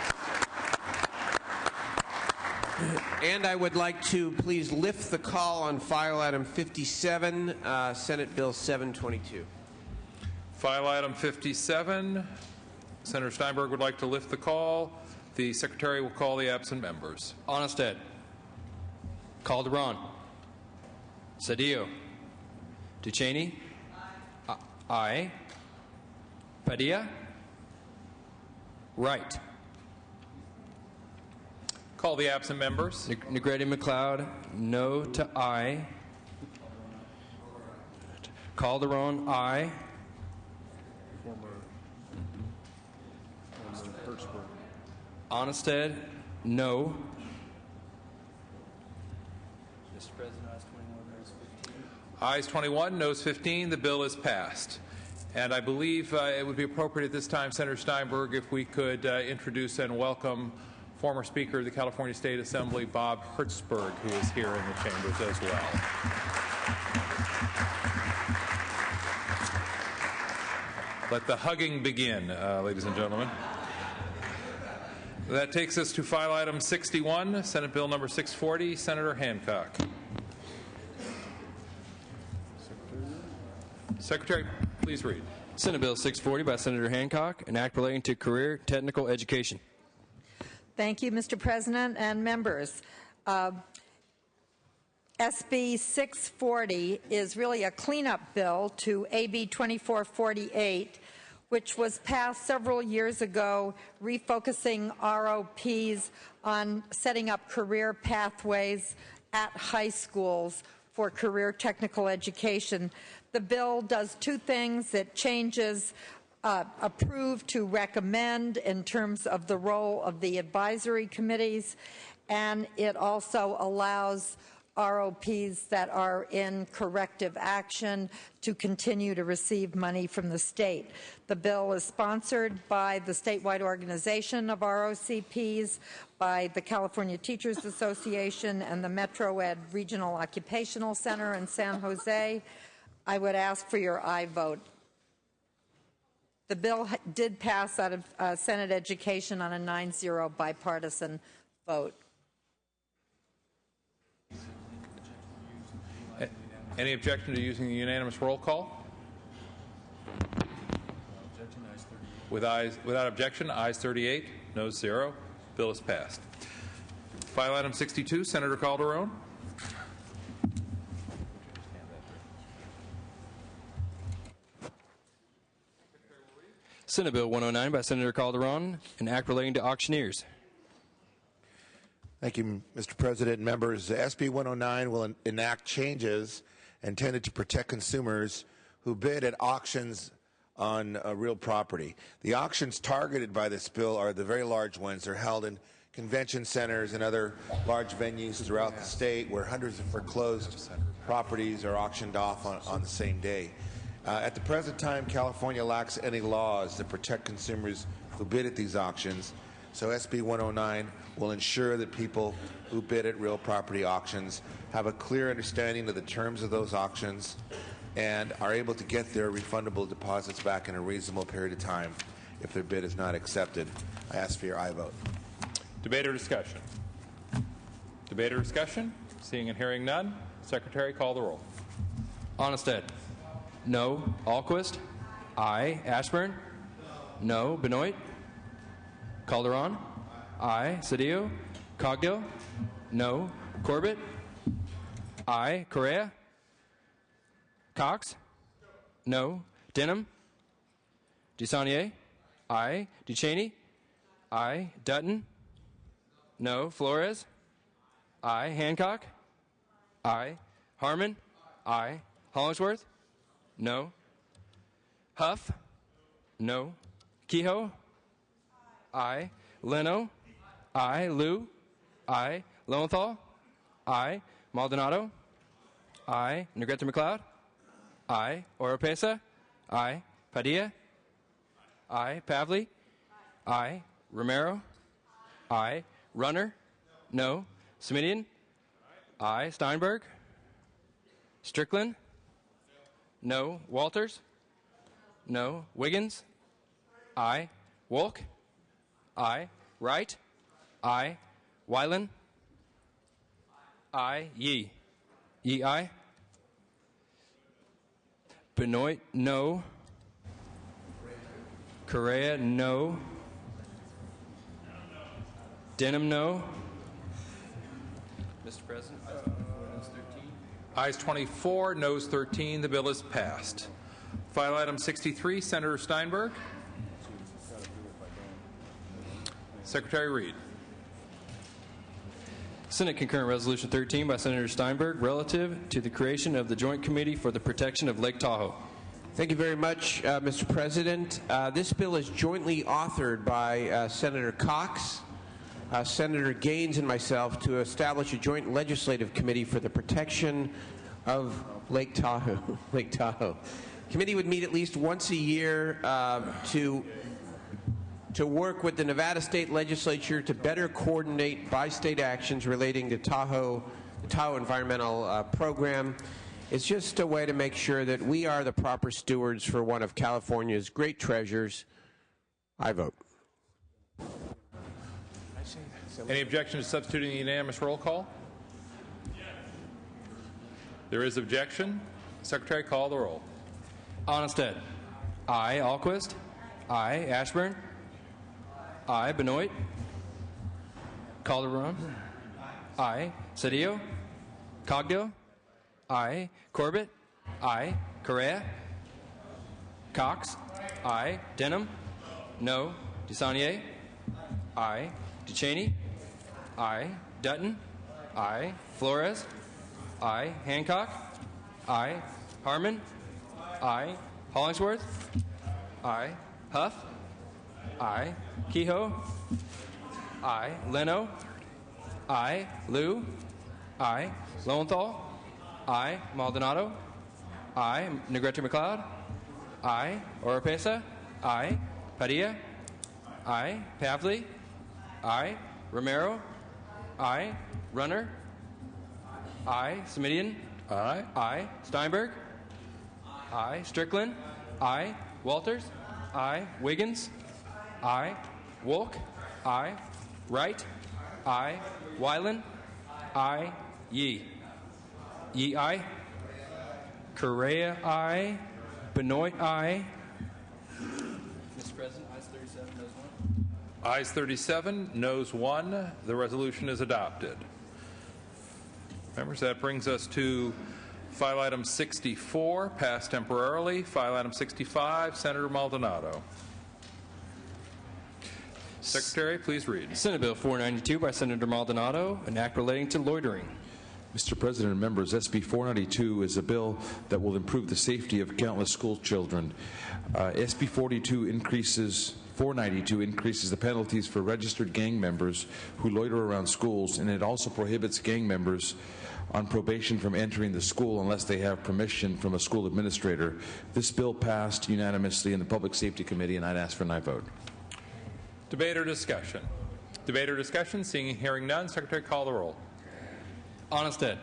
And I would like to please lift the call on file item 57, Senate Bill 722. File item 57. Senator Steinberg would like to lift the call. The secretary will call the absent members. Onnested. Calderon. Cedillo. Ducheney. Aye. Padilla. Wright. Call the absent members. Negretti McLeod, no to aye. Calderon, aye. Onnested, no. Mr. President, ayes 21, noes 15. Ayes 21, noes 15. The bill is passed. And I believe it would be appropriate at this time, Senator Steinberg, if we could introduce and welcome former Speaker of the California State Assembly, Bob Hertzberg, who is here in the chambers as well. Let the hugging begin, ladies and gentlemen. That takes us to file item 61, Senate Bill number 640, Senator Hancock. Secretary, please read. Senate Bill 640 by Senator Hancock, an act relating to career technical education. Thank you, Mr. President and members. SB 640 is really a cleanup bill to AB 2448, which was passed several years ago, refocusing ROPs on setting up career pathways at high schools for career technical education. The bill does two things. It changes approve to recommend in terms of the role of the advisory committees, and it also allows ROPs that are in corrective action to continue to receive money from the state. The bill is sponsored by the statewide organization of ROCPs, by the California Teachers Association and the Metro Ed Regional Occupational Center in San Jose. I would ask for your aye vote. The bill did pass out of Senate Education on a 9-0 bipartisan vote. Any objection to using the unanimous roll call? Without objection, ayes 38, noes 0. Bill is passed. File item 62, Senator Calderon. Senate Bill 109 by Senator Calderon, an act relating to auctioneers. Thank you, Mr. President. Members, SB 109 will enact changes intended to protect consumers who bid at auctions on real property. The auctions targeted by this bill are the very large ones. They're held in convention centers and other large venues throughout the state where hundreds of foreclosed properties are auctioned off on the same day. At the present time, California lacks any laws that protect consumers who bid at these auctions, so SB 109 will ensure that people who bid at real property auctions have a clear understanding of the terms of those auctions and are able to get their refundable deposits back in a reasonable period of time if their bid is not accepted. I ask for your aye vote. Debate or discussion? Debate or discussion? Seeing and hearing none, Secretary, call the roll. Onnested. No. Alquist. Aye. Ashburn. No. Benoit. Calderon. Aye. Cedillo. Cogdill. No. Corbett. Aye. Correa. Cox. No. Denham. Desaunier. Aye. Ducheney. Aye. Dutton. No. Flores. Aye. Hancock. Aye. Harmon. Aye. Hollingsworth. No. Huff. No. Kehoe. Aye. Leno. Aye. Liu. Aye. Lowenthal. Aye. Maldonado. Aye. Negrete McLeod. Aye. Oropesa. Aye. Padilla. Aye. Pavley. Aye. Romero. Aye. Runner. No. Simidian. Aye. Steinberg. Strickland. No. Walters? No. Wiggins? Aye. Wolk? Aye. Wright? Aye. Wyland? Aye. Yee? Yee, aye. Benoit? No. Correa? No. Denham? No. Mr. President, ayes 24, noes 13. The bill is passed. File item 63, Senator Steinberg. Secretary Reed. Senate Concurrent Resolution 13 by Senator Steinberg relative to the creation of the Joint Committee for the Protection of Lake Tahoe. Thank you very much, Mr. President. This bill is jointly authored by Senator Cox, Senator Gaines, and myself to establish a joint legislative committee for the protection of Lake Tahoe. Lake Tahoe. Committee would meet at least once a year to work with the Nevada State Legislature to better coordinate bi-state actions relating to the Tahoe Environmental Program. It's just a way to make sure that we are the proper stewards for one of California's great treasures. I vote. Any objection to substituting the unanimous roll call? There is objection. Secretary, call the roll. Onnested. Aye. Alquist. Aye. Ashburn. Aye. Benoit. Calderon. Aye. Cedillo. Cogdill. Aye. Corbett. Aye. Correa. Cox. Aye. Denham. No. DeSaulnier. Aye. DeCheney. Aye. Dutton. Aye. Flores. Aye. Hancock. Aye. Harmon. Aye. Hollingsworth. Aye. Huff. Aye. Kehoe. Aye. Leno. Aye. Liu. Aye. Lowenthal. Aye. Maldonado. Aye. Negrete McLeod. Aye. Oropesa. Aye. Padilla. Aye. Pavley. Aye. Romero. Aye. Runner. Aye. Semidian. Aye. Aye. Steinberg. Aye. Strickland. Aye. Walters. Aye. Wiggins. Aye. Wolk. Aye. Wright. Aye. Wyland. Aye. Yee. Yee, aye. Correa, aye. Benoit, aye. Mr. President, ayes 37, noes 1. Ayes 37, noes 1. The resolution is adopted. Members, that brings us to file item 64, passed temporarily. File item 65, Senator Maldonado. Secretary, please read. Senate Bill 492 by Senator Maldonado, an act relating to loitering. Mr. President and members, SB 492 is a bill that will improve the safety of countless school children. SB 492 increases the penalties for registered gang members who loiter around schools, and it also prohibits gang members on probation from entering the school unless they have permission from a school administrator. This bill passed unanimously in the Public Safety Committee, and I'd ask for an aye vote. Debate or discussion? Debate or discussion? Seeing and hearing none, Secretary, call the roll. Onnested.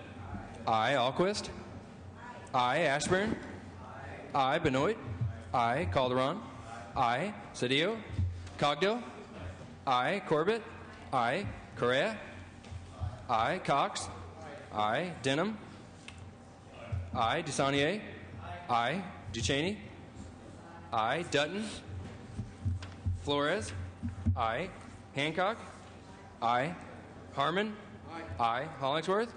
Aye. Alquist. Aye. Ashburn. Aye. Benoit. Aye. Calderon. Aye. Cedillo. Cogdill. Aye. Corbett. Aye. Correa. Aye. Cox. Aye. Denham. Aye. DeSaulnier. Aye. DeCheney. Aye. Dutton. Flores. Aye. Hancock. Aye. Harmon. Aye. Hollingsworth.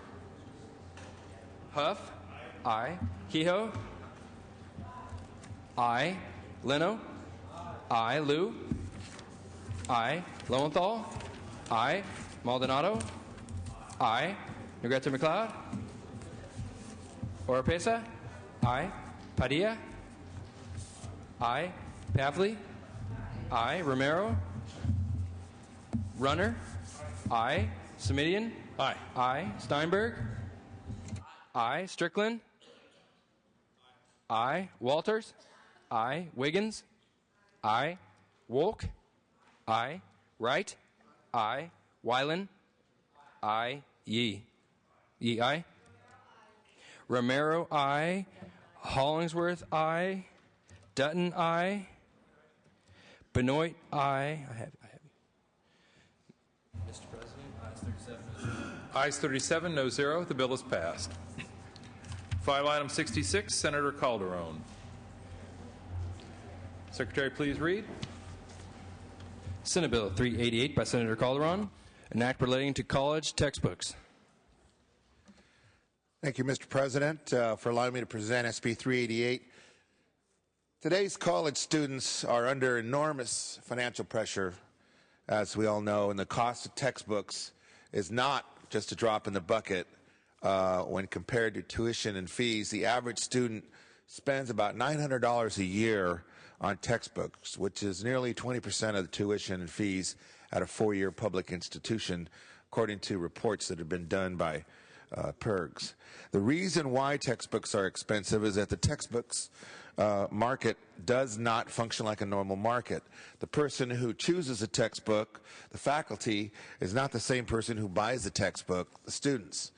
Huff. Aye. Kehoe. Aye. Leno. Aye. Liu. Aye. Lowenthal. Aye. Maldonado. Aye. Negrete McLeod. Oropesa. Aye. Padilla. Aye. Pavley. Aye. Romero. Runner. Aye. Semidian. Aye. Aye. Steinberg. Aye. Strickland. Aye. Walters. Aye. Wiggins. Aye. Wolk. Aye. Wright. Aye. Wyland. Aye. Yee. Yee, aye. Romero, aye. Hollingsworth, aye. Dutton, aye. Benoit, aye. I have Mr. President, ayes 37, no 0. Ayes 37, no 0. The bill is passed. File item 66, Senator Calderon. Secretary, please read. Senate Bill 388 by Senator Calderon, an act relating to college textbooks. Thank you, Mr. President, for allowing me to present SB 388. Today's college students are under enormous financial pressure, as we all know, and the cost of textbooks is not just a drop in the bucket when compared to tuition and fees. The average student spends about $900 a year on textbooks, which is nearly 20% of the tuition and fees at a four-year public institution, according to reports that have been done by PIRGs. The reason why textbooks are expensive is that the textbooks market does not function like a normal market. The person who chooses a textbook, the faculty, is not the same person who buys the textbook, the students.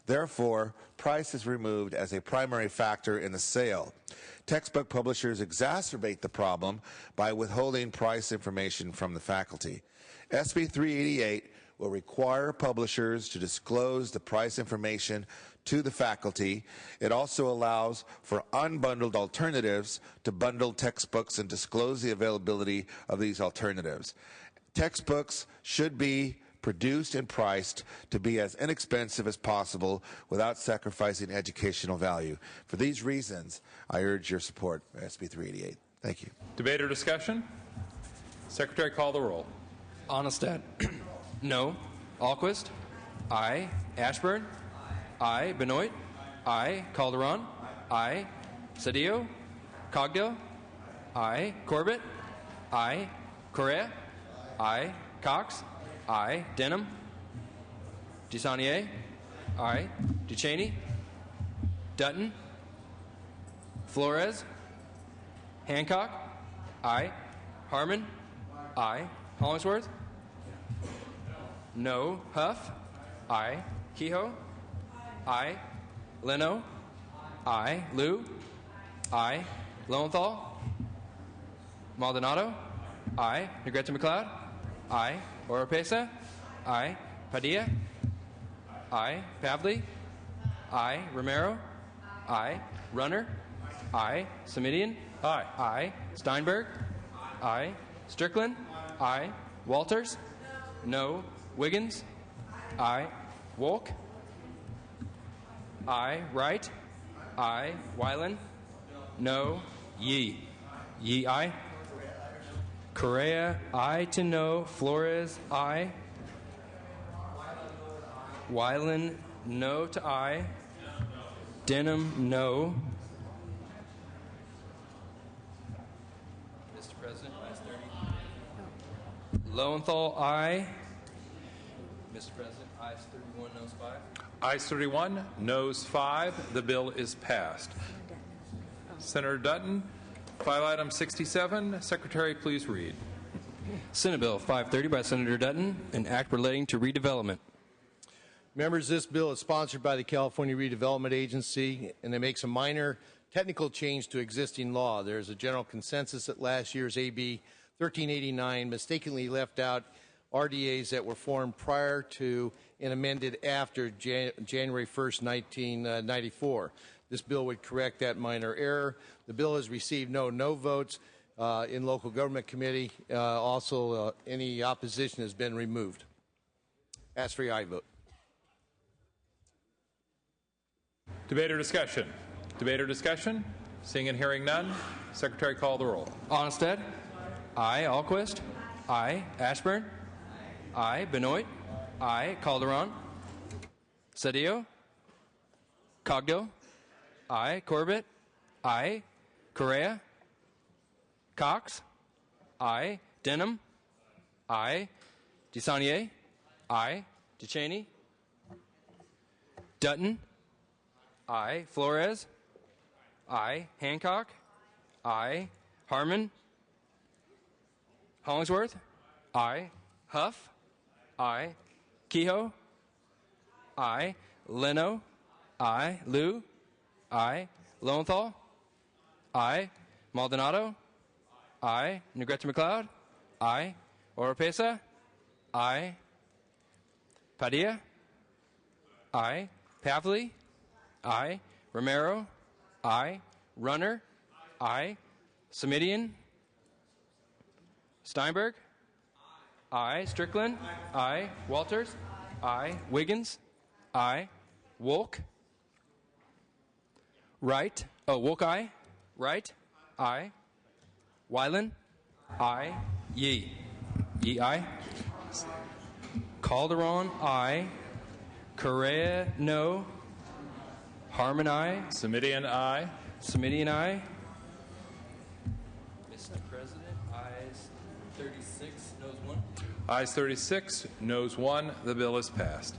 Therefore, price is removed as a primary factor in the sale. Textbook publishers exacerbate the problem by withholding price information from the faculty. SB 388 will require publishers to disclose the price information to the faculty. It also allows for unbundled alternatives to bundle textbooks and disclose the availability of these alternatives. Textbooks should be produced and priced to be as inexpensive as possible without sacrificing educational value. For these reasons, I urge your support for SB 388. Thank you. Debate or discussion? Secretary, call the roll. Onestad. No. Alquist? Aye. Ashburn? Aye. Benoit? Aye. Calderon? Aye. Cedillo? Cogdill? Aye. Corbett? Aye. Correa? Aye. Cox? Aye. Denham? DeSaulnier? Aye. Duchesne? Dutton? Flores? Hancock? Aye. Harmon? Aye. Hollingsworth? No. Huff? Aye. Kehoe? Aye. Leno? Aye. Liu? Aye. Lowenthal? Maldonado? Aye. Negrete McLeod? Aye. Oropesa? Aye. Padilla? Aye. Pavley? Aye. Romero? Aye. Runner? Aye. Semidian? Aye. Aye. Steinberg? Aye. Strickland? Aye. Walters? No. Wiggins? Aye. Wolk? Aye. Wright? Aye. Weiland? No. Yee? Yee, aye. Correa, aye to no. Flores, aye. Weiland, no to aye. Denham, no. Mr. President, ayes 30. Lowenthal, aye. Mr. President, ayes 31, noes 5. Ayes 31, noes 5. The bill is passed. Senator Dutton, file item 67. Secretary, please read. Senate Bill 530 by Senator Dutton, an act relating to redevelopment. Members, this bill is sponsored by the California Redevelopment Agency, and it makes a minor technical change to existing law. There's a general consensus that last year's AB 1389 mistakenly left out RDAs that were formed prior to and amended after January 1st, 1994. This bill would correct that minor error. The bill has received no votes in local government committee. Also, any opposition has been removed. Ask for your aye vote. Debate or discussion? Debate or discussion? Seeing and hearing none, Secretary, call the roll. Onestad? Aye. Alquist? Aye. Ashburn? Aye. Benoit? Aye. Calderon? Cedillo? Cogdill? Aye. Corbett? Aye. Correa? Cox? Aye. Denham? Aye. DeSaulnier? Aye. Duchesne? Dutton? Aye. Flores? Aye. Hancock? Aye. Harmon? Hollingsworth? Aye. Huff? Aye. Kehoe? Aye. Leno? Aye. Liu? Aye. Lowenthal? Aye. Maldonado? Aye. Negrete McLeod? Aye. Oropesa? Aye. Padilla? Aye. Pavley? Aye. Romero? Aye. Runner? Aye. Semidian? Steinberg? Aye. Strickland? Aye. Walters? Aye. Wiggins? Aye. Wolk? Right. Oh, Wolk, aye. Right? Aye. Wyland? Aye. Yee? Yee, aye. Calderon, aye. Correa, no. Harmon, aye. Semidian, aye. Semidian, aye. Mr. President, ayes 36, noes 1. Ayes 36, noes 1. The bill is passed.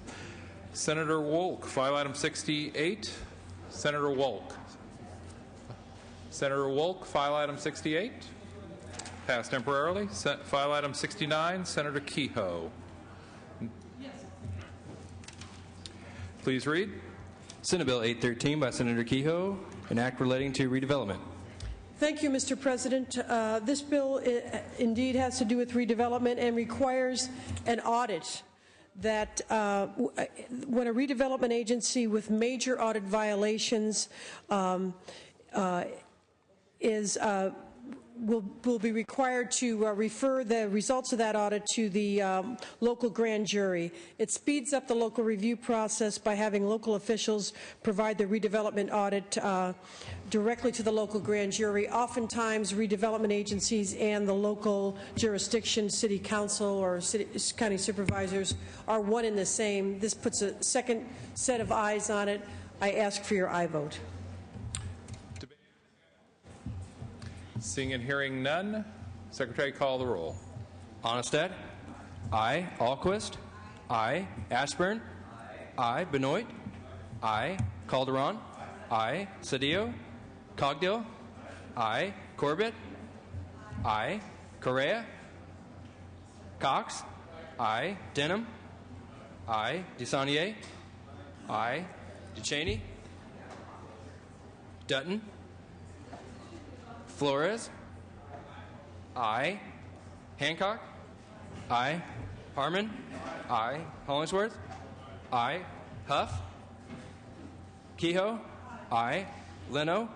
Senator Wolk, file item 68. Senator Wolk. Senator Wolk, file item 68. Passed temporarily. File item 69, Senator Kehoe. Please read. Senate Bill 813 by Senator Kehoe, an act relating to redevelopment. Thank you, Mr. President. This bill indeed has to do with redevelopment and requires an audit that when a redevelopment agency with major audit violations will be required to refer the results of that audit to the local grand jury. It speeds up the local review process by having local officials provide the redevelopment audit directly to the local grand jury. Oftentimes, redevelopment agencies and the local jurisdiction, city council or county supervisors, are one and the same. This puts a second set of eyes on it. I ask for your aye vote. Seeing and hearing none, Secretary, call the roll. Onestad? Aye. Alquist? Aye. Ashburn? Aye. Benoit? Aye. Calderon? Aye. Cedillo? Cogdill? Aye. Corbett? Aye. Correa? Cox? Aye. Denham? Aye. DeSaulnier? Aye. DeCheney? Dutton? Flores? Aye. Hancock? Aye. Harmon? Aye. Hollingsworth? Aye. Huff? Kehoe? Aye. Leno?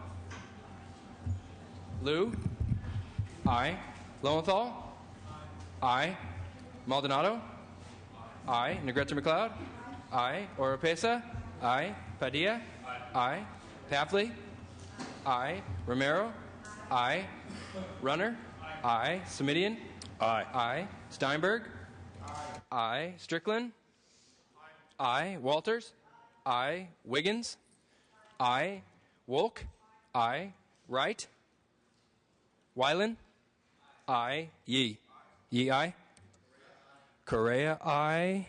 Liu? Aye. Lowenthal? Aye. Maldonado? Aye. Negrete McLeod? Aye. Oropesa? Aye. Padilla? Aye. Pavley? Aye. Romero? Aye. Runner? Aye. Semidian? Aye. Aye. Steinberg? Aye. Strickland? Aye. Walters? Aye. Wiggins? Aye. Wolk? Aye. Wright? Wyland? Aye. Yee? Yee, aye. Correa, aye.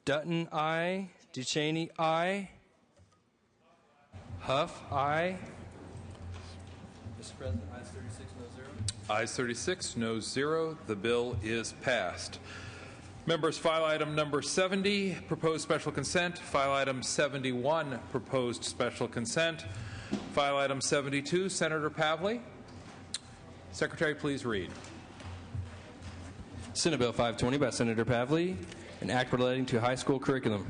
Dutton, aye. DeCheney, aye. Huff, aye. Mr. President, ayes 36, no 0. Ayes 36, noes 0. The bill is passed. Members, file item number 70, proposed special consent. File item 71, proposed special consent. File item 72, Senator Pavley. Secretary, please read. Senate Bill 520 by Senator Pavley, an act relating to high school curriculum.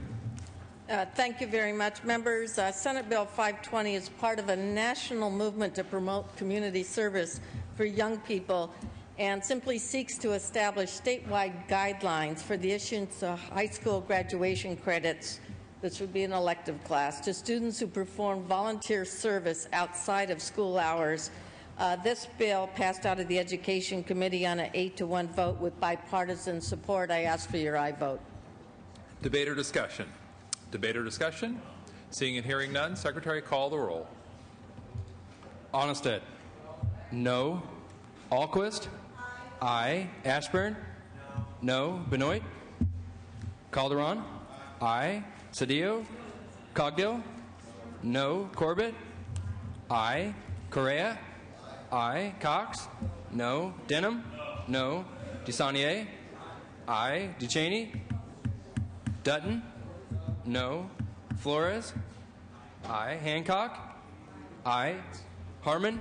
Thank you very much, members. Senate Bill 520 is part of a national movement to promote community service for young people and simply seeks to establish statewide guidelines for the issuance of high school graduation credits, which would be an elective class, to students who perform volunteer service outside of school hours. This bill passed out of the Education Committee on an 8-to-1 vote with bipartisan support. I ask for your aye vote. Debate or discussion? Debate or discussion? Seeing and hearing none, Secretary, call the roll. Onestad? No. Alquist? Aye. Ashburn? No. Benoit? Calderon? Aye. Cedillo? Cogdill? No. Corbett? Aye. Correa? Aye. Cox? No. Denham? No. DeSaulnier? Aye. DeCheney? Dutton? No. Flores? Aye. Hancock? Aye. Harmon?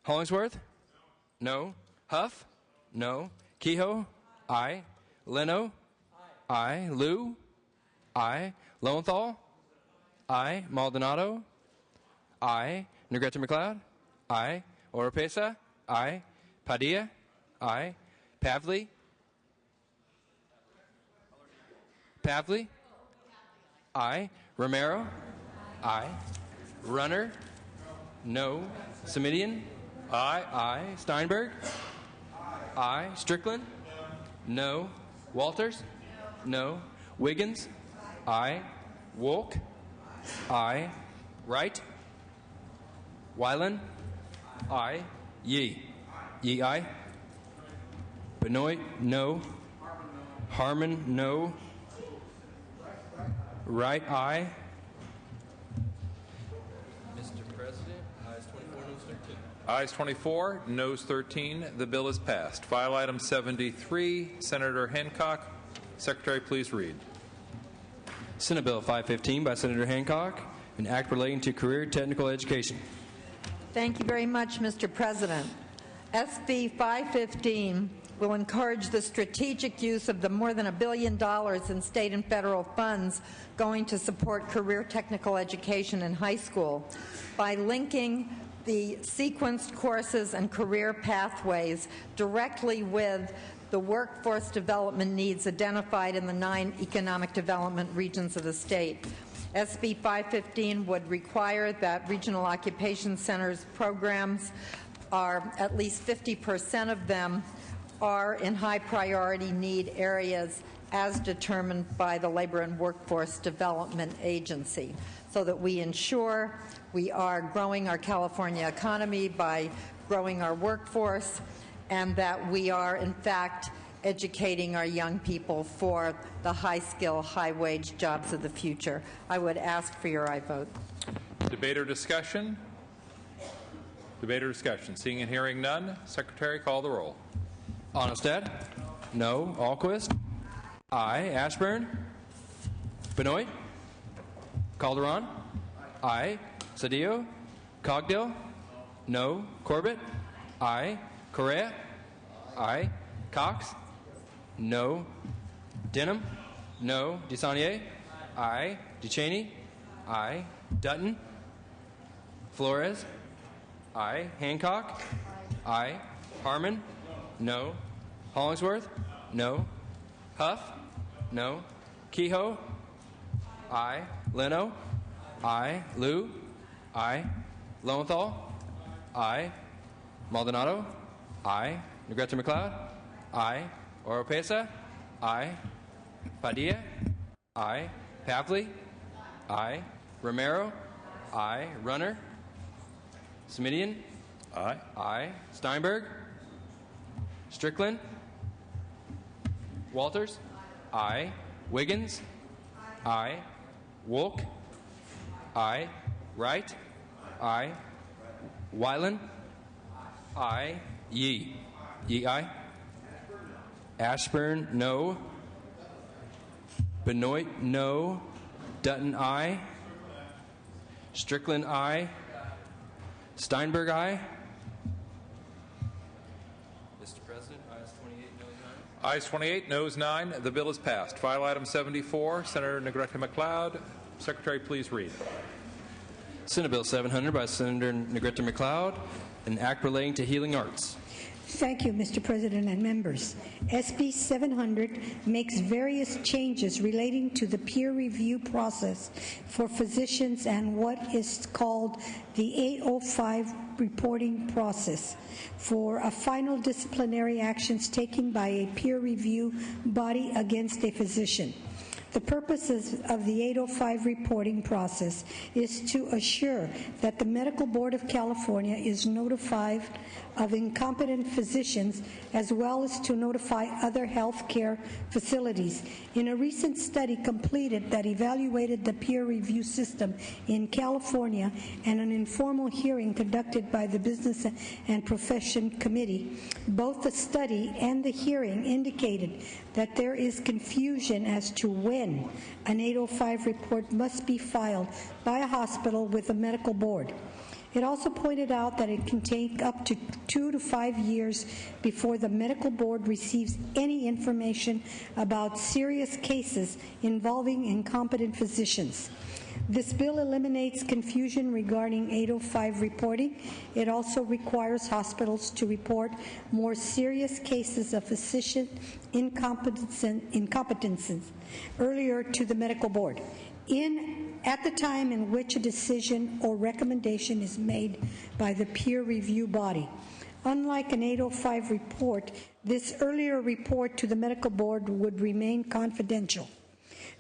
Hollingsworth? No. Huff? No. Kehoe? Aye. Leno? Aye. Liu? Aye. Lowenthal? Aye. Maldonado? Aye. Negrete McLeod? Aye. Oropesa? Aye. Padilla? Aye. Pavley? Pavley? Aye. Romero? Aye. Runner? No. Semidian? Aye. Aye. Steinberg? Aye. Strickland? No. Walters? No. Wiggins? Aye. Wolk? Aye. Wright? Weiland? Aye. Yee? Yee aye. Benoit? No. Harmon? No. Wright? Aye. Mr. President, ayes 24, noes 13. Ayes 24, noes 13. The bill is passed. File item 73, Senator Hancock. Secretary, please read. Senate Bill 515 by Senator Hancock, an act relating to career technical education. Thank you very much, Mr. President. SB 515 will encourage the strategic use of the more than $1 billion in state and federal funds going to support career technical education in high school by linking the sequenced courses and career pathways directly with the workforce development needs identified in the 9 economic development regions of the state. SB 515 would require that regional occupation centers programs are at least 50% of them are in high priority need areas as determined by the Labor and Workforce Development Agency, so that we ensure we are growing our California economy by growing our workforce, and that we are in fact educating our young people for the high-skill, high-wage jobs of the future. I would ask for your aye vote. Debate or discussion? Debate or discussion? Seeing and hearing none, Secretary, call the roll. Onestad? No. Alquist? Aye. Ashburn? Benoit? Calderon? Aye. Cedillo? Cogdill? No. Corbett? Aye. Correa? Aye. Cox? No. Denham? No. DeSaulnier? Aye. DeChaney? Aye. Dutton? Flores? Aye. Hancock? Aye. Harmon? No. Hollingsworth? No. Huff? No. Kehoe? Aye. Leno? Aye. Liu? Aye. Lowenthal? Aye. Maldonado? Aye. Negrete McLeod? Aye. Oropesa? Aye. Padilla? Aye. Pavley? Aye. Romero? Aye. Runner? Semidian? Aye. Aye. Steinberg? Strickland? Walters? Aye. Wiggins? Aye. Wolk? Aye. Wright? Aye. Weiland? Aye. Yee? Yee aye. Ashburn? No. Benoit? No. Dutton? Aye. Strickland? Aye. Steinberg? Aye. Mr. President, ayes 28, noes 9. Ayes 28, noes 9. The bill is passed. File item 74, Senator Negrete McLeod. Secretary, please read. Senate Bill 700 by Senator Negrete McLeod, an act relating to healing arts. Thank you, Mr. President and members. SB 700 makes various changes relating to the peer review process for physicians and what is called the 805 reporting process for a final disciplinary actions taken by a peer review body against a physician. The purposes of the 805 reporting process is to assure that the Medical Board of California is notified of incompetent physicians as well as to notify other health care facilities. In a recent study completed that evaluated the peer review system in California and an informal hearing conducted by the Business and Profession Committee, both the study and the hearing indicated that there is confusion as to when an 805 report must be filed by a hospital with a medical board. It also pointed out that it can take up to 2 to 5 years before the medical board receives any information about serious cases involving incompetent physicians. This bill eliminates confusion regarding 805 reporting. It also requires hospitals to report more serious cases of physician incompetences earlier to the medical board. At the time in which a decision or recommendation is made by the peer review body. Unlike an 805 report, this earlier report to the medical board would remain confidential.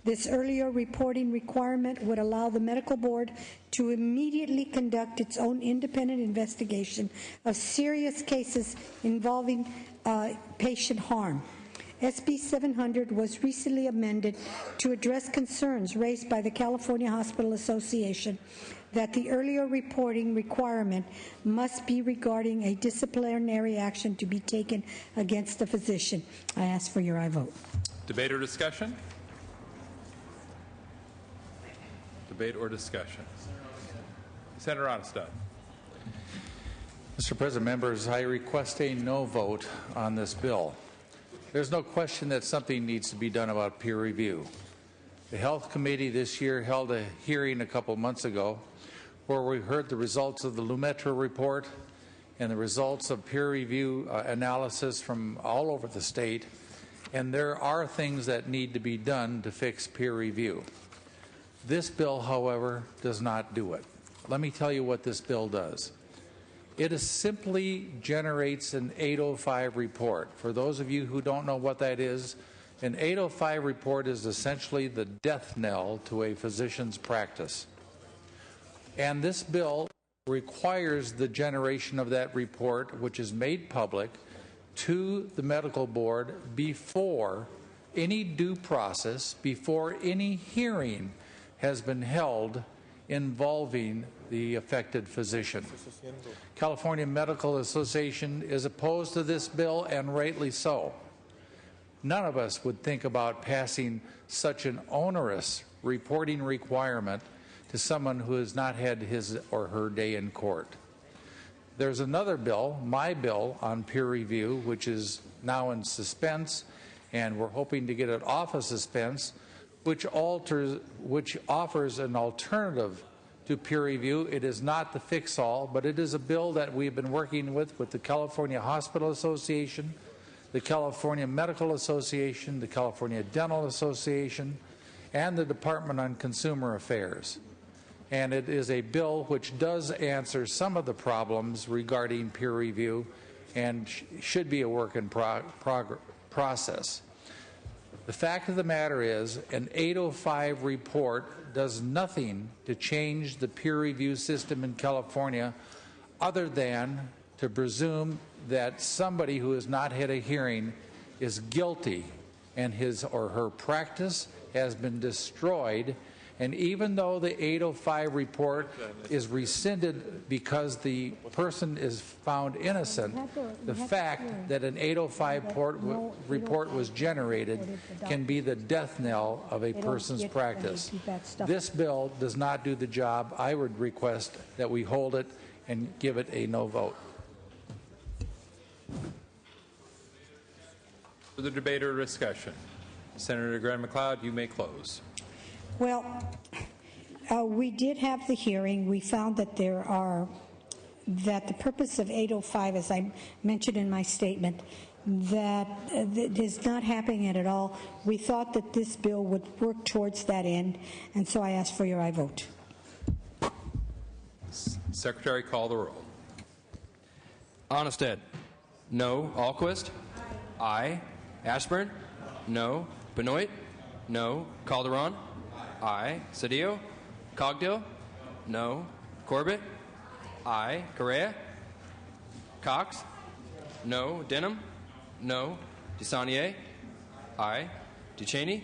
This earlier reporting requirement would allow the medical board to immediately conduct its own independent investigation of serious cases involving patient harm. SB 700 was recently amended to address concerns raised by the California Hospital Association that the earlier reporting requirement must be regarding a disciplinary action to be taken against a physician. I ask for your aye vote. Debate or discussion? Debate or discussion? Senator Onestad. Mr. President, members, I request a no vote on this bill. There's no question that something needs to be done about peer review. The Health Committee this year held a hearing a couple months ago where we heard the results of the Lumetra report and the results of peer review analysis from all over the state, and there are things that need to be done to fix peer review. This bill, however, does not do it. Let me tell you what this bill does. It simply generates an 805 report. For those of you who don't know what that is, an 805 report is essentially the death knell to a physician's practice. And this bill requires the generation of that report, which is made public, to the medical board before any due process, before any hearing has been held involving the affected physician. California Medical Association is opposed to this bill, and rightly so. None of us would think about passing such an onerous reporting requirement to someone who has not had his or her day in court. There's another bill, my bill, on peer review, which is now in suspense, and we're hoping to get it off of suspense, which offers an alternative to peer review. It is not the fix-all, but it is a bill that we've been working with the California Hospital Association, the California Medical Association, the California Dental Association, and the Department on Consumer Affairs. And it is a bill which does answer some of the problems regarding peer review and should be a work in process. The fact of the matter is, an 805 report does nothing to change the peer review system in California other than to presume that somebody who has not had a hearing is guilty and his or her practice has been destroyed. And even though the 805 report is rescinded because the person is found innocent, the fact that an 805 report was generated can be the death knell of a person's practice. This bill does not do the job. I would request that we hold it and give it a no vote. For the debate or discussion, Senator Graham McLeod, you may close. Well, we did have the hearing. We found that that the purpose of 805, as I mentioned in my statement, that is not happening at all. We thought that this bill would work towards that end, and so I ask for your aye vote. Secretary, call the roll. Onestad. No. Alquist. Aye. Ashburn. No. Benoit. No. Calderon. Aye. Cedillo. Cogdill. No. Corbett. Aye. Correa. Cox. No. Denham. No. DeSaulnier. Aye. Duchesne.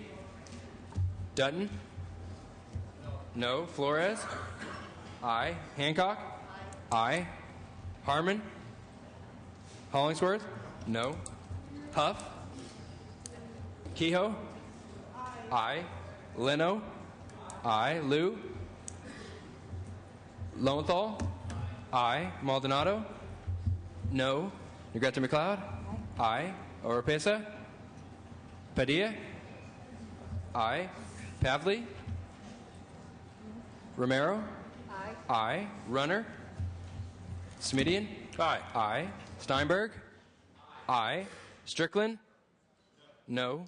Dutton. No. Flores. Aye. Hancock. Aye. Harmon. Hollingsworth. No. Huff. Kehoe. Aye. Leno. Aye. Liu. Lowenthal. Aye. Maldonado? No. Negrete McLeod? Aye. Oropesa? Padilla? Aye. Pavley? Romero? Aye. Aye. Runner? Smidian? Aye. Aye. Steinberg? Aye. Strickland? No.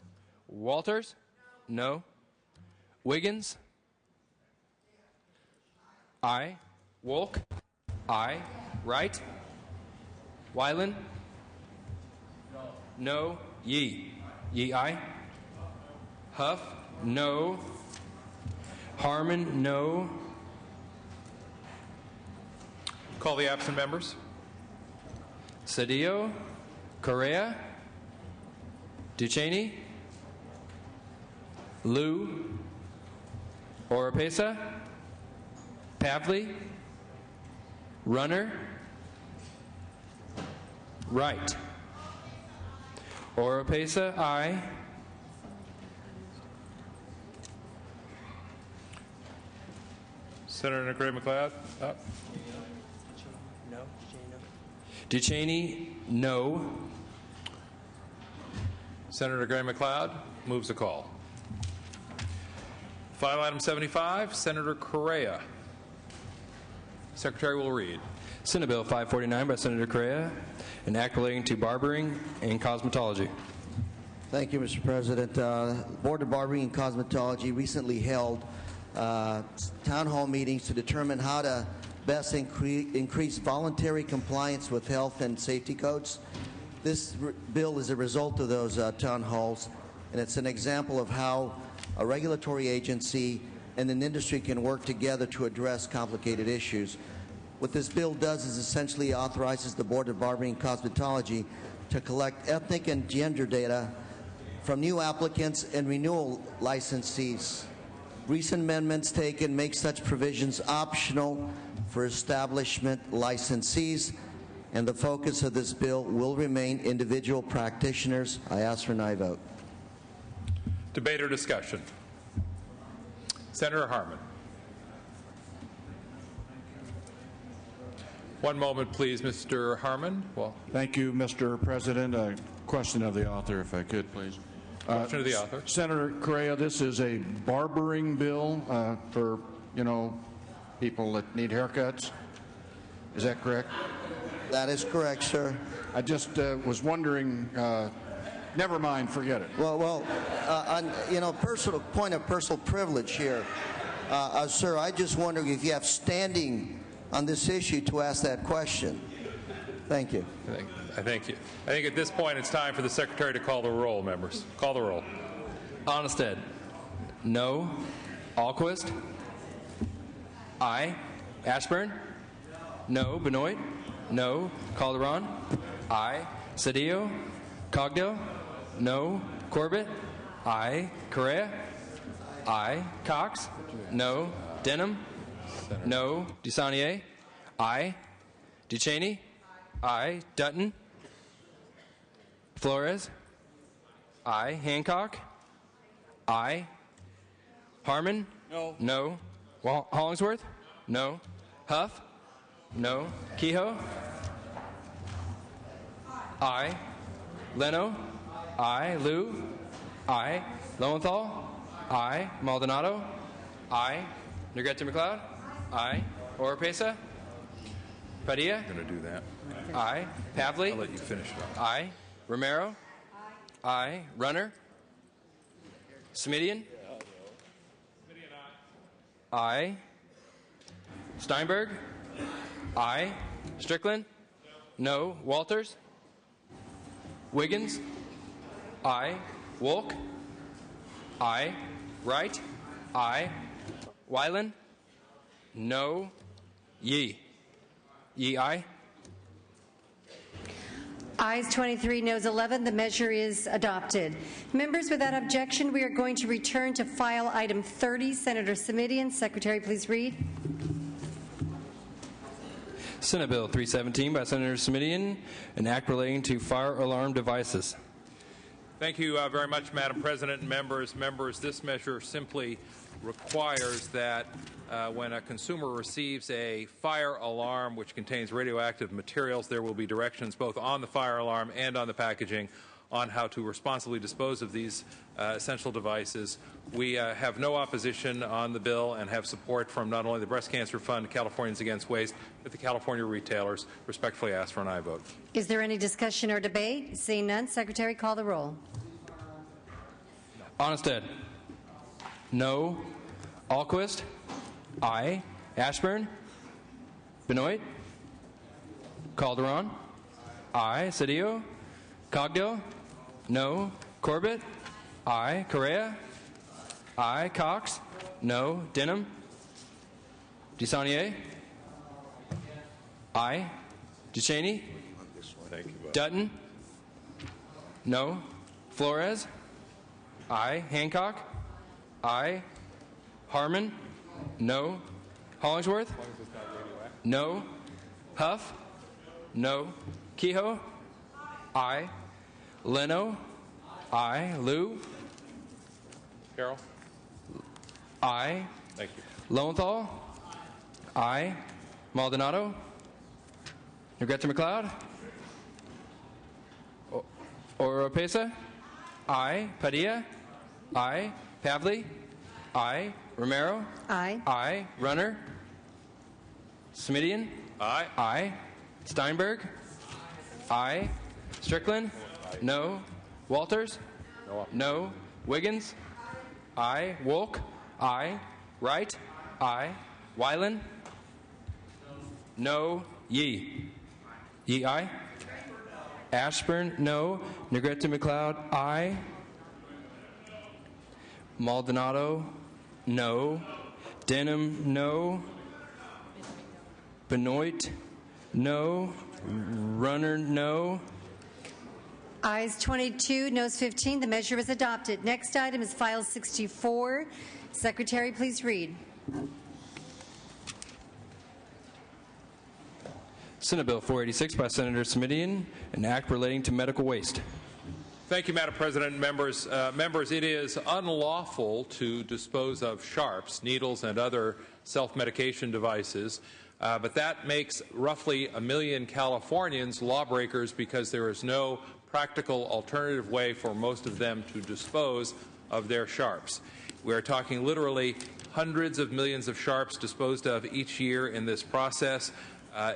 Walters? No. Wiggins? Aye. Wolk? Aye. Wright? Wyland? No. Yee? Yee, aye. Huff? No. Harmon? No. Call the absent members. Cedillo? Correa? Ducheney? Liu? Oropesa? Pavley? Runner? Wright? Oropesa? Aye. Senator Negrete McLeod? No. Ducheney? No. Senator Negrete McLeod moves the call. File item 75, Senator Correa. Secretary will read. Senate Bill 549 by Senator Correa, an act relating to barbering and cosmetology. Thank you, Mr. President. Board of Barbering and Cosmetology recently held town hall meetings to determine how to best increase voluntary compliance with health and safety codes. This bill is a result of those town halls, and it's an example of how a regulatory agency and an industry can work together to address complicated issues. What this bill does is essentially authorizes the Board of Barbering and Cosmetology to collect ethnic and gender data from new applicants and renewal licensees. Recent amendments taken make such provisions optional for establishment licensees, and the focus of this bill will remain individual practitioners. I ask for an aye vote. Debate or discussion? Senator Harmon. One moment, please, Mr. Harmon. Well, thank you, Mr. President. A question of the author, if I could, please. Question of the author. Senator Correa, this is a barbering bill for, people that need haircuts. Is that correct? That is correct, sir. I just was wondering. Never mind, forget it. Well, personal point of personal privilege here, sir. I just wonder if you have standing on this issue to ask that question. Thank you. I thank you. I think at this point it's time for the Secretary to call the roll, members. Call the roll. Onnested? No. Alquist? Aye. Ashburn? No. Benoit? No. Calderon? Aye. Cedillo? Cogdill? No. Corbett? Aye. Correa? Aye. Cox? No. Denham? No. Dusanier? Aye. Ducheney? Aye. Dutton? Flores? Aye. Hancock? Aye. Harmon? No. No. Hollingsworth? No. Huff? No. Kehoe? Aye. Leno? Aye. Liu? Aye. Lowenthal? Aye. Maldonado? Aye. Negrete McLeod? Aye. Oropesa? Padilla? I'm going to do that. Aye. Pavley? I'll let you finish it off. Aye. Romero? Aye. Runner? Smidian? Aye. Steinberg? Aye. Strickland? No. Walters? Wiggins? Aye. Wolk? Aye. Wright? Aye. Wyland? No. Yee? Yee, aye. Ayes 23, noes 11. The measure is adopted. Members, without objection, we are going to return to file item 30. Senator Simidian, Secretary, please read. Senate Bill 317 by Senator Simidian, an act relating to fire alarm devices. Thank you very much, Madam President and members. This measure simply requires that when a consumer receives a fire alarm which contains radioactive materials, there will be directions both on the fire alarm and on the packaging on how to responsibly dispose of these essential devices. We have no opposition on the bill and have support from not only the Breast Cancer Fund, Californians Against Waste, but the California retailers. Respectfully ask for an aye vote. Is there any discussion or debate? Seeing none, Secretary, call the roll. Onnested. No. Alquist. Aye. Ashburn. Benoit. Calderon. Aye. Cedillo. Cogdill. No. Corbett. Aye. Correa. Aye. Cox. No. Denham. DeSaulnier. Aye. Ducheney. Dutton. No. Flores. Aye. Hancock. Aye. Harmon. No. Hollingsworth. No. Huff. No. Kehoe. Aye. Leno. Aye. Liu. Carroll. Aye. Thank you. Lowenthal. Aye. Maldonado. Negrete McLeod. Oropesa. Aye. Padilla. Aye. Pavley. Aye. Romero. Aye. Aye. Runner. Smidian. Aye. Aye. Steinberg. Aye. Strickland. No. Walters. No. Wiggins. Aye. Wolk. Aye. Wright. Aye. Weiland. No. Yee. Yee, aye. Ashburn, no. Negrete McLeod, aye. Maldonado, no. Denham, no. Benoit, no. Runner, no. Ayes 22, noes 15. The measure is adopted. Next item is File 64. Secretary, please read. Senate Bill 486 by Senator Smidian, an act relating to medical waste. Thank you, Madam President. Members, it is unlawful to dispose of sharps, needles, and other self-medication devices, but that makes roughly 1 million Californians lawbreakers because there is no practical alternative way for most of them to dispose of their sharps. We are talking literally hundreds of millions of sharps disposed of each year in this process.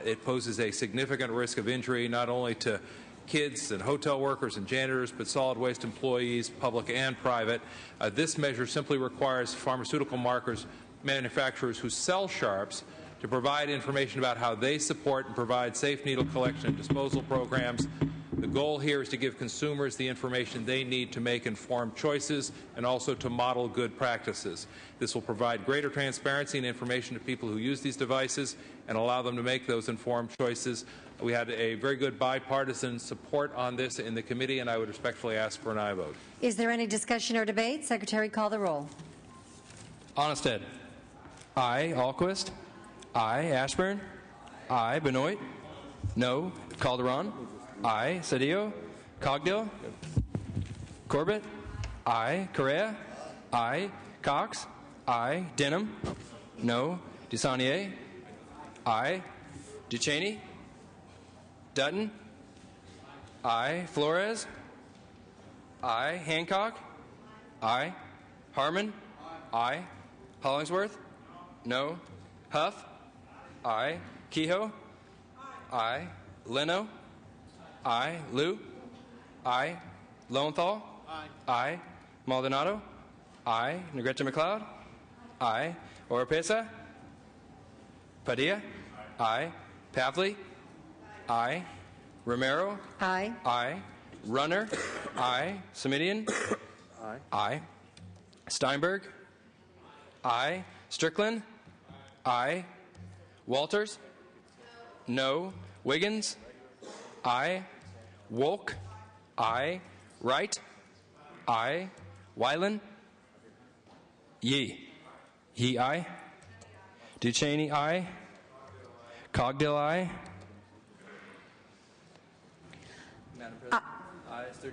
It poses a significant risk of injury not only to kids and hotel workers and janitors, but solid waste employees, public and private. This measure simply requires pharmaceutical markers manufacturers who sell sharps to provide information about how they support and provide safe needle collection and disposal programs. The goal here is to give consumers the information they need to make informed choices and also to model good practices. This will provide greater transparency and information to people who use these devices and allow them to make those informed choices. We had a very good bipartisan support on this in the committee, and I would respectfully ask for an aye vote. Is there any discussion or debate? Secretary, call the roll. Onnested. Aye. Alquist. Aye. Ashburn. Aye. Benoit. No. Calderon. Aye. Cedillo. Cogdill. Corbett. Aye. Correa. Aye. Cox. Aye. Denham. No. DeSaulnier. Aye. Ducheney. Dutton. Aye. Flores. Aye. Hancock. Aye. Harmon. Aye. Hollingsworth. No. Huff. Aye. Kehoe. Aye. Leno. Aye. Liu. Aye. Lowenthal. Aye. Maldonado. Aye. Negrete McLeod. Aye. Oropesa. Padilla. Aye. Pavley. Aye. Romero. Aye. Aye. Runner. Aye. Smidian. Aye. Aye. Steinberg. Aye. Strickland. Aye. Walters. No. Wiggins. Aye. Wolk. Aye. Wright. Aye. Weiland. Yee. Yee, aye. Ducheney, aye. Cogdill, aye.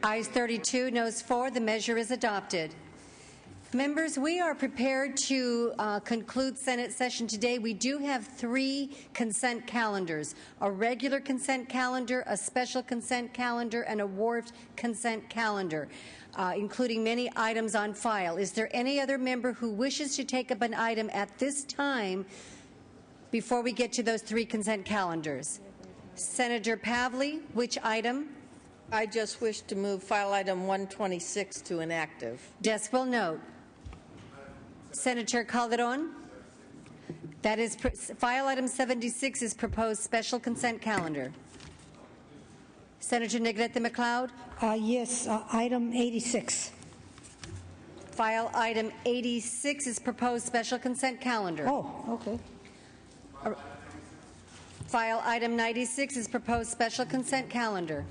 Ayes 32, noes 4. The measure is adopted. Members, we are prepared to conclude Senate session today. We do have 3 consent calendars, a regular consent calendar, a special consent calendar, and a wharfed consent calendar, including many items on file. Is there any other member who wishes to take up an item at this time before we get to those 3 consent calendars? Senator Pavley, which item? I just wish to move file item 126 to inactive. Desk will note. Senator Calderon? That is, file item 76 is proposed special consent calendar. Senator Negrete McLeod? Yes, item 86. File item 86 is proposed special consent calendar. Oh, okay. File item 96 is proposed special consent calendar.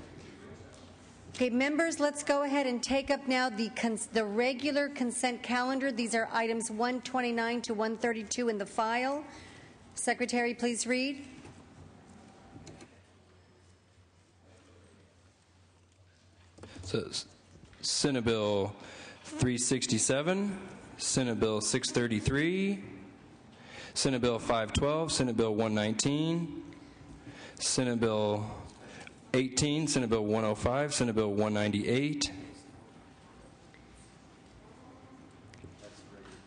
Okay, members, let's go ahead and take up now the regular consent calendar. These are items 129 to 132 in the file. Secretary, please read. So, Senate Bill 367, Senate Bill 633, Senate Bill 512, Senate Bill 119, Senate Bill 18, Senate Bill 105, Senate Bill 198.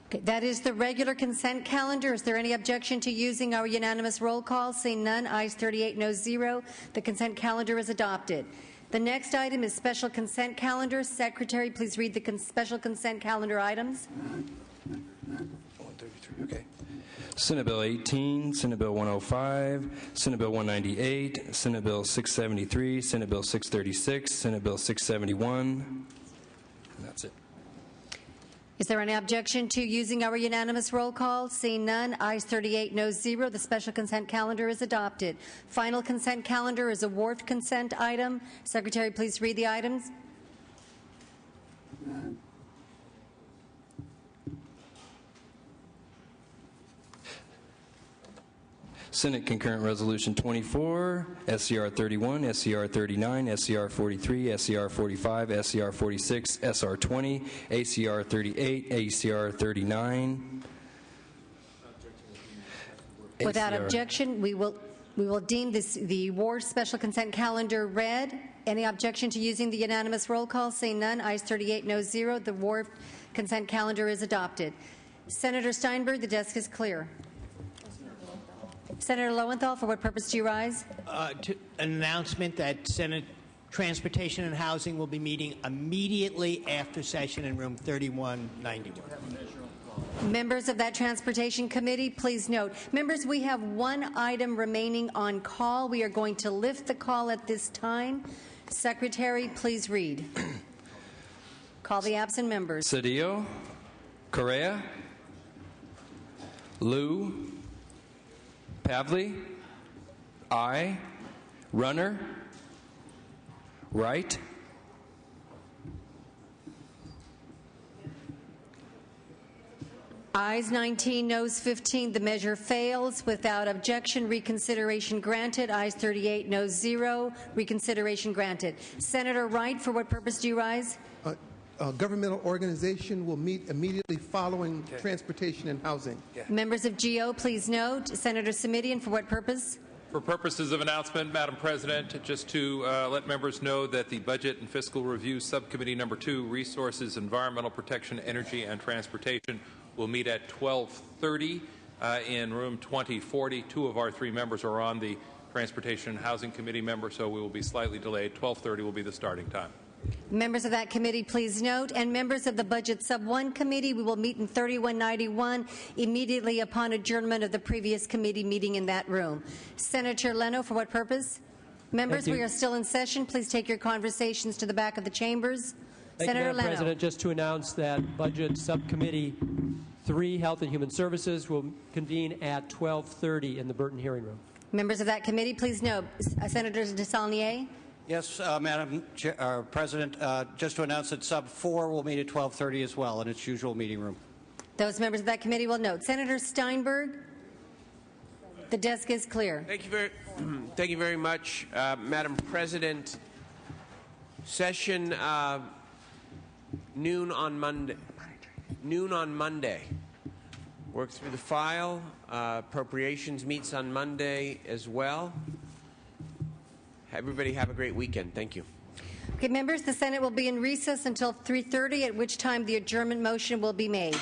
Okay, that is the regular consent calendar. Is there any objection to using our unanimous roll call? Seeing none, ayes 38, noes 0. The consent calendar is adopted. The next item is special consent calendar. Secretary, please read the special consent calendar items. 133, okay. Senate Bill 18, Senate Bill 105, Senate Bill 198, Senate Bill 673, Senate Bill 636, Senate Bill 671, and that's it. Is there any objection to using our unanimous roll call? Seeing none, ayes 38, noes 0. The special consent calendar is adopted. Final consent calendar is a wharfed consent item. Secretary, please read the items. Senate Concurrent Resolution 24, SCR 31, SCR 39, SCR 43, SCR 45, SCR 46, SR 20, ACR 38, ACR 39. Without objection, we will deem the ward special consent calendar read. Any objection to using the unanimous roll call? Seeing none, ayes 38, noes 0. The ward consent calendar is adopted. Senator Steinberg, the desk is clear. Senator Lowenthal, for what purpose do you rise? An announcement that Senate Transportation and Housing will be meeting immediately after session in room 3191. Members of that Transportation Committee, please note. Members, we have one item remaining on call. We are going to lift the call at this time. Secretary, please read. Call the absent members. Cedillo, Correa, Liu, Pavley, I, Runner, Wright, Ayes 19, noes 15. The measure fails. Without objection, reconsideration granted. Ayes 38, noes 0. Reconsideration granted. Senator Wright, for what purpose do you rise? Governmental organization will meet immediately following Transportation and Housing. Members of GO, please note. Senator Simidian, for what purpose? For purposes of announcement, Madam President, just to let members know that the Budget and Fiscal Review Subcommittee Number 2, Resources, Environmental Protection, Energy, and Transportation, will meet at 12:30 in room 2040. 2 of our 3 members are on the Transportation and Housing Committee member, so we will be slightly delayed. 12:30 will be the starting time. Members of that committee, please note, and members of the Budget Sub-1 Committee, we will meet in 3191 immediately upon adjournment of the previous committee meeting in that room. Senator Leno, for what purpose? Members, we are still in session. Please take your conversations to the back of the chambers. Senator Madam Leno. President, just to announce that Budget Subcommittee 3, Health and Human Services, will convene at 12:30 in the Burton hearing room. Members of that committee, please note. Senator DeSaulnier. Yes, Madam President, just to announce that Sub 4 will meet at 12:30 as well in its usual meeting room. Those members of that committee will note. Senator Steinberg, the desk is clear. Thank you very much, Madam President. Session noon on Monday. noon on Monday. Work through the file. Appropriations meets on Monday as well. Everybody have a great weekend. Thank you. Okay, members, the Senate will be in recess until 3:30, at which time the adjournment motion will be made.